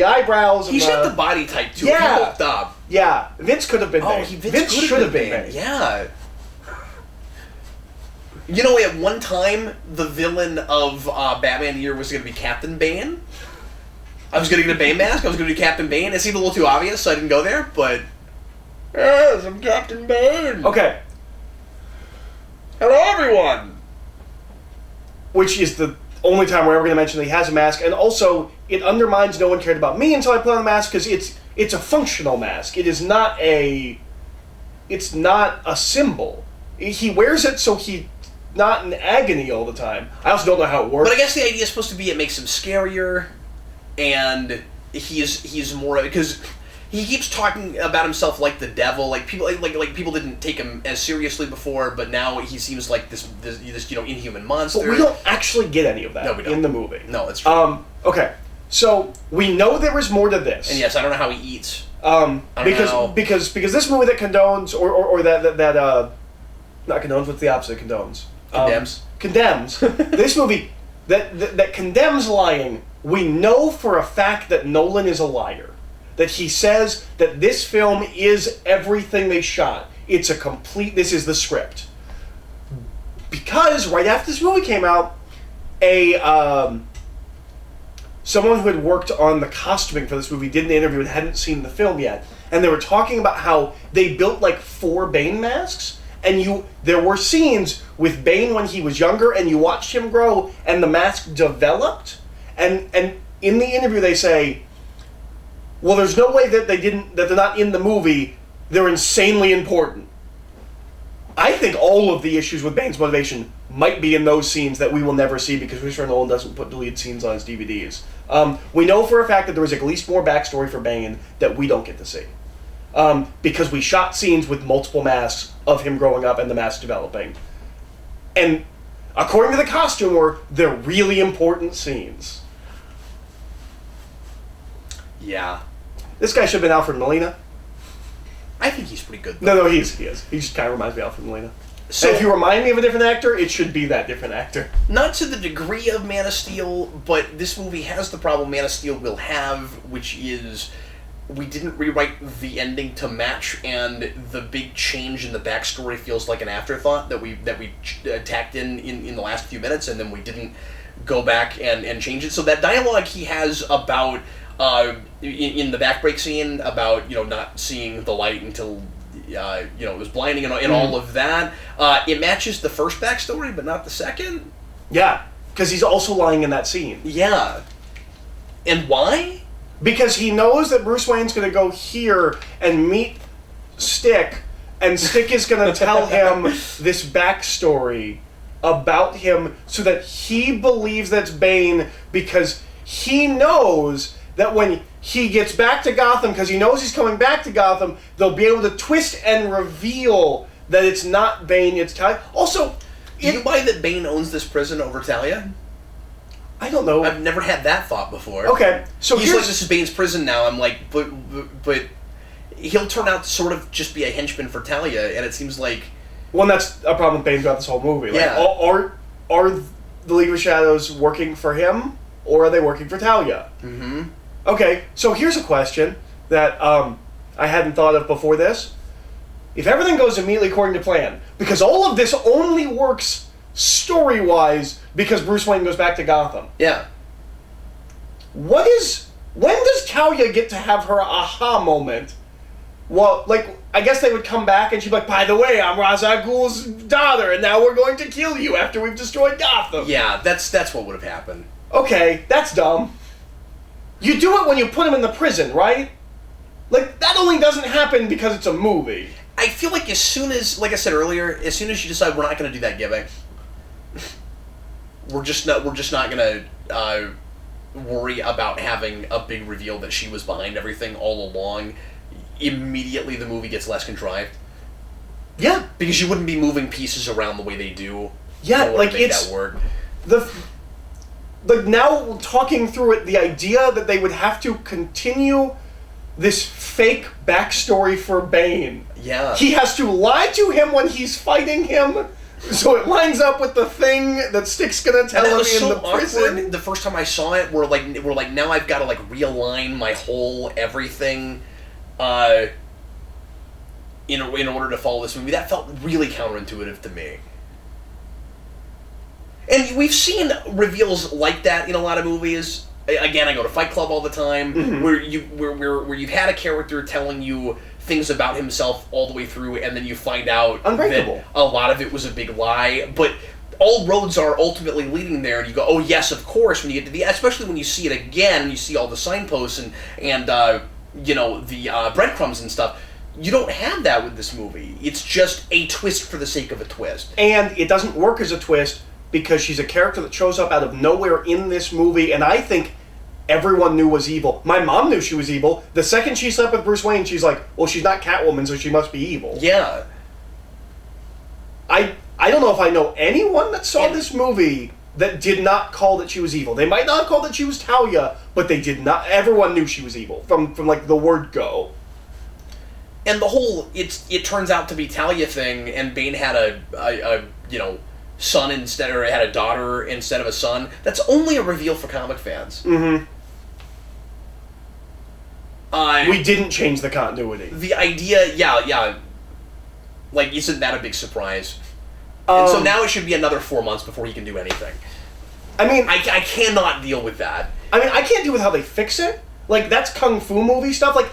eyebrows. He's got the body type too. Yeah. He looked up. Yeah, Vince could have been Bane. Vince should have been Bane. Yeah. You know, at one time, the villain of Batman Year was going to be Captain Bane. I was going to get a Bane mask. I was going to do Captain Bane. It seemed a little too obvious, so I didn't go there. But yes, I'm Captain Bane. Okay. Hello, everyone. Which is the only time we're ever going to mention that he has a mask, and also it undermines No One Cared About Me until I put on the mask, because it's a functional mask. It's not a symbol. He wears it so he's not in agony all the time. I also don't know how it works. But I guess the idea is supposed to be it makes him scarier, and he's more, because he keeps talking about himself like the devil. Like people people didn't take him as seriously before, but now he seems like this inhuman monster. But we don't actually get any of that in the movie. No, that's true. Okay, so we know there was more to this. And yes, I don't know how he eats. Because this movie that condones or that not condones. What's the opposite of condones? Condemns. Condemns. This movie that condemns lying. We know for a fact that Nolan is a liar. That he says that this film is everything they shot. This is the script. Because right after this movie came out, someone who had worked on the costuming for this movie did an interview and hadn't seen the film yet. And they were talking about how they built 4 Bane masks, and there were scenes with Bane when he was younger, and you watched him grow, and the mask developed. And in the interview they say, well, there's no way that they're not in the movie. They're insanely important. I think all of the issues with Bane's motivation might be in those scenes that we will never see because Christopher Nolan doesn't put deleted scenes on his DVDs. We know for a fact that there was at least more backstory for Bane that we don't get to see. Because we shot scenes with multiple masks of him growing up and the mask developing. And according to the costumer, they're really important scenes. Yeah. This guy should have been Alfred Molina. I think he's pretty good, though. No, he is. He just kind of reminds me of Alfred Molina. So, and if you remind me of a different actor, it should be that different actor. Not to the degree of Man of Steel, but this movie has the problem Man of Steel will have, which is we didn't rewrite the ending to match, and the big change in the backstory feels like an afterthought that we tacked in the last few minutes, and then we didn't go back and change it. So that dialogue he has about in the backbreak scene about not seeing the light until it was blinding and all of that, it matches the first backstory but not the second. Yeah, because he's also lying in that scene. Yeah. And why? Because he knows that Bruce Wayne's going to go here and meet Stick, and Stick is going to tell him this backstory about him so that he believes that's Bane, because he knows that when he gets back to Gotham, because he knows he's coming back to Gotham, they'll be able to twist and reveal that it's not Bane, it's Talia. Also, do you buy that Bane owns this prison over Talia? I don't know. I've never had that thought before. Okay, so he's like, this is Bane's prison now. I'm like, but he'll turn out to sort of just be a henchman for Talia, and it seems like... Well, that's a problem with Bane throughout this whole movie. Like, yeah. Are the League of Shadows working for him, or are they working for Talia? Mm-hmm. Okay, so here's a question that I hadn't thought of before this. If everything goes immediately according to plan, because all of this only works story-wise because Bruce Wayne goes back to Gotham. Yeah. When does Talia get to have her aha moment? Well, I guess they would come back and she'd be like, by the way, I'm Ra's al Ghul's daughter, and now we're going to kill you after we've destroyed Gotham. Yeah, that's what would have happened. Okay, that's dumb. You do it when you put him in the prison, right? That only doesn't happen because it's a movie. I feel like as soon as, like I said earlier, as soon as you decide we're not going to do that gimmick, we're just not going to worry about having a big reveal that she was behind everything all along, immediately the movie gets less contrived. Yeah. Because you wouldn't be moving pieces around the way they do. Yeah, in order like to make it's... that work. Like, now talking through it, the idea that they would have to continue this fake backstory for Bane. Yeah. He has to lie to him when he's fighting him, so it lines up with the thing that Stick's gonna tell him in the prison. Awkward. The first time I saw it, we're like now I've got to like realign my whole everything, in order to follow this movie. That felt really counterintuitive to me. And we've seen reveals like that in a lot of movies. Again, I go to Fight Club all the time, where you've had a character telling you things about himself all the way through, and then you find out that a lot of it was a big lie. But all roads are ultimately leading there, and you go, oh yes, of course. When you get to the, especially when you see it again, and you see all the signposts and the breadcrumbs and stuff. You don't have that with this movie. It's just a twist for the sake of a twist, and it doesn't work as a twist. Because she's a character that shows up out of nowhere in this movie, and I think everyone knew was evil. My mom knew she was evil. The second she slept with Bruce Wayne, she's like, well, she's not Catwoman, so she must be evil. Yeah. I don't know if I know anyone that saw this movie that did not call that she was evil. They might not call that she was Talia, but they did not. Everyone knew she was evil from like the word go. And the whole it turns out to be Talia thing, and Bane had a son instead, or had a daughter instead of a son. That's only a reveal for comic fans. Mm-hmm. We didn't change the continuity. The idea, yeah. Like, isn't that a big surprise? And so now it should be another 4 months before he can do anything. I mean... I cannot deal with that. I mean, I can't deal with how they fix it. Like, that's kung fu movie stuff. Like,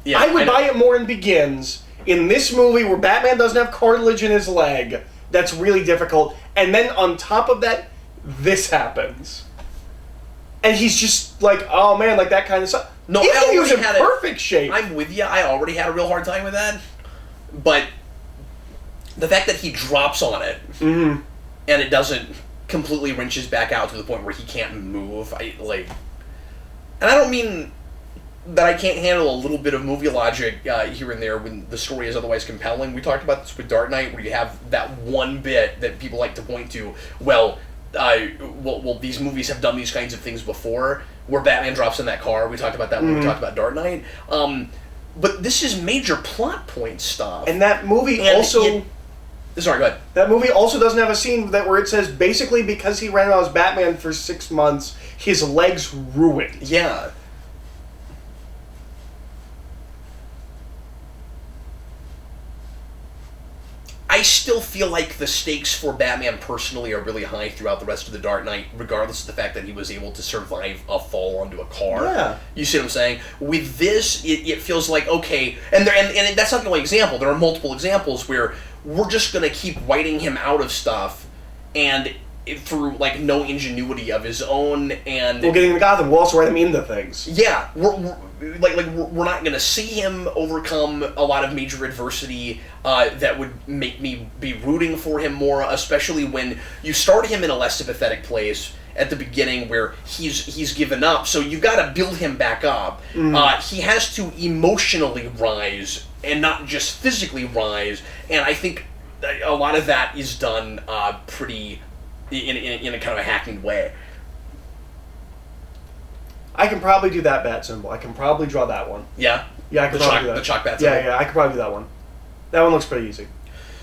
yeah, I would buy it more in Begins. In this movie where Batman doesn't have cartilage in his leg... That's really difficult. And then on top of that, this happens. And he's just like, oh man, like that kind of stuff. No, he was in perfect shape. I'm with you. I already had a real hard time with that. But the fact that he drops on it, and it doesn't completely wrenches back out to the point where he can't move, and I don't mean that I can't handle a little bit of movie logic here and there when the story is otherwise compelling. We talked about this with Dark Knight, where you have that one bit that people like to point to. Well, these movies have done these kinds of things before, where Batman drops in that car. We talked about that when we talked about Dark Knight. But this is major plot point stuff. And that movie also... Sorry, go ahead. That movie also doesn't have a scene where it says, basically, because he ran around as Batman for 6 months, his legs ruined. Yeah. I still feel like the stakes for Batman personally are really high throughout the rest of the Dark Knight, regardless of the fact that he was able to survive a fall onto a car. Yeah. You see what I'm saying? With this, it feels like, okay, and that's not the only example. There are multiple examples where we're just going to keep writing him out of stuff, and through like no ingenuity of his own, and we're getting to Gotham. We'll also write him into things. Yeah, we're not going to see him overcome a lot of major adversity that would make me be rooting for him more, especially when you start him in a less sympathetic place at the beginning where he's given up. So you got to build him back up. He has to emotionally rise and not just physically rise. And I think a lot of that is done pretty in a kind of a hackneyed way. I can probably do that bat symbol. I can probably draw that one. Yeah? Yeah, I can probably do that. The chalk bat symbol? Yeah, I can probably do that one. That one looks pretty easy.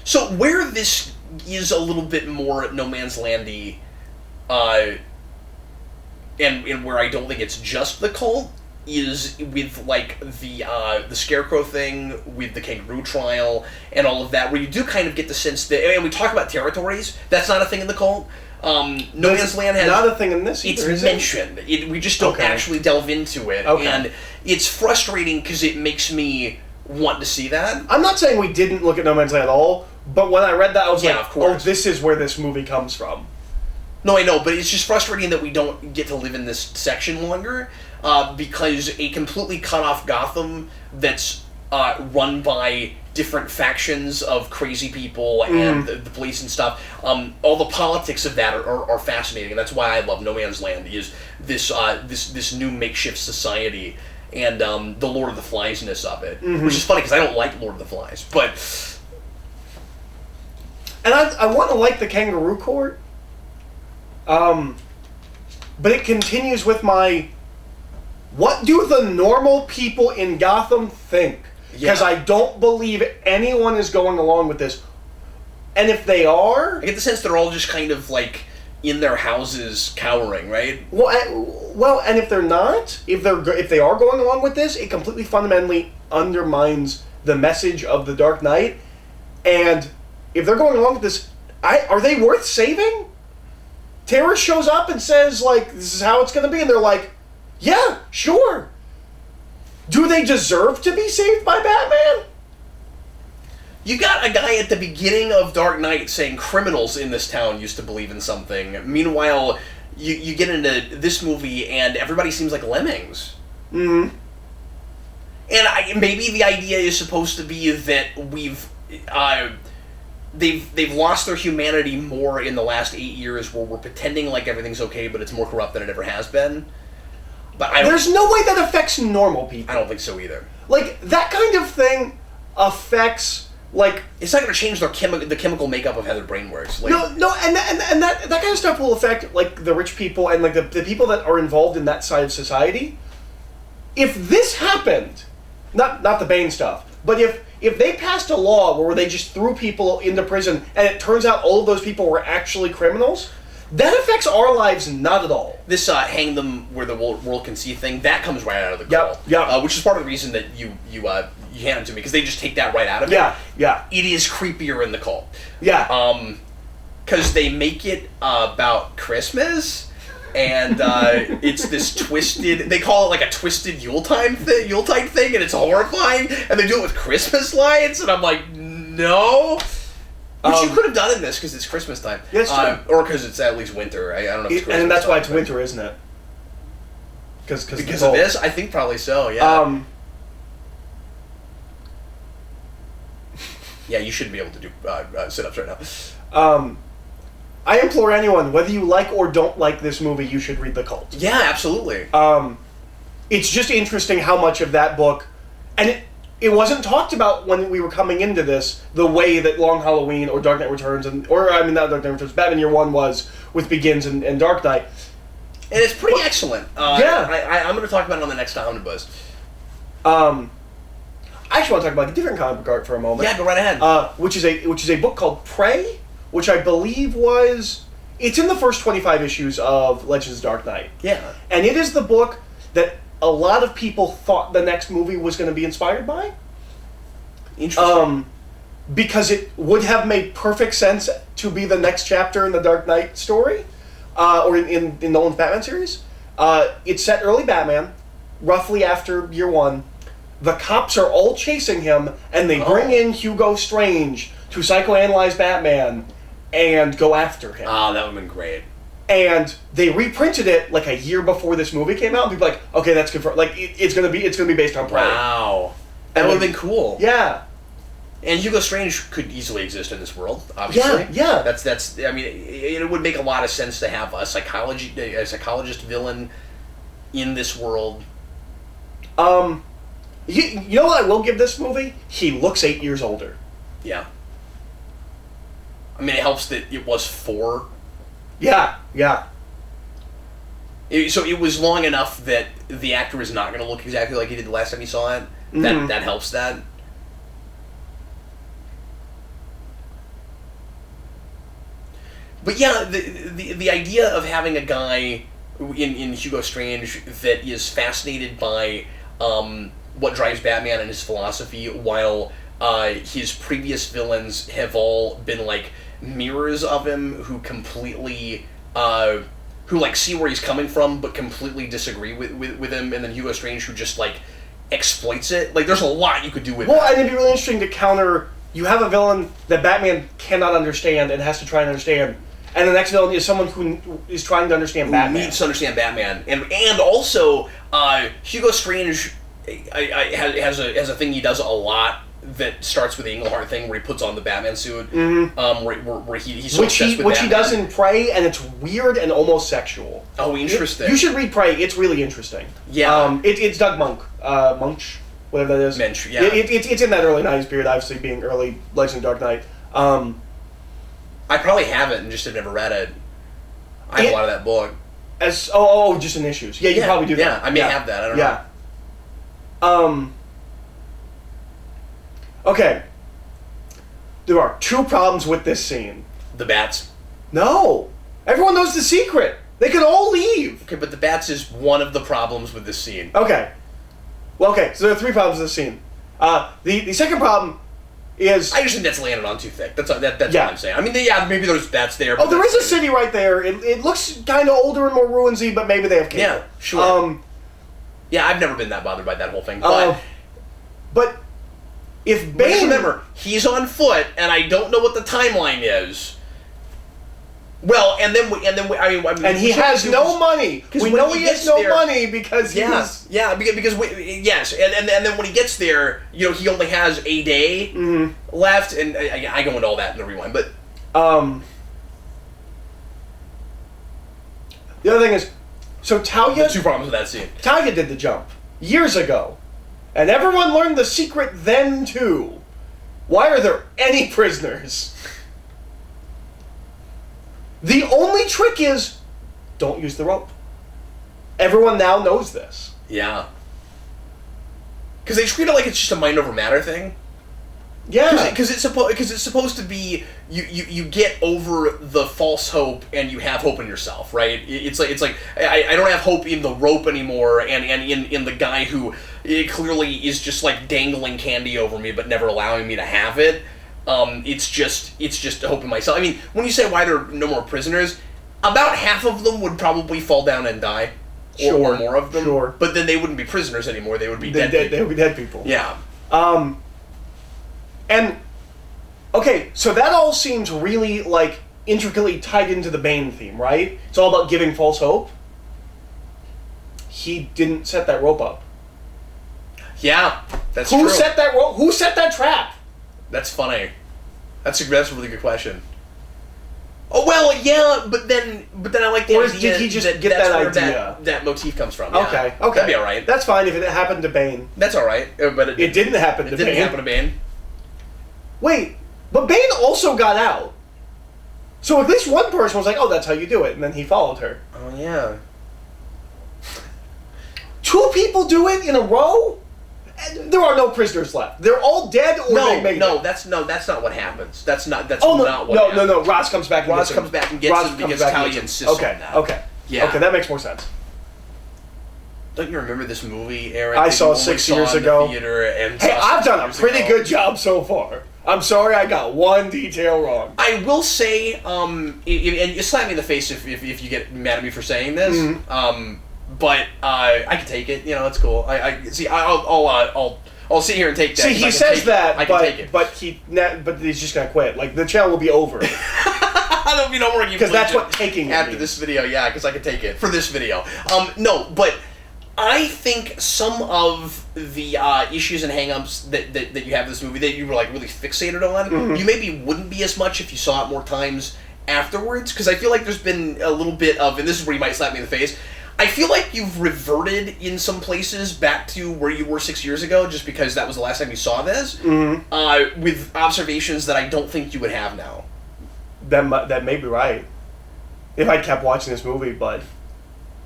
So where this is a little bit more No Man's Landy, and where I don't think it's just the cult, is with like the Scarecrow thing, with the Kangaroo trial, and all of that, where you do kind of get the sense that, and we talk about territories, that's not a thing in the cult. No Man's Land has... Not a thing in this either, it's mentioned. We just don't actually delve into it. Okay. And it's frustrating because it makes me want to see that. I'm not saying we didn't look at No Man's Land at all, but when I read that, I was like, of course. oh, this is where this movie comes from. No, I know, but it's just frustrating that we don't get to live in this section longer, because a completely cut-off Gotham that's run by different factions of crazy people and the police and stuff. All the politics of that are fascinating, and that's why I love No Man's Land. Is this new makeshift society and the Lord of the Flies-ness of it, which is funny because I don't like Lord of the Flies, but. And I want to like the Kangaroo Court, but it continues with my, what do the normal people in Gotham think? Because I don't believe anyone is going along with this. And if they are... I get the sense they're all just kind of, like, in their houses cowering, right? Well, and if they're not, if they are going along with this, it completely fundamentally undermines the message of the Dark Knight. And if they're going along with this, are they worth saving? Terror shows up and says, like, this is how it's going to be, and they're like, yeah, sure. Do they deserve to be saved by Batman? You got a guy at the beginning of Dark Knight saying criminals in this town used to believe in something. Meanwhile, you get into this movie and everybody seems like lemmings. Mm-hmm. And maybe the idea is supposed to be that they've lost their humanity more in the last 8 years, where we're pretending like everything's okay, but it's more corrupt than it ever has been. But there's no way that affects normal people. I don't think so either. Like, that kind of thing affects, like... It's not going to change the chemical makeup of how their brain works. Like, no, and that kind of stuff will affect, like, the rich people and, like, the people that are involved in that side of society. If this happened, not the Bane stuff, but if they passed a law where they just threw people into prison and it turns out all of those people were actually criminals... That affects our lives not at all. This hang them where the world can see thing, that comes right out of the call. Yeah. Which is part of the reason that you hand it to me, because they just take that right out of it. Yeah. It is creepier in the call. Yeah. Because they make it about Christmas, and it's this twisted, they call it like a twisted Yuletide thing, and it's horrifying, and they do it with Christmas lights, and I'm like, no. Which you could have done in this because it's Christmas time. Yes, or because it's at least winter. I don't know if it's Christmas and that's why time, it's winter, isn't it? Because of this? I think probably so, yeah. Yeah, you shouldn't be able to do sit-ups right now. I implore anyone, whether you like or don't like this movie, you should read The Cult. Yeah, absolutely. It's just interesting how much of that book... And it wasn't talked about when we were coming into this, the way that Long Halloween or Dark Knight Returns, not Dark Knight Returns, Batman Year One was with Begins and Dark Knight. And it's pretty excellent. I'm going to talk about it on the next Omnibus. I actually want to talk about a different comic book art for a moment. Yeah, go right ahead. Which is a book called Prey, which I believe it's in the first 25 issues of Legends of Dark Knight. Yeah. And it is the book that a lot of people thought the next movie was going to be inspired by. Interesting. Because it would have made perfect sense to be the next chapter in the Dark Knight story, or in Nolan's Batman series. It's set early Batman, roughly after Year One. The cops are all chasing him, and they bring in Hugo Strange to psychoanalyze Batman and go after him. That would have been great. And they reprinted it like a year before this movie came out. And people were like, okay, that's confirmed. Like it's gonna be based on Prey. Wow, that would have been cool. Yeah. And Hugo Strange could easily exist in this world. Obviously. Yeah. That's. I mean, it would make a lot of sense to have a psychologist villain in this world. You know what I will give this movie? He looks 8 years older. Yeah. I mean, it helps that it was 4. Yeah. So it was long enough that the actor is not going to look exactly like he did the last time you saw it. Mm-hmm. That helps that. But yeah, the idea of having a guy in Hugo Strange that is fascinated by what drives Batman and his philosophy, while his previous villains have all been like mirrors of him who completely who like see where he's coming from but completely disagree with him, and then Hugo Strange who just like exploits it. Like there's a lot you could do with that. And it'd be really interesting to counter. You have a villain that Batman cannot understand and has to try and understand, and the next villain is someone who is trying to understand Batman. Needs to understand Batman, and also Hugo Strange has a thing he does a lot that starts with the Englehart thing where he puts on the Batman suit, where he's so which obsessed with he Batman. does in Prey, and it's weird and almost sexual. Oh, interesting. You should read Prey. It's really interesting. Yeah. It's Doug Munch, whatever that is. Mensch, yeah. It's in that early 90s period, obviously being early Legends of Dark Knight. I probably have it and just have never read it. I have a lot of that book. Just in issues. Yeah, you probably do that. Yeah, I may have that. I don't know. Okay. There are 2 problems with this scene. The bats. No! Everyone knows the secret! They can all leave! Okay, but the bats is one of the problems with this scene. Okay. Well, okay, so there are 3 problems with this scene. The second problem is... I just think that's landed on too thick. That's what I'm saying. I mean, maybe there's bats there. But there is a city right there. It looks kind of older and more ruinsy, but maybe they have cable. Yeah, sure. Yeah, I've never been that bothered by that whole thing. But if Bane... Remember, he's on foot, and I don't know what the timeline is. Well, and he has no money. We know he has no money because he's... Yeah, because and then when he gets there, he only has a day left, and I go into all that in the rewind, but... The other thing is, so Talia... The 2 problems with that scene. Talia did the jump years ago, and everyone learned the secret then, too. Why are there any prisoners? The only trick is, don't use the rope. Everyone now knows this. Yeah. Because they treat it like it's just a mind over matter thing. Yeah. Because it's supposed to be you get over the false hope and you have hope in yourself, right? It's like I don't have hope in the rope anymore, and in the guy who clearly is just like dangling candy over me but never allowing me to have it. It's just a hope in myself. I mean, when you say why there are no more prisoners, about half of them would probably fall down and die. Or more of them. Sure. But then they wouldn't be prisoners anymore. They would be dead people. They would be dead people. Yeah. And, okay, so that all seems really, like, intricately tied into the Bane theme, right? It's all about giving false hope. He didn't set that rope up. Yeah, that's true. Who set that rope? Who set that trap? That's funny. That's a really good question. Oh well, yeah, but then I like the idea. Did he just get that idea? That motif comes from. Yeah. Okay, that'd be all right. That's fine if it happened to Bane. That's all right, but it didn't happen to Bane. It didn't happen to Bane. Wait, but Bane also got out. So at least one person was like, "Oh, that's how you do it," and then he followed her. Oh yeah. 2 people do it in a row? There are no prisoners left. They're all dead, or they made it. That's not what happens. That's not what happens. No. Ross comes back. Ross comes back and gets him because Talia insists on that. Okay. Yeah. Okay, that makes more sense. Don't you remember this movie, Eric? I saw 6 years ago. Hey, I've done a pretty good job so far. I'm sorry I got one detail wrong. I will say, and you slap me in the face if you get mad at me for saying this. Mm-hmm. But I can take it. It's cool. I'll sit here and take that. See, he says that, I can take it. but he's just gonna quit. Like, the channel will be over. There'll be no more because that's what taking after means. This video. Yeah, because I can take it for this video. No, but I think some of the issues and hang-ups that you have in this movie that you were like really fixated on, you maybe wouldn't be as much if you saw it more times afterwards. Because I feel like there's been a little bit of, and this is where you might slap me in the face, I feel like you've reverted in some places back to where you were 6 years ago, just because that was the last time you saw this, with observations that I don't think you would have now. That may be right. If I kept watching this movie, but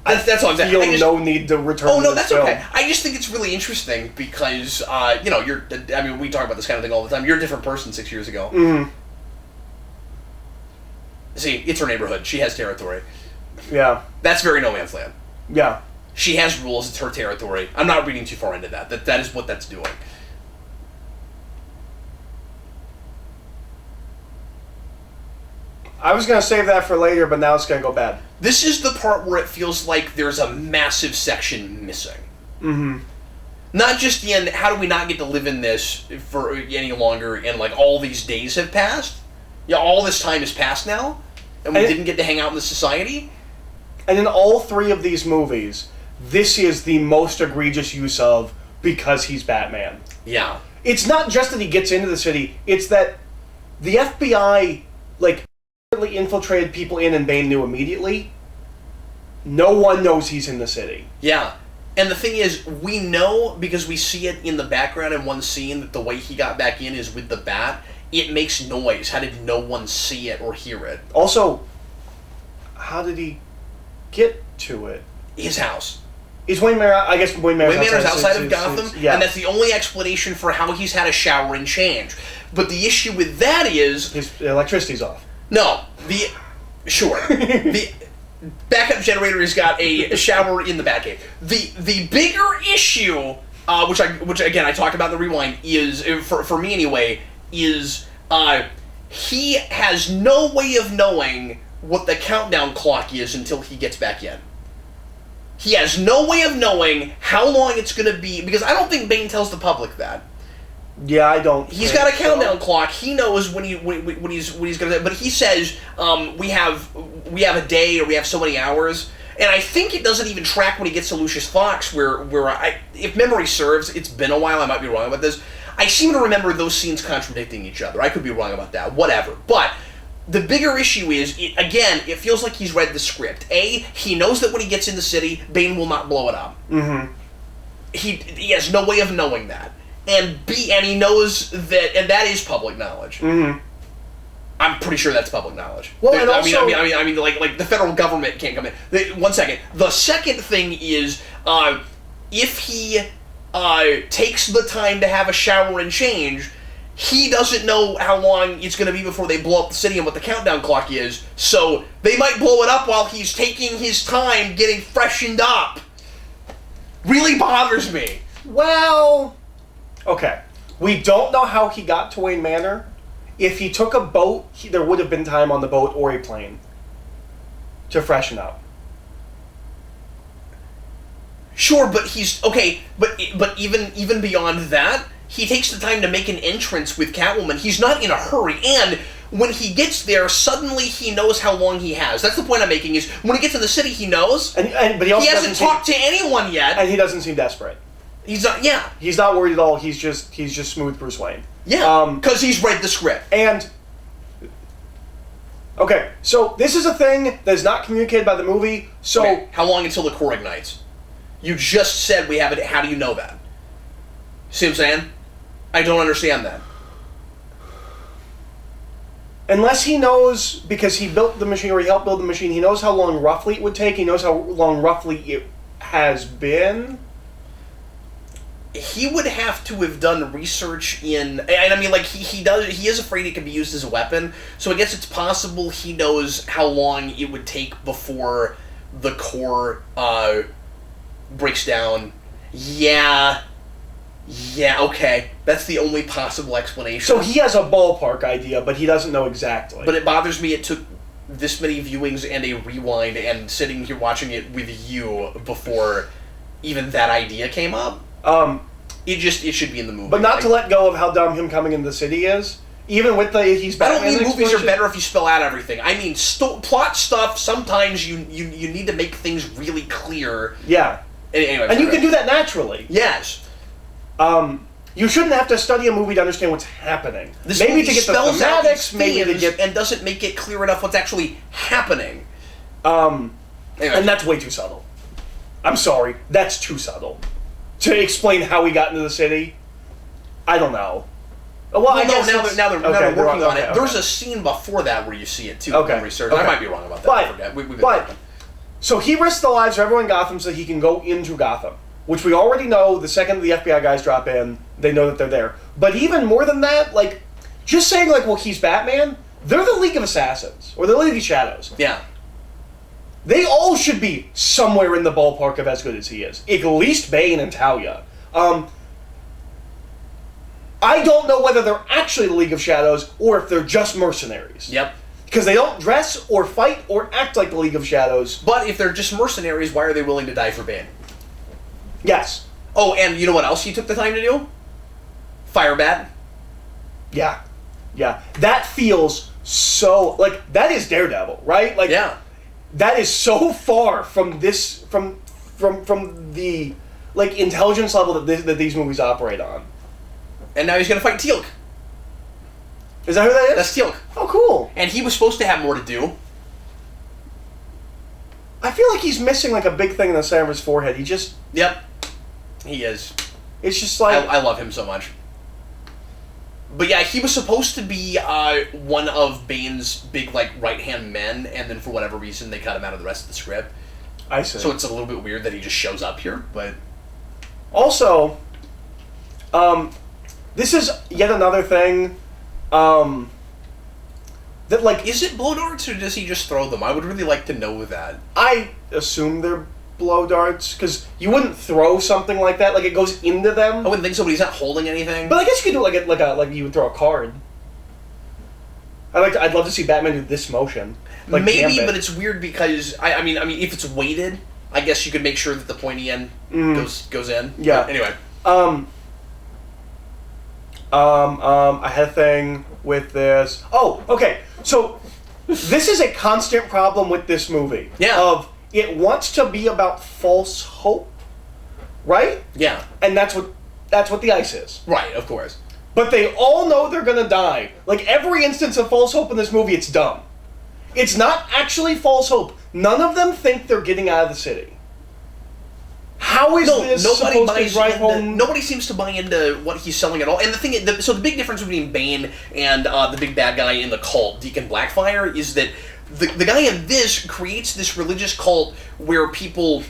that's all I'm saying. I feel no need to return. Oh no, to this that's film. okay. I just think it's really interesting because you're. I mean, we talk about this kind of thing all the time. You're a different person 6 years ago. Mm-hmm. See, it's her neighborhood. She has territory. Yeah. That's very No Man's Land. Yeah. She has rules. It's her territory. I'm not reading too far into that. That is what that's doing. I was going to save that for later, but now it's going to go bad. This is the part where it feels like there's a massive section missing. Mm-hmm. Not just the end, how do we not get to live in this for any longer, and like all these days have passed? Yeah, all this time has passed now, and we didn't get to hang out in the society? And in all 3 of these movies, this is the most egregious use of because he's Batman. Yeah. it's not just that he gets into the city, it's that the FBI, like, infiltrated people in and Bane knew immediately. No one knows he's in the city. Yeah. And the thing is, we know, because we see it in the background in one scene, that the way he got back in is with the bat. It makes noise. How did no one see it or hear it? Also, how did he get to it? His house. Is Wayne Manor, I guess Wayne Manor's outside of Gotham, yeah. And that's the only explanation for how he's had a shower and change. But the issue with that is... his electricity's off. No. The backup generator has got a shower in the Batcave. The bigger issue, which again I talked about in the rewind, is, for me anyway, is he has no way of knowing what the countdown clock is until he gets back in. He has no way of knowing how long it's going to be, because I don't think Bane tells the public that. Yeah, I don't. He's got a countdown clock. He knows when he's going to. But he says we have a day, or we have so many hours. And I think it doesn't even track when he gets to Lucius Fox, where if memory serves, it's been a while. I might be wrong about this. I seem to remember those scenes contradicting each other. I could be wrong about that. Whatever. But the bigger issue is, it feels like he's read the script. A, he knows that when he gets in the city, Bane will not blow it up. Mm-hmm. He has no way of knowing that. And B, and he knows that, and that is public knowledge. Mm-hmm. I'm pretty sure that's public knowledge. Well, and also, I mean, like the federal government can't come in. One second. The second thing is, if he takes the time to have a shower and change, he doesn't know how long it's going to be before they blow up the city and what the countdown clock is. So they might blow it up while he's taking his time getting freshened up. Really bothers me. well, okay. We don't know how he got to Wayne Manor. If he took a boat, there would have been time on the boat or a plane to freshen up. Sure, but he's okay. But even beyond that, he takes the time to make an entrance with Catwoman. He's not in a hurry, and when he gets there, suddenly he knows how long he has. That's the point I'm making. Is when he gets in the city, he knows. But he also hasn't talked to anyone yet, and he doesn't seem desperate. He's not. Yeah, he's not worried at all. He's just smooth Bruce Wayne. Yeah, because he's read the script. And okay, so this is a thing that is not communicated by the movie. So okay. How long until the core ignites? You just said we have it. How do you know that? See what I'm saying? I don't understand that. Unless he knows, because he built the machine, or he helped build the machine, he knows how long roughly it would take. He knows how long roughly it has been. He would have to have done research in, and I mean, like, he is afraid it could be used as a weapon, so I guess it's possible he knows how long it would take before the core breaks down. Yeah, okay. That's the only possible explanation. So he has a ballpark idea, but he doesn't know exactly. But it bothers me it took this many viewings and a rewind and sitting here watching it with you before even that idea came up. It should be in the movie. But not to let go of how dumb him coming into the city is. Even with he's Batman. I don't mean movies are better if you spell out everything. I mean plot stuff. Sometimes you need to make things really clear. Yeah. Anyway, and you can do that naturally. Yes. You shouldn't have to study a movie to understand what's happening. This maybe movie to get the spells out thematics, these maybe to get and doesn't make it clear enough what's actually happening. Anyway. And that's way too subtle. I'm sorry, that's too subtle. To explain how he got into the city, I don't know. Well, I guess now they're working on it. Okay. There's a scene before that where you see it too. Okay. Research. I might be wrong about that. But so he risks the lives of everyone in Gotham so he can go into Gotham, which we already know. The second the FBI guys drop in, they know that they're there. But even more than that, like just saying like, well, he's Batman. They're the League of Assassins or the League of Shadows. Yeah. They all should be somewhere in the ballpark of as good as he is. At least Bane and Talia. I don't know whether they're actually the League of Shadows or if they're just mercenaries. Yep. Because they don't dress or fight or act like the League of Shadows. But if they're just mercenaries, why are they willing to die for Bane? Yes. Oh, and you know what else he took the time to do? Firebat. Yeah. Yeah. That feels so... Like, that is Daredevil, right? Like, yeah. That is so far from this... From the, like, intelligence level that these movies operate on. And now he's going to fight Teal'c. Is that who that is? That's Teal'c. Oh, cool. And he was supposed to have more to do. I feel like he's missing like a big thing in the center of his forehead. He just... Yep. He is. It's just like... I love him so much. But yeah, he was supposed to be one of Bane's big, like, right-hand men, and then for whatever reason, they cut him out of the rest of the script. I see. So it's a little bit weird that he just shows up here, but... Also, this is yet another thing, that, like... Is it blow darts, or does he just throw them? I would really like to know that. I assume they're blow darts, because you wouldn't throw something like that, like it goes into them. I wouldn't think so, but he's not holding anything. But I guess you could do it like you would throw a card. I'd love to see Batman do this motion. Like maybe, Gambit. but it's weird because I mean, if it's weighted, I guess you could make sure that the pointy end goes in. Yeah. But anyway. I had a thing with this. Oh, okay. So this is a constant problem with this movie. Yeah. Of it wants to be about false hope, right? Yeah. And that's what the ice is. Right. Of course. But they all know they're gonna die. Like every instance of false hope in this movie, it's dumb. It's not actually false hope. None of them think they're getting out of the city. How is this supposed to drive home? Nobody seems to buy into what he's selling at all. And the thing, so the big difference between Bane and the big bad guy in the cult, Deacon Blackfire, is that the guy in this creates this religious cult where people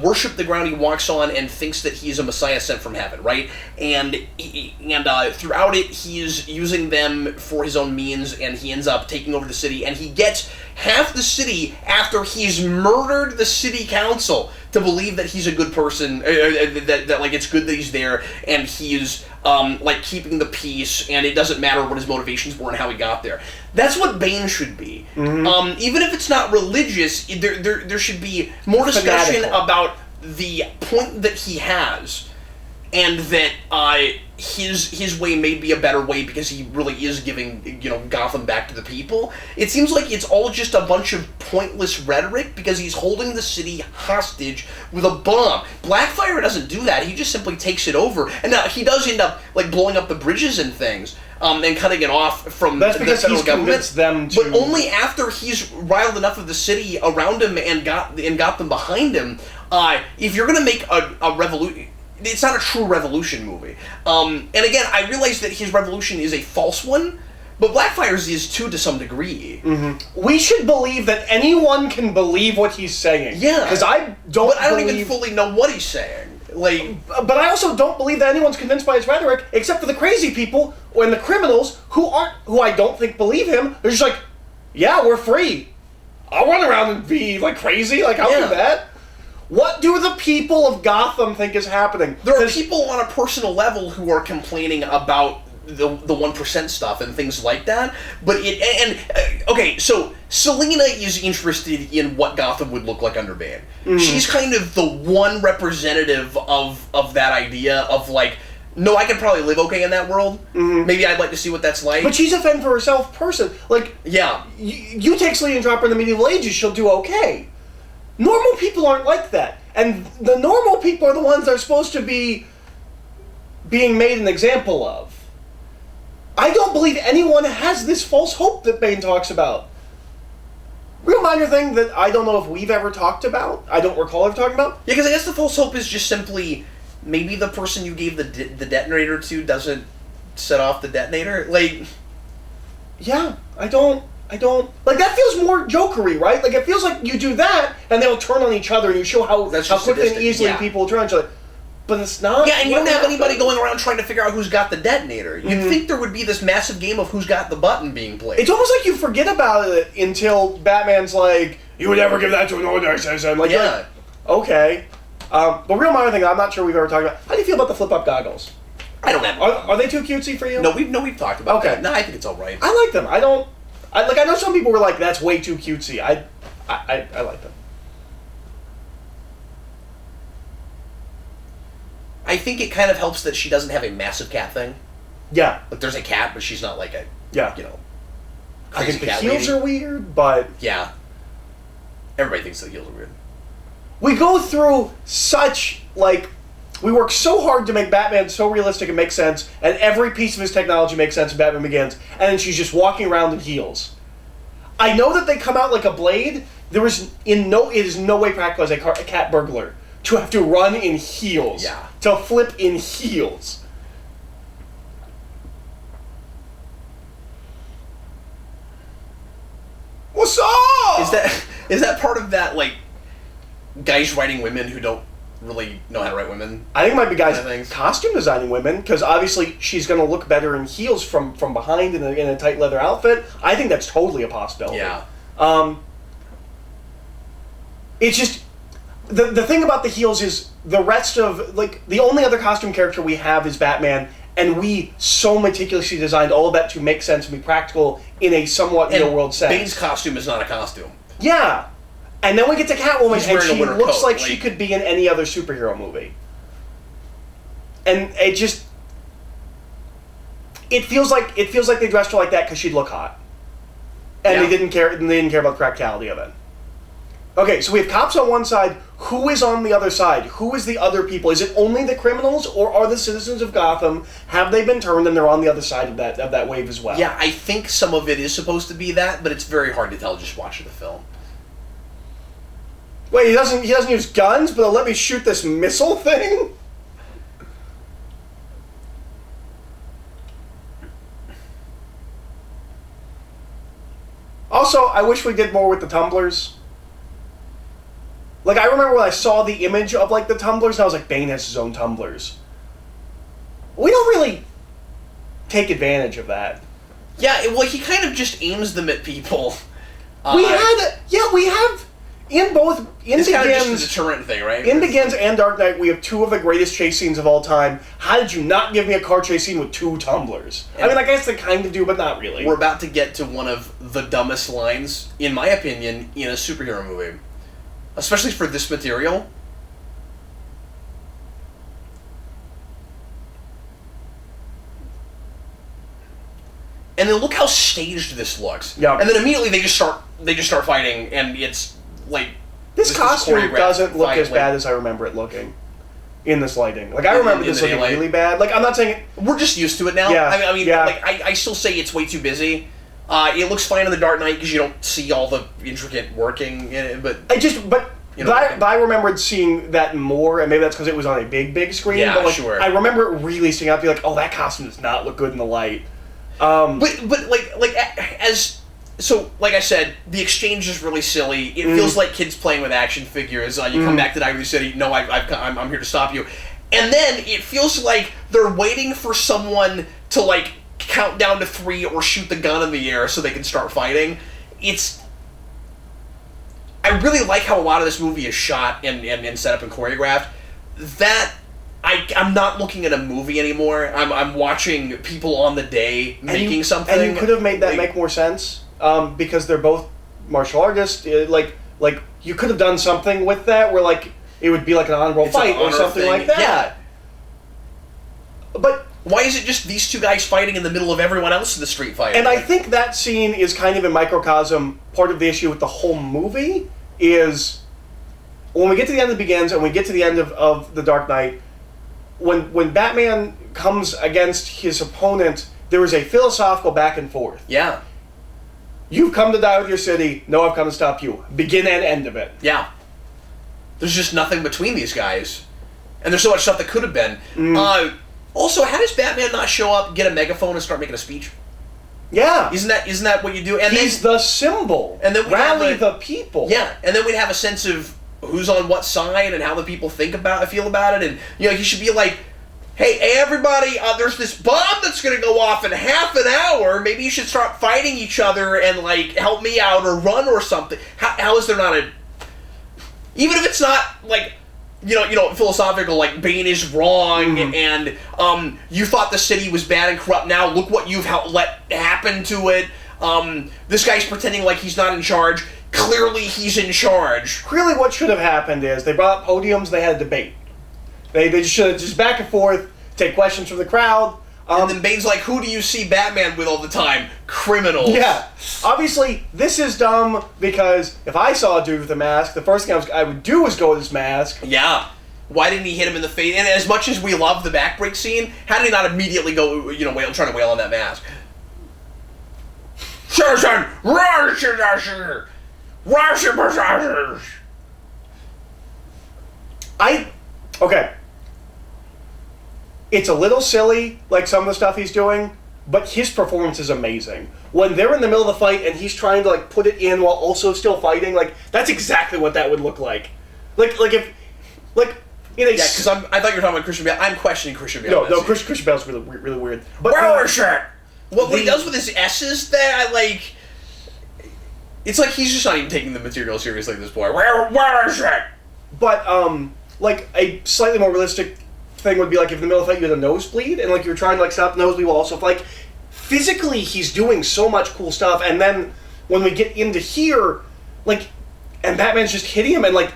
worship the ground he walks on and thinks that he's a messiah sent from heaven, right? And throughout it, he's using them for his own means, and he ends up taking over the city, and he gets half the city after he's murdered the city council to believe that he's a good person, that like it's good that he's there, and he's like keeping the peace, and it doesn't matter what his motivations were and how he got there. That's what Bane should be. Mm-hmm. Even if it's not religious, there should be more discussion about the point that he has, and that his way may be a better way because he really is giving Gotham back to the people. It seems like it's all just a bunch of pointless rhetoric because he's holding the city hostage with a bomb. Blackfire doesn't do that. He just simply takes it over, and now he does end up like blowing up the bridges and things. And cutting it off from the federal government, them to... but only after he's riled enough of the city around him and got them behind him. If you're going to make a revolution, it's not a true revolution movie. And again, I realize that his revolution is a false one, but Blackfire's is too to some degree. Mm-hmm. We should believe that anyone can believe what he's saying. Yeah, because I don't even fully know what he's saying. But I also don't believe that anyone's convinced by his rhetoric, except for the crazy people and the criminals who I don't think believe him. They're just like, yeah, we're free. I'll run around and be like crazy. Like I'll do that. What do the people of Gotham think is happening? There are people on a personal level who are complaining about the 1% stuff and things like that, but okay, so Selina is interested in what Gotham would look like under Bane. Mm-hmm. She's kind of the one representative of that idea of like, no, I could probably live okay in that world. Mm-hmm. Maybe I'd like to see what that's like. But she's a fend for herself person. Like, yeah, you take Selina and drop her in the medieval ages, she'll do okay. Normal people aren't like that, and the normal people are the ones that are supposed to be being made an example of. I don't believe anyone has this false hope that Bane talks about. Real minor thing that I don't know if we've ever talked about. I don't recall ever talking about. Yeah, because I guess the false hope is just simply maybe the person you gave the detonator to doesn't set off the detonator. Like, yeah, I don't. Like, that feels more jokery, right? Like, it feels like you do that, and they'll turn on each other, and you show how quickly and easily people turn on each other. But it's not. Yeah, and you don't have anybody going around trying to figure out who's got the detonator. You'd think there would be this massive game of who's got the button being played. It's almost like you forget about it until Batman's like, you would never give that to an ordinary citizen. Like, yeah. Okay. But real minor thing I'm not sure we've ever talked about. How do you feel about the flip-up goggles? I don't have. Are they too cutesy for you? No, we've talked about that. No, I think it's all right. I like them. I know some people were like, that's way too cutesy. I like them. I think it kind of helps that she doesn't have a massive cat thing. Yeah. Like, there's a cat, but she's not like a, I think the heels are weird, but... Yeah. Everybody thinks the heels are weird. We go through such, like, we work so hard to make Batman so realistic and make sense, and every piece of his technology makes sense in Batman Begins, and then she's just walking around in heels. I know that they come out like a blade. It is no way practical as a cat burglar to have to run in heels. Yeah. To flip in heels. What's up? Is that part of that, like, guys writing women who don't really know how to write women? I think it might be guys kind of costume designing women, because obviously she's going to look better in heels from behind in a tight leather outfit. I think that's totally a possibility. Yeah. It's just the thing about the heels is the rest of, like, the only other costume character we have is Batman, and we so meticulously designed all of that to make sense and be practical in a somewhat real-world sense. Bane's costume is not a costume. Yeah. And then we get to Catwoman, and she looks coat, like she could be in any other superhero movie. And it just... It feels like they dressed her like that because she'd look hot. And they didn't care about the practicality of it. Okay, so we have cops on one side. Who is on the other side? Who is the other people? Is it only the criminals, or are the citizens of Gotham, have they been turned and they're on the other side of that wave as well? Yeah, I think some of it is supposed to be that, but it's very hard to tell just watching the film. Wait, he doesn't use guns, but let me shoot this missile thing? Also, I wish we did more with the tumblers. Like, I remember when I saw the image of, like, the tumblers, and I was like, Bane has his own tumblers. We don't really take advantage of that. Yeah, well, he kind of just aims them at people. We have, in both, in it's Begins... kind of just a deterrent thing, right? In Begins and Dark Knight, we have two of the greatest chase scenes of all time. How did you not give me a car chase scene with two tumblers? I mean, I guess they kind of do, but not really. We're about to get to one of the dumbest lines, in my opinion, in a superhero movie. Especially for this material. And then look how staged this looks. Yeah. And then immediately they just start fighting, and it's like this costume doesn't look as like, bad as I remember it looking in this lighting. Like, I remember this looking really bad. Like, I'm not saying we're just used to it now. Yeah. I mean, like I still say it's way too busy. It looks fine in the Dark Knight because you don't see all the intricate working in it, but I remembered seeing that more, and maybe that's because it was on a big screen. Yeah, but like, sure. I remember it really sticking out to be like, oh, that costume does not look good in the light. But like I said, the exchange is really silly. It feels like kids playing with action figures. You come back to Diary City. No, I'm here to stop you. And then it feels like they're waiting for someone to like count down to 3 or shoot the gun in the air so they can start fighting. I really like how a lot of this movie is shot and set up and choreographed. That I'm not looking at a movie anymore. I'm watching people on the day making something. And you could have made that make more sense because they're both martial artists. Like you could have done something with that where like it would be like an honorable fight or something like that. Yeah. But why is it just these two guys fighting in the middle of everyone else in the street fight? And I think that scene is kind of a microcosm. Part of the issue with the whole movie is when we get to the end of Begins and we get to the end of The Dark Knight, when Batman comes against his opponent, there is a philosophical back and forth. Yeah. You've come to die with your city. No, I've come to stop you. Begin and end of it. Yeah. There's just nothing between these guys. And there's so much stuff that could have been. Also, how does Batman not show up, get a megaphone, and start making a speech? Yeah. Isn't that what you do? And he's the symbol. And then rally the people. Yeah, and then we'd have a sense of who's on what side and how the people feel about it. And he should be like, hey everybody, there's this bomb that's going to go off in half an hour. Maybe you should start fighting each other and like help me out or run or something. How is there not a... Even if it's not like... philosophical, like, Bane is wrong, and you thought the city was bad and corrupt, now look what you've let happen to it. This guy's pretending like he's not in charge. Clearly he's in charge. Really what should have happened is they brought up podiums, they had a debate. They should have just back and forth, take questions from the crowd. And then Bane's like, who do you see Batman with all the time? Criminals. Yeah. Obviously, this is dumb because if I saw a dude with a mask, the first thing I would do was go with his mask. Yeah. Why didn't he hit him in the face? And as much as we love the backbreak scene, how did he not immediately go, trying to wail on that mask? Okay. It's a little silly, like some of the stuff he's doing, but his performance is amazing. When they're in the middle of the fight and he's trying to put it in while also still fighting, that's exactly what that would look like. Because I thought you were talking about Christian Bale. I'm questioning Christian Bale. No, Christian Bale's really weird. But what he does with his S's there, it's like he's just not even taking the material seriously at this point. Where is it? But a slightly more realistic thing would be if in the middle of the fight you had a nosebleed and you're trying to stop the nosebleed while also physically he's doing so much cool stuff, and then when we get into here, and Batman's just hitting him, and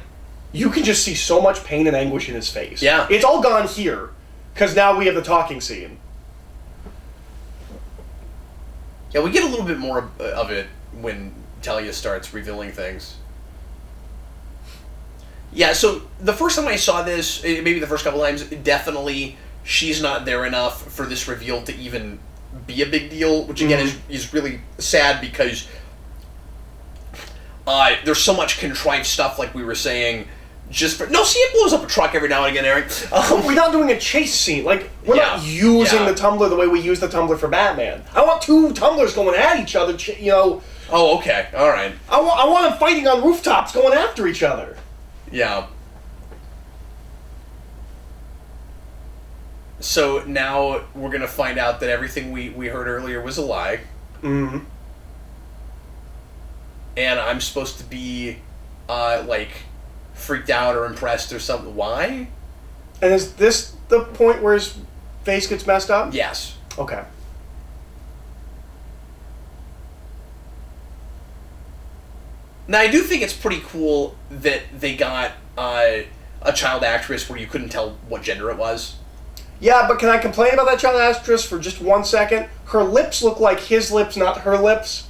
you can just see so much pain and anguish in his face. Yeah. It's all gone here, because now we have the talking scene. Yeah, we get a little bit more of it when Talia starts revealing things. Yeah, so the first time I saw this, maybe the first couple times, definitely she's not there enough for this reveal to even be a big deal, which again is really sad because there's so much contrived stuff, like we were saying. It blows up a truck every now and again, Eric. We're not doing a chase scene. We're not using the tumbler the way we use the tumbler for Batman. I want two tumblers going at each other, Oh, okay. All right. I want them fighting on rooftops going after each other. Yeah. So now we're going to find out that everything we heard earlier was a lie. Mm-hmm. And I'm supposed to be, freaked out or impressed or something. Why? And is this the point where his face gets messed up? Yes. Okay. Now, I do think it's pretty cool that they got a child actress where you couldn't tell what gender it was. Yeah, but can I complain about that child actress for just 1 second? Her lips look like his lips, not her lips.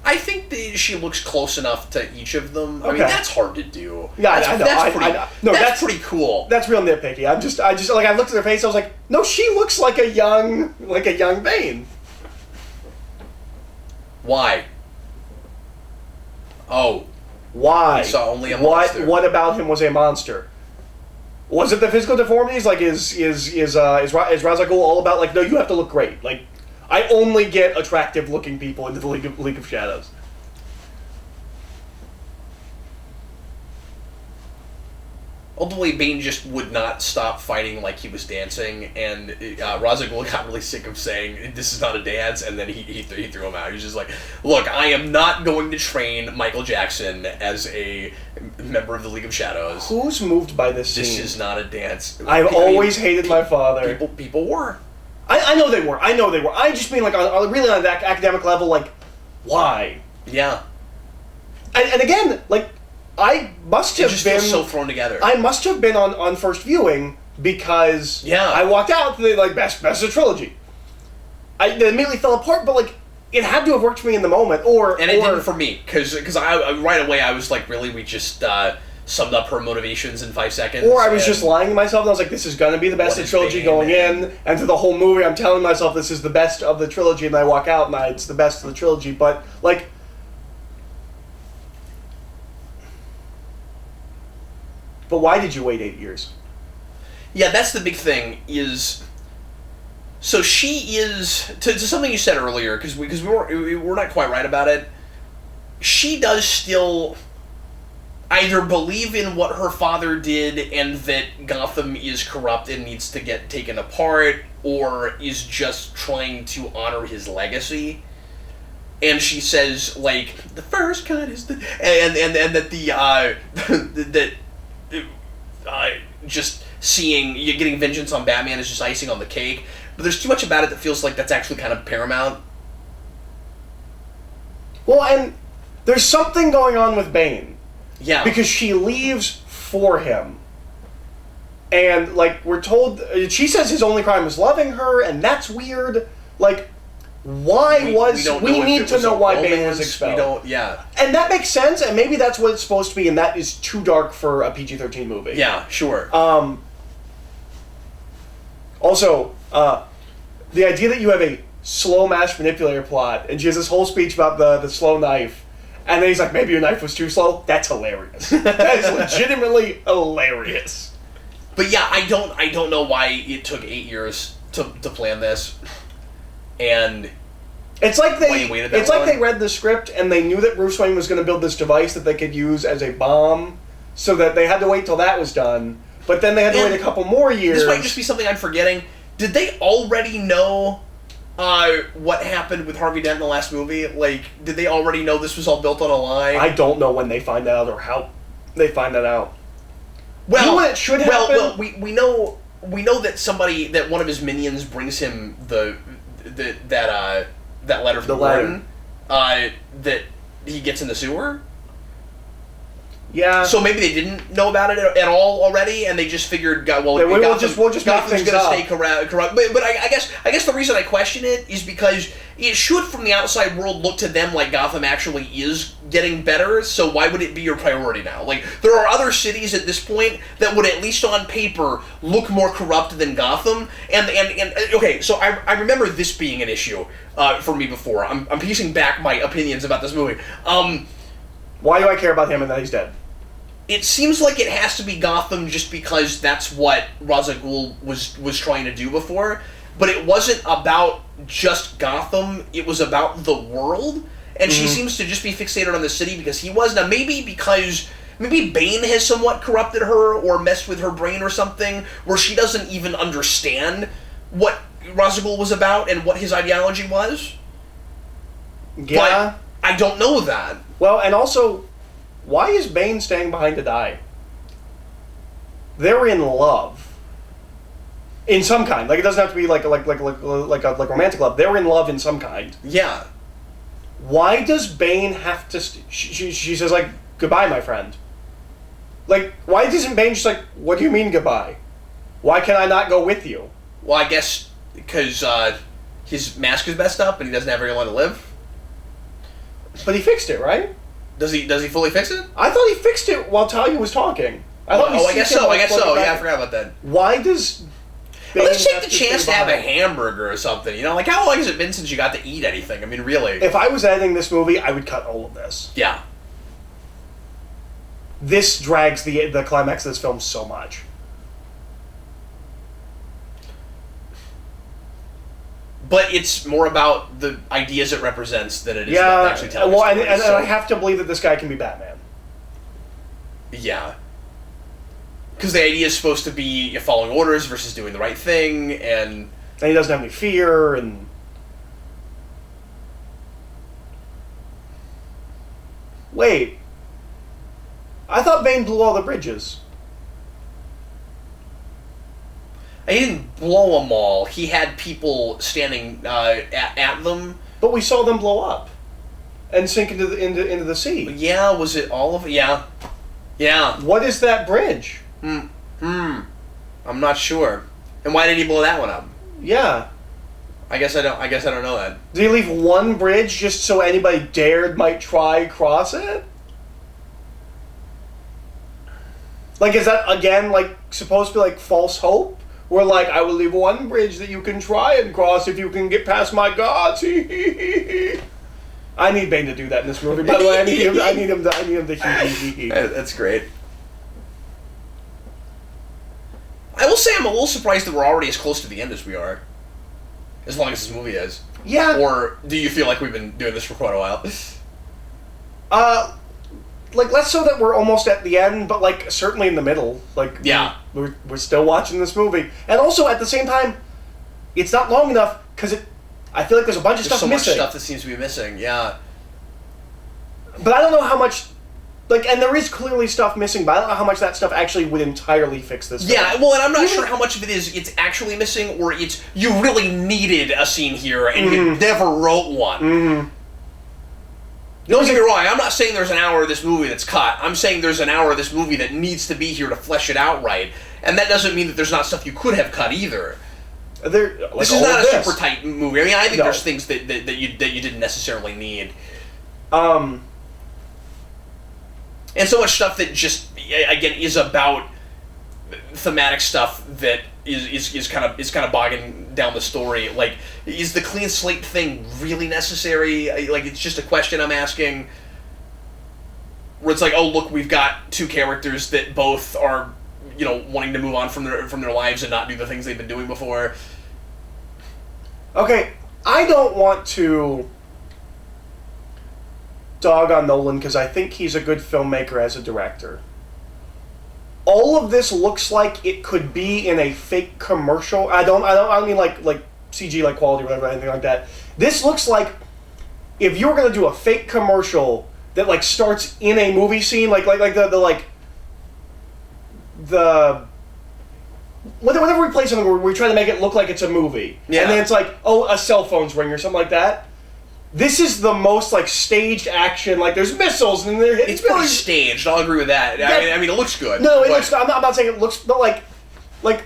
I think she looks close enough to each of them. Okay. I mean, that's hard to do. Yeah, I know. I know. No, that's pretty cool. That's real nitpicky. I just I looked at her face. I was like, no, she looks like a young Bane. Why? Oh, why? You saw only a monster. What about him was a monster? Was it the physical deformities? Is Ra's al Ghul all about no? You have to look great. I only get attractive looking people into the League of Shadows. Ultimately, Bane just would not stop fighting like he was dancing, and Ra's al Ghul got really sick of saying, this is not a dance, and then he threw him out. He was just like, look, I am not going to train Michael Jackson as a member of the League of Shadows. Who's moved by this scene? This is not a dance. I've always hated my father. People were. I know they were. I just mean, really on that academic level, why? Yeah. And again, I must have been so thrown together. I must have been on first viewing because I walked out best of the trilogy. It immediately fell apart, but it had to have worked for me in the moment, it didn't for me because I right away I was like, really, we just summed up her motivations in 5 seconds. Or I was just lying to myself, and I was like, this is going to be the best of the trilogy going in, and through the whole movie I'm telling myself this is the best of the trilogy, and I walk out and it's the best of the trilogy, but But why did you wait 8 years? Yeah, that's the big thing, so she is, to something you said earlier, because we're not quite right about it, she does still either believe in what her father did and that Gotham is corrupt and needs to get taken apart, or is just trying to honor his legacy. And she says, the first cut is the... And that just getting vengeance on Batman is just icing on the cake. But there's too much about it that feels like that's actually kind of paramount. Well, and there's something going on with Bane. Yeah. Because she leaves for him. And, we're told... She says his only crime is loving her, and that's weird. why we need to know why Bane was expelled. We don't, yeah. And that makes sense, and maybe that's what it's supposed to be, and that is too dark for a PG-13 movie. Yeah, sure. Also, the idea that you have a slow mash manipulator plot, and she has this whole speech about the slow knife, and then he's like, maybe your knife was too slow? That's hilarious. That is legitimately hilarious. But yeah, I don't know why it took 8 years to plan this. And it's like they read the script and they knew that Bruce Wayne was going to build this device that they could use as a bomb, so that they had to wait till that was done. But then they had to wait a couple more years. This might just be something I'm forgetting. Did they already know what happened with Harvey Dent in the last movie? Like, did they already know this was all built on a lie? I don't know when they find that out or how they find that out. Well, you know what should happen? Well, we know that one of his minions brings him that letter from Gordon that he gets in the sewer. Yeah. So maybe they didn't know about it at all already, and they just figured, we'll just Gotham's make going things to up. stay corrupt. But I guess the reason I question it is because it should, from the outside world, look to them like Gotham actually is getting better. So why would it be your priority now? Like, there are other cities at this point that would, at least on paper, look more corrupt than Gotham. And okay, so I remember this being an issue for me before. I'm piecing back my opinions about this movie. Why do I care about him and that he's dead? It seems like it has to be Gotham just because that's what Ra's al Ghul was trying to do before. But it wasn't about just Gotham, it was about the world. And she seems to just be fixated on the city because he was. Now, maybe Bane has somewhat corrupted her or messed with her brain or something, where she doesn't even understand what Ra's al Ghul was about and what his ideology was. Yeah. But I don't know that. Well, and also, why is Bane staying behind to die? They're in love. In some kind. Like, it doesn't have to be like a romantic love. They're in love in some kind. Yeah. Why does Bane have to... She says, like, goodbye, my friend. Like, why isn't Bane just like, what do you mean goodbye? Why can I not go with you? Well, I guess because his mask is messed up and he doesn't have very long to live. But he fixed it, right? Does he fully fix it? I thought he fixed it while Talia was talking. I guess so. Yeah, I forgot about that. Why does... Let's take the chance to have a hamburger or something. You know, like, how long has it been since you got to eat anything? I mean, really. If I was editing this movie, I would cut all of this. Yeah. This drags the climax of this film so much. But it's more about the ideas it represents than it is about actually telling a story. And I have to believe that this guy can be Batman. Yeah. Because the idea is supposed to be following orders versus doing the right thing, and he doesn't have any fear, and... Wait. I thought Bane blew all the bridges. He didn't blow them all. He had people standing at them. But we saw them blow up and sink into the sea. Yeah, was it all of it? Yeah. Yeah. What is that bridge? I'm not sure. And why did he blow that one up? Yeah. I guess I don't know that. Did he leave one bridge just so anybody might try cross it? Like, is that again like supposed to be like false hope? Where like, I will leave one bridge that you can try and cross if you can get past my gods. I need Bane to do that in this movie. By the way, I need him to That's great. I will say I'm a little surprised that we're already as close to the end as we are. As long as this movie is. Yeah. Or do you feel like we've been doing this for quite a while? Like, less so that we're almost at the end, but like certainly in the middle. Like, yeah, we're still watching this movie, and also at the same time, it's not long enough because I feel like there's a bunch of stuff missing. There's so much stuff that seems to be missing. Yeah, but I don't know how much. Like, and there is clearly stuff missing, but I don't know how much that stuff actually would entirely fix this. Yeah, well, and I'm not sure how much of it is it's actually missing, or it's you really needed a scene here and you never wrote one. Mm-hmm. Don't get me wrong, I'm not saying there's an hour of this movie that's cut. I'm saying there's an hour of this movie that needs to be here to flesh it out right. And that doesn't mean that there's not stuff you could have cut either. This is not a super tight movie. I mean, I think there's things that you didn't necessarily need. And so much stuff that just, again, is about thematic stuff that is kind of bogging down the story. Like, is the clean slate thing really necessary? Like, it's just a question I'm asking. Where it's like, oh, look, we've got two characters that both are, wanting to move on from their lives and not do the things they've been doing before. Okay, I don't want to dog on Nolan because I think he's a good filmmaker as a director. All of this looks like it could be in a fake commercial. I don't mean like CG like quality or whatever, anything like that. This looks like if you were gonna do a fake commercial that like starts in a movie scene, whenever we play something, we try to make it look like it's a movie, and then it's like, oh, a cell phone's ringing or something like that. This is the most like staged action. Like there's missiles and they're hitting. It's pretty staged. I'll agree with that. I mean, it looks good. No, it looks. I'm not saying it looks, but like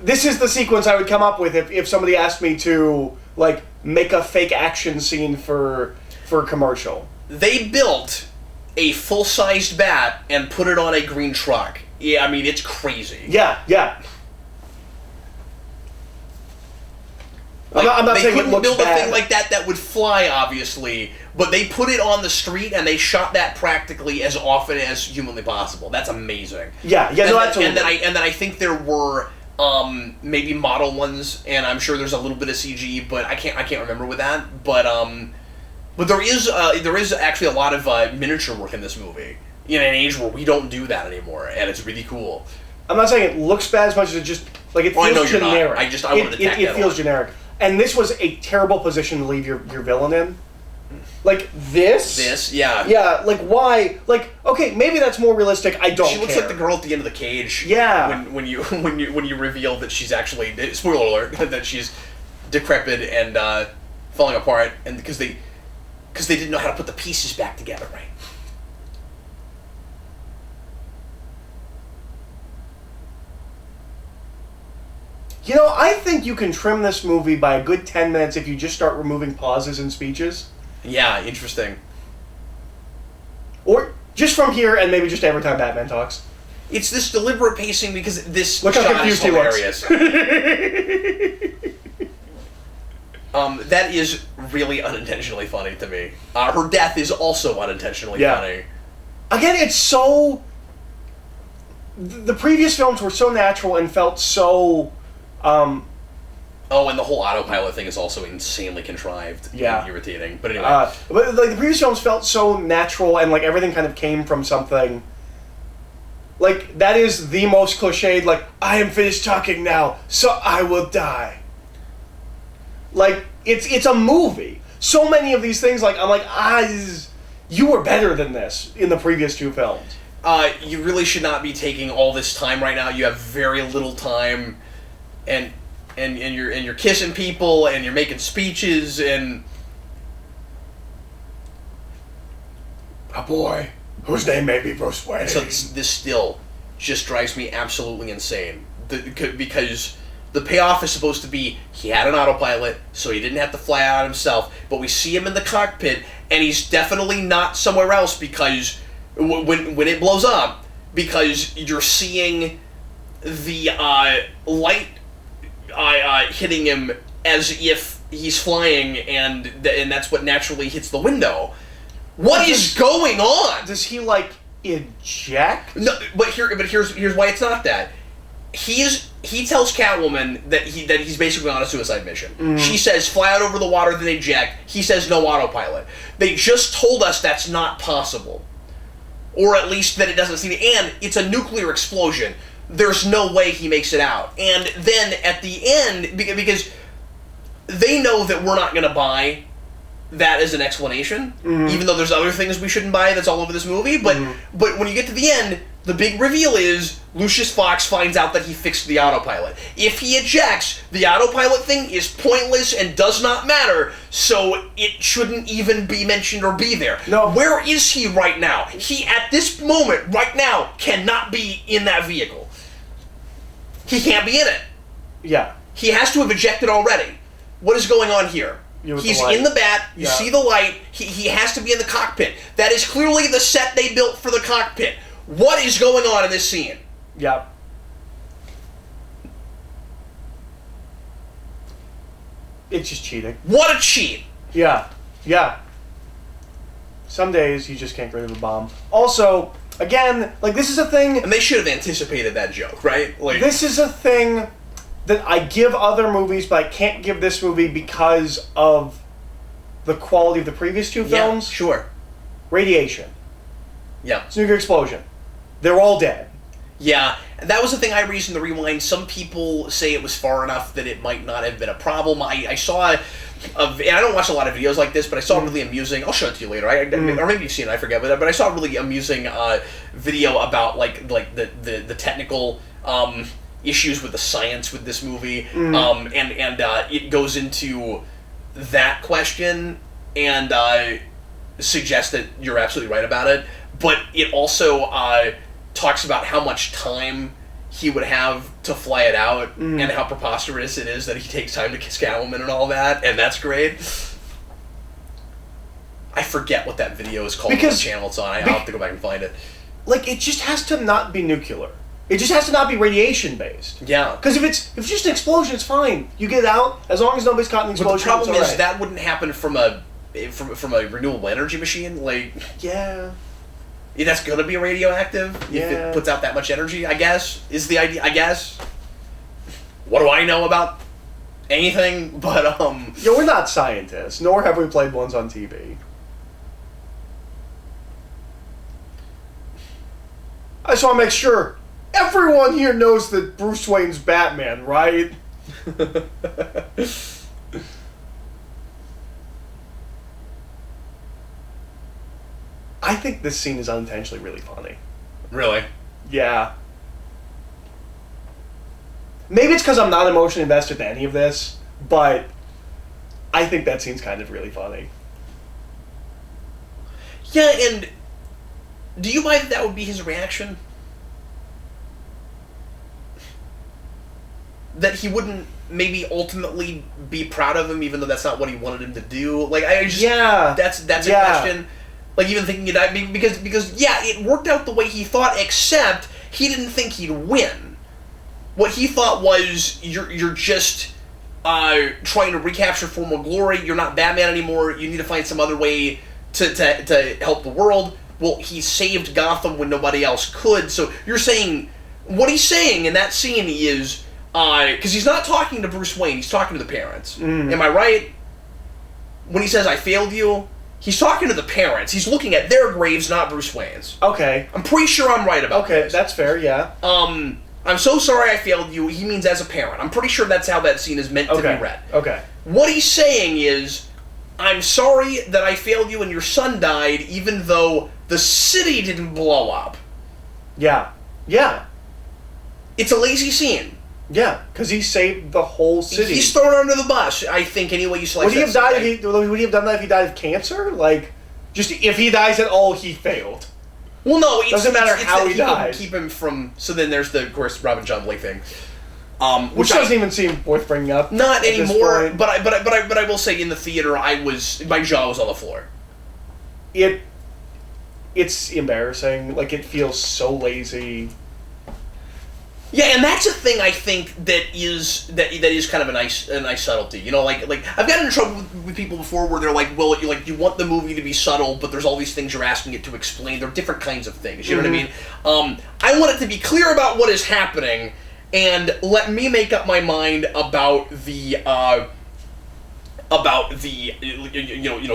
this is the sequence I would come up with if somebody asked me to like make a fake action scene for a commercial. They built a full-sized bat and put it on a green truck. Yeah, I mean, it's crazy. Yeah. Like, I'm not saying they couldn't build bad. a thing like that would fly, obviously, but they put it on the street and they shot that practically as often as humanly possible. That's amazing. Yeah, absolutely. And then I think there were maybe model ones, and I'm sure there's a little bit of CG, but I can't remember with that. But there is actually a lot of miniature work in this movie in an age where we don't do that anymore, and it's really cool. I'm not saying it looks bad as much as it just like it feels generic. I wanted to tack that it feels generic, and this was a terrible position to leave your villain in. Like this, yeah. Like why? Like okay, maybe that's more realistic. I don't. She looks like the girl at the end of the cage. Yeah. When you reveal that she's actually, spoiler alert, that she's decrepit and falling apart, and because they didn't know how to put the pieces back together right. I think you can trim this movie by a good 10 minutes if you just start removing pauses in speeches. Yeah, interesting. Or just from here and maybe just every time Batman talks. It's this deliberate pacing because this Look shot how is confused hilarious. That is really unintentionally funny to me. Her death is also unintentionally funny. Again, it's so... The previous films were so natural and felt so... and the whole autopilot thing is also insanely contrived and irritating. But anyway. But like, the previous films felt so natural and like everything kind of came from something... Like, that is the most cliched, like, I am finished talking now, so I will die. Like, it's a movie. So many of these things, like, I'm like, you were better than this in the previous two films. You really should not be taking all this time right now. You have very little time, and you're kissing people, and you're making speeches, and... A boy whose name may be Bruce Wayne. So this still just drives me absolutely insane. Because the payoff is supposed to be he had an autopilot, so he didn't have to fly out himself. But we see him in the cockpit, and he's definitely not somewhere else because when it blows up, because you're seeing the light hitting him as if he's flying, and that's what naturally hits the window. What is going on? Does he like eject? No, but here's why it's not that. He tells Catwoman that he's basically on a suicide mission. Mm. She says fly out over the water, then eject. He says no autopilot. They just told us that's not possible, or at least that it doesn't seem. And it's a nuclear explosion. There's no way he makes it out. And then at the end, because they know that we're not going to buy that as an explanation, even though there's other things we shouldn't buy that's all over this movie, but when you get to the end, the big reveal is Lucius Fox finds out that he fixed the autopilot. If he ejects, the autopilot thing is pointless and does not matter, so it shouldn't even be mentioned or be there. No. Where is he right now? He, at this moment, right now, cannot be in that vehicle. He can't be in it. Yeah. He has to have ejected already. What is going on here? He's in the bat. You see the light. He has to be in the cockpit. That is clearly the set they built for the cockpit. What is going on in this scene? Yep. It's just cheating. What a cheat! Yeah. Yeah. Some days you just can't get rid of a bomb. Also, again, like, this is a thing... And they should have anticipated that joke, right? Like, this is a thing that I give other movies, but I can't give this movie because of the quality of the previous two films. Yeah, sure. Radiation. Yeah. It's a nuclear explosion. They're all dead. Yeah, that was the thing I raised in the rewind. Some people say it was far enough that it might not have been a problem. I saw, and I don't watch a lot of videos like this, but I saw a really amusing. I'll show it to you later. Or maybe you've seen it. I forget, but I saw a really amusing video about like the technical issues with the science with this movie, and it goes into that question and suggests that you're absolutely right about it, but it also talks about how much time he would have to fly it out and how preposterous it is that he takes time to kiss Catwoman and all that, and that's great. I forget what that video is called, what channel it's on. I'll have to go back and find it. Like, it just has to not be nuclear. It just has to not be radiation-based. Yeah. Because if it's just an explosion, it's fine. You get it out, as long as nobody's caught in the explosion. But the problem is right. that wouldn't happen from a renewable energy machine. Like, yeah. That's going to be radioactive if it puts out that much energy, I guess, is the idea, I guess. What do I know about anything? But, Yeah, we're not scientists, nor have we played ones on TV. I just want to make sure everyone here knows that Bruce Wayne's Batman, right? I think this scene is unintentionally really funny. Really? Yeah. Maybe it's because I'm not emotionally invested in any of this, but I think that scene's kind of really funny. Yeah, and do you buy that would be his reaction? That he wouldn't maybe ultimately be proud of him, even though that's not what he wanted him to do? Like, I just... Yeah. That's a question. Like, even thinking it... Because, yeah, it worked out the way he thought, except he didn't think he'd win. What he thought was, you're just trying to recapture former glory, you're not Batman anymore, you need to find some other way to help the world. Well, he saved Gotham when nobody else could, so you're saying... What he's saying in that scene is... Because he's not talking to Bruce Wayne, he's talking to the parents. Am I right? When he says, I failed you... He's talking to the parents. He's looking at their graves, not Bruce Wayne's. Okay. I'm pretty sure I'm right about this. Okay, that's fair, yeah. I'm so sorry I failed you. He means as a parent. I'm pretty sure that's how that scene is meant to be read. Okay. What he's saying is, I'm sorry that I failed you and your son died, even though the city didn't blow up. Yeah. Yeah. It's a lazy scene. Yeah, because he saved the whole city. He's thrown under the bus, I think, any way you slice would he have done that if he died of cancer? Like, just if he dies at all, he failed. Well, no, it doesn't matter how he dies. Keep him from. So then there's the, of course, Robin John Blake thing, which doesn't even seem worth bringing up. Not anymore. But I will say, in the theater, my jaw was on the floor. It's embarrassing. Like, it feels so lazy. Yeah, and that's a thing I think that is kind of a nice subtlety. You know, like I've gotten in trouble with people before where they're like, well, you want the movie to be subtle, but there's all these things you're asking it to explain. They're different kinds of things. You know what I mean? I want it to be clear about what is happening, and let me make up my mind about the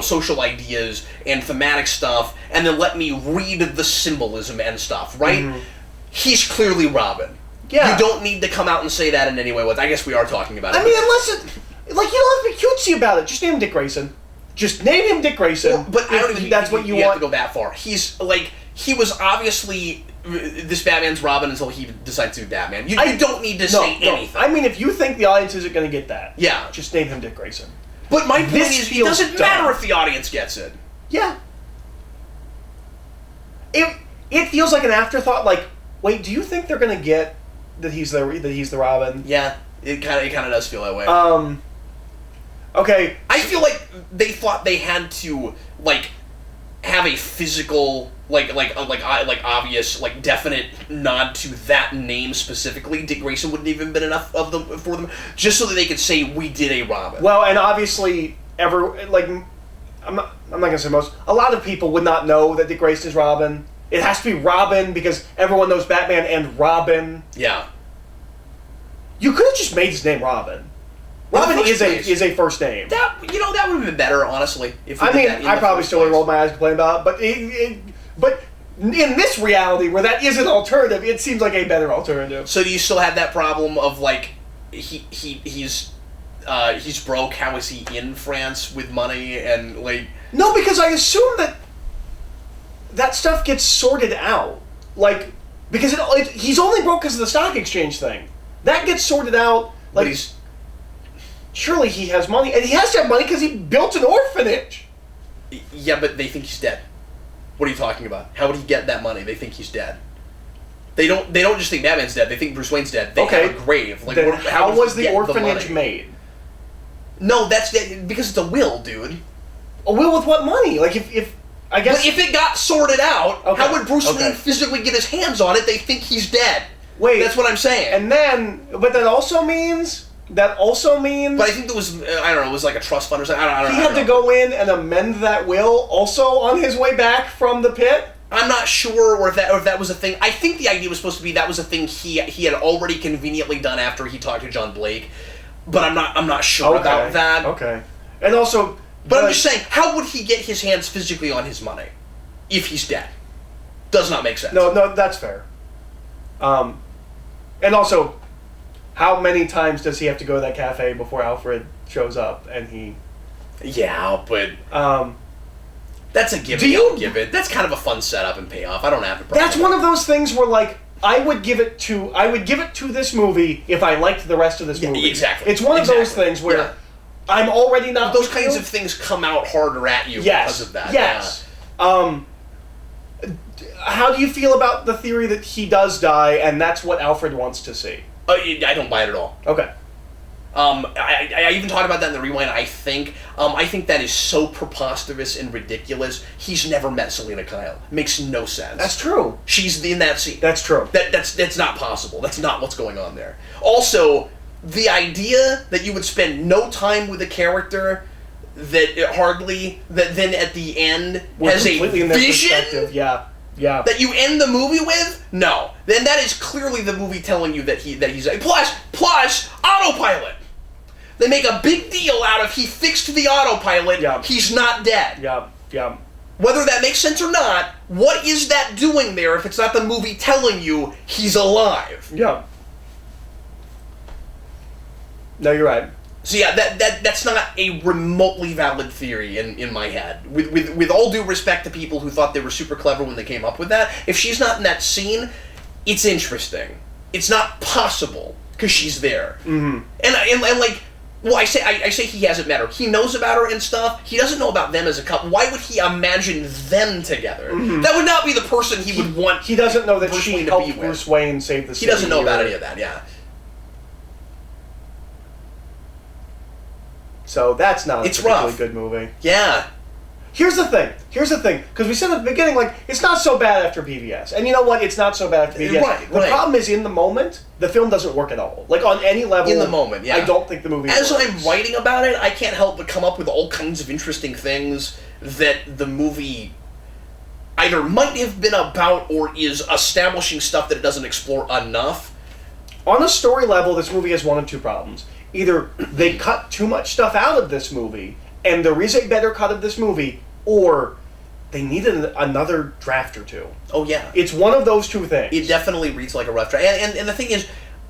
social ideas and thematic stuff, and then let me read the symbolism and stuff. Right? He's clearly Robin. Yeah. You don't need to come out and say that in any way. I guess we are talking about it. I mean, unless you don't have to be cutesy about it. Just name him Dick Grayson. Just name him Dick Grayson. Well, but I don't think that's what you have want to go that far. He's like, he was obviously this Batman's Robin until he decides to be Batman. You don't need to say anything. I mean, if you think the audience isn't going to get that, yeah, just name him Dick Grayson. But my point is, it doesn't matter if the audience gets it. Yeah. It feels like an afterthought. Like, wait, do you think they're going to get that he's the Robin? Yeah. It kind of does feel that way. Okay. I feel like they thought they had to like have a physical, like obvious, like definite nod to that name specifically. Dick Grayson wouldn't even been enough of them for them, just so that they could say we did a Robin. Well, and obviously, I'm not gonna say most. A lot of people would not know that Dick Grayson is Robin. It has to be Robin because everyone knows Batman and Robin. Yeah. You could have just made his name Robin. Robin is a first name. That would have been better, honestly. If I probably still would have rolled my eyes and complained about it, but in this reality where that is an alternative, it seems like a better alternative. So do you still have that problem of like he's broke? How is he in France with money and like? No, because I assume that stuff gets sorted out. Like because he's only broke because of the stock exchange thing. That gets sorted out. Like surely he has money, and he has to have money because he built an orphanage. Yeah, but they think he's dead. What are you talking about? How would he get that money? They think he's dead. They don't just think Batman's dead. They think Bruce Wayne's dead. They have a grave. Like, then how was the orphanage made? No, that's because it's a will, dude. A will with what money? Like if I guess. But if it got sorted out, how would Bruce Wayne physically get his hands on it? They think he's dead. Wait, that's what I'm saying. But that also means. But I think there was, I don't know, it was like a trust fund or something. I don't know. He had to go in and amend that will also on his way back from the pit? I'm not sure or if that was a thing. I think the idea was supposed to be that was a thing he had already conveniently done after he talked to John Blake. But I'm not sure about that. Okay. And also... But I'm just saying, how would he get his hands physically on his money if he's dead? Does not make sense. No, that's fair. And also... How many times does he have to go to that cafe before Alfred shows up and he... Yeah, but... that's a given. Give it. That's kind of a fun setup and payoff. I don't have a problem. That's one of those things where, like, I would give it to this movie if I liked the rest of this movie. Exactly. It's one of those things where I'm already not... Those kinds of things come out harder at you because of that. Yes. Yeah. How do you feel about the theory that he does die and that's what Alfred wants to see? I don't buy it at all. Okay. I even talked about that in the rewind. I think that is so preposterous and ridiculous. He's never met Selina Kyle. Makes no sense. That's true. She's in that scene. That's true. That's not possible. That's not what's going on there. Also, the idea that you would spend no time with a character that then at the end has a vision. Yeah. That you end the movie with? No. Then that is clearly the movie telling you that he's plus autopilot. They make a big deal out of he fixed the autopilot. Yeah. He's not dead. Yeah. Whether that makes sense or not, what is that doing there if it's not the movie telling you he's alive? Yeah. No, you're right. So yeah, that's not a remotely valid theory in my head. With all due respect to people who thought they were super clever when they came up with that, if she's not in that scene, it's interesting. It's not possible because she's there. Mm-hmm. And like, well, I say he hasn't met her. He knows about her and stuff. He doesn't know about them as a couple. Why would he imagine them together? Mm-hmm. That would not be the person he would want. He doesn't know that she helped Bruce Wayne save the city. He doesn't know about any of that. Yeah. So that's not a particularly good movie. Yeah. Here's the thing. Because we said at the beginning, like, it's not so bad after PBS. And you know what? It's not so bad after PBS. Right. The problem is, in the moment, the film doesn't work at all. Like, on any level. In the moment, yeah. I don't think the movie As works. I'm writing about it, I can't help but come up with all kinds of interesting things that the movie either might have been about or is establishing stuff that it doesn't explore enough. On a story level, this movie has one of two problems. Either they cut too much stuff out of this movie, and there is a better cut of this movie, or they needed another draft or two. Oh, yeah. It's one of those two things. It definitely reads like a rough draft. And the thing is,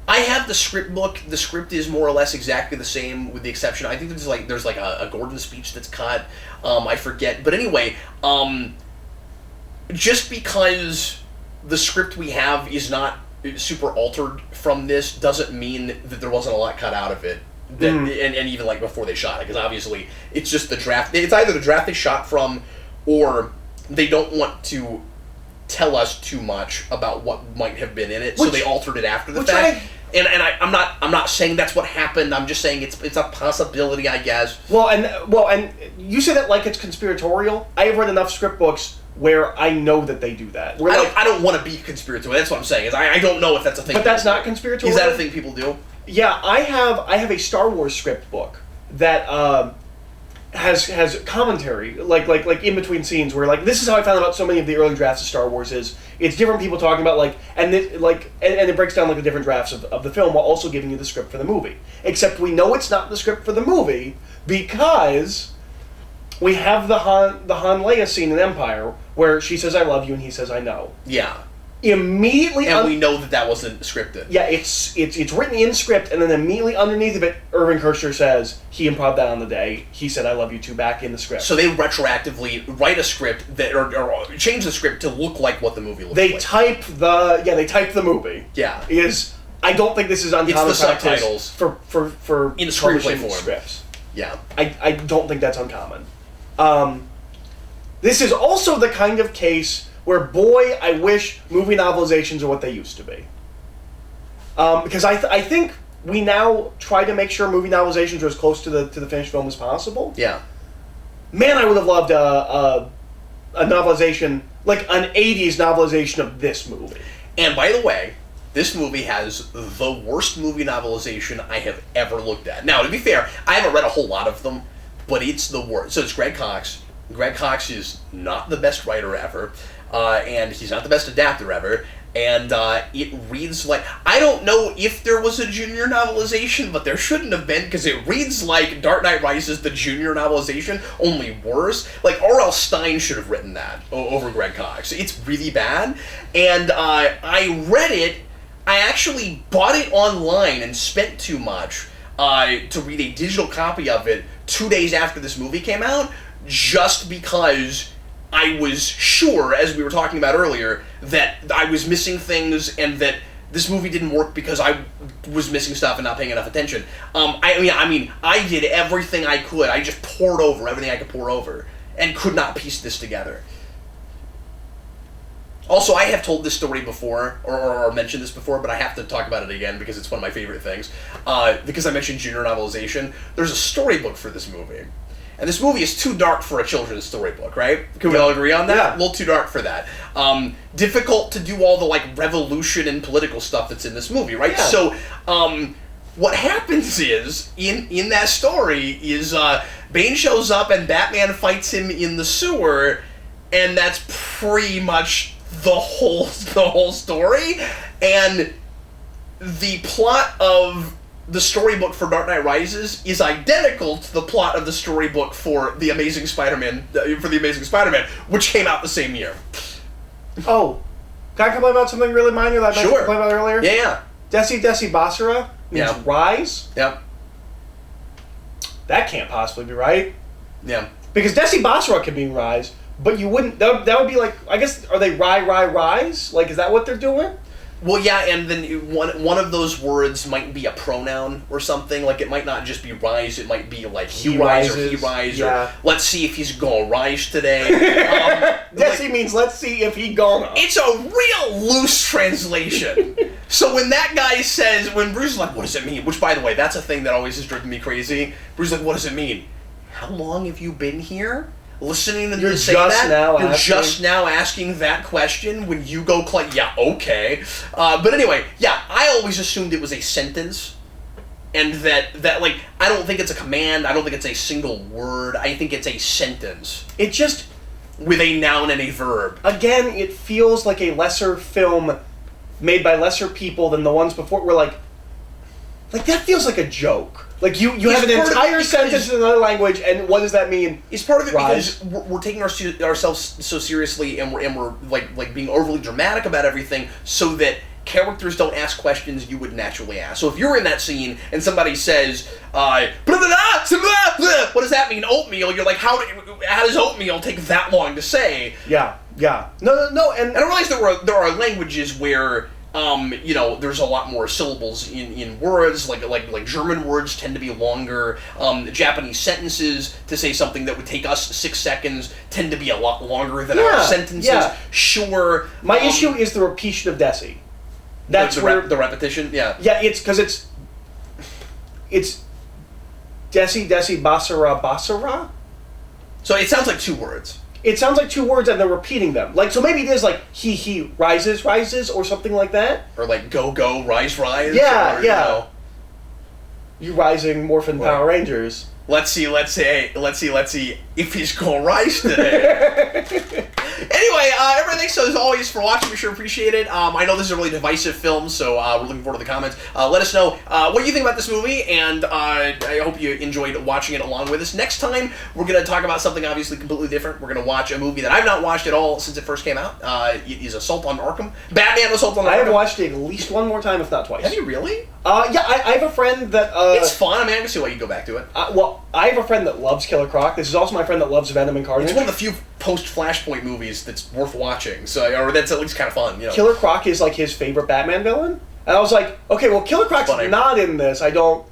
I have the script book. The script is more or less exactly the same, with the exception, I think there's like a Gordon speech that's cut. I forget. But anyway, just because the script we have is not super altered from this doesn't mean that there wasn't a lot cut out of it. And even like before they shot it, because obviously it's just the draft. It's either the draft they shot from, or they don't want to tell us too much about what might have been in it, so they altered it after the fact. I'm not saying that's what happened. I'm just saying it's a possibility, I guess. And you say that like it's conspiratorial. I have read enough script books where I know that they do that. I don't want to be conspiratorial. That's what I'm saying. Is I don't know if that's a thing. But that's not conspiratorial. Is that a thing people do? Yeah, I have a Star Wars script book that has commentary like in between scenes where like this is how I found out so many of the early drafts of Star Wars is it's different people talking about like and it breaks down like the different drafts of the film while also giving you the script for the movie. Except we know it's not the script for the movie because we have the Han Leia scene in Empire where she says I love you and he says I know. Yeah. Immediately, and we know that wasn't scripted. Yeah, it's written in script, and then immediately underneath of it, Irving Kershner says he improv that on the day. He said, "I love you too" back in the script. So they retroactively write a script that or change the script to look like what the movie looks like. They type the movie. Yeah, I don't think this is uncommon. It's the subtitles for in screenplay form scripts. Yeah, I don't think that's uncommon. This is also the kind of case where, boy, I wish movie novelizations are what they used to be. Because I think we now try to make sure movie novelizations are as close to the finished film as possible. Yeah. Man, I would have loved a novelization, like an 80s novelization of this movie. And by the way, this movie has the worst movie novelization I have ever looked at. Now, to be fair, I haven't read a whole lot of them, but it's the worst. So it's Greg Cox. Greg Cox is not the best writer ever. And he's not the best adapter ever, and it reads like... I don't know if there was a junior novelization, but there shouldn't have been, because it reads like Dark Knight Rises, the junior novelization, only worse. Like, R.L. Stine should have written that over Greg Cox. It's really bad, and I read it. I actually bought it online and spent too much to read a digital copy of it 2 days after this movie came out, just because I was sure, as we were talking about earlier, that I was missing things and that this movie didn't work because I was missing stuff and not paying enough attention. I mean, I did everything I could. I just poured over everything I could pour over and could not piece this together. Also, I have told this story before, or mentioned this before, but I have to talk about it again because it's one of my favorite things. Because I mentioned junior novelization, there's a storybook for this movie. And this movie is too dark for a children's storybook, right? Can we all agree on that? Yeah. A little too dark for that. Difficult to do all the like revolution and political stuff that's in this movie, right? Yeah. So, what happens is in that story is Bane shows up and Batman fights him in the sewer, and that's pretty much the whole story. And the plot of the storybook for Dark Knight Rises is identical to the plot of the storybook for The Amazing Spider-Man, which came out the same year. Oh, can I complain about something really minor that I complained about earlier? Yeah. Desi Basara means rise. Yep. That can't possibly be right. Yeah. Because Desi Basara could mean rise, but you wouldn't. That would be like, I guess, are they rise? Like, is that what they're doing? Well, yeah, and then one of those words might be a pronoun or something. Like, it might not just be rise, it might be like he rise or he rise, or let's see if he's gonna rise today. Desi means let's see if he gonna. It's a real loose translation. So when that guy says, when Bruce is like, what does it mean? Which, by the way, that's a thing that always has driven me crazy. Bruce is like, what does it mean? How long have you been here? Listening to them say that, you're just now asking that question when you go, yeah, okay. But anyway, yeah, I always assumed it was a sentence, and that like, I don't think it's a command, I don't think it's a single word, I think it's a sentence. It just... with a noun and a verb. Again, it feels like a lesser film made by lesser people than the ones before, where like that feels like a joke. Like, you have an entire sentence in another language, and what does that mean? It's part of it because we're taking ourselves so seriously, and we're like being overly dramatic about everything, so that characters don't ask questions you would naturally ask. So if you're in that scene, and somebody says, what does that mean, oatmeal? You're like, how does oatmeal take that long to say? Yeah. No, and I realize there are languages where... there's a lot more syllables in words, like German words tend to be longer. Japanese sentences, to say something that would take us 6 seconds, tend to be a lot longer than our sentences. Yeah. Sure. My issue is the repetition of Desi. That's where the repetition. Yeah. Yeah, it's because it's Desi Basara. So it sounds like 2 words. It sounds like 2 words, and they're repeating them. Like, so maybe it is like he rises, or something like that. Or like go rise. Yeah, or, yeah. You rising Morphin Power Rangers. Let's see if he's gonna rise today. Anyway, everyone, thanks as always for watching. We sure appreciate it. I know this is a really divisive film, so we're looking forward to the comments. Let us know what you think about this movie, and I hope you enjoyed watching it along with us. Next time, we're going to talk about something obviously completely different. We're going to watch a movie that I've not watched at all since it first came out. It is Assault on Arkham. Batman Assault on Arkham. I have watched it at least one more time, if not twice. Have you really? Yeah, I have a friend that... it's fun. I mean, I can see why you go back to it. Well, I have a friend that loves Killer Croc. This is also my friend that loves Venom and Carnage. It's one of the few post-Flashpoint movies that's worth watching, or that's at least kind of fun. You know? Killer Croc is like his favorite Batman villain, and I was like, okay, well, Killer Croc's not in this. I don't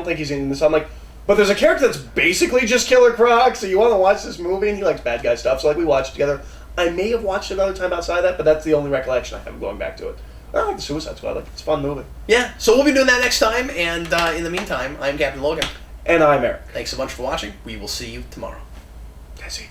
think he's in this. I'm like, but there's a character that's basically just Killer Croc, so you want to watch this movie, and he likes bad guy stuff, so like we watched it together. I may have watched it another time outside of that, but that's the only recollection I have going back to it. I like the Suicide Squad. It's a fun movie. Yeah, so we'll be doing that next time, and in the meantime, I'm Captain Logan. And I'm Eric. Thanks so much for watching. We will see you tomorrow. Desi.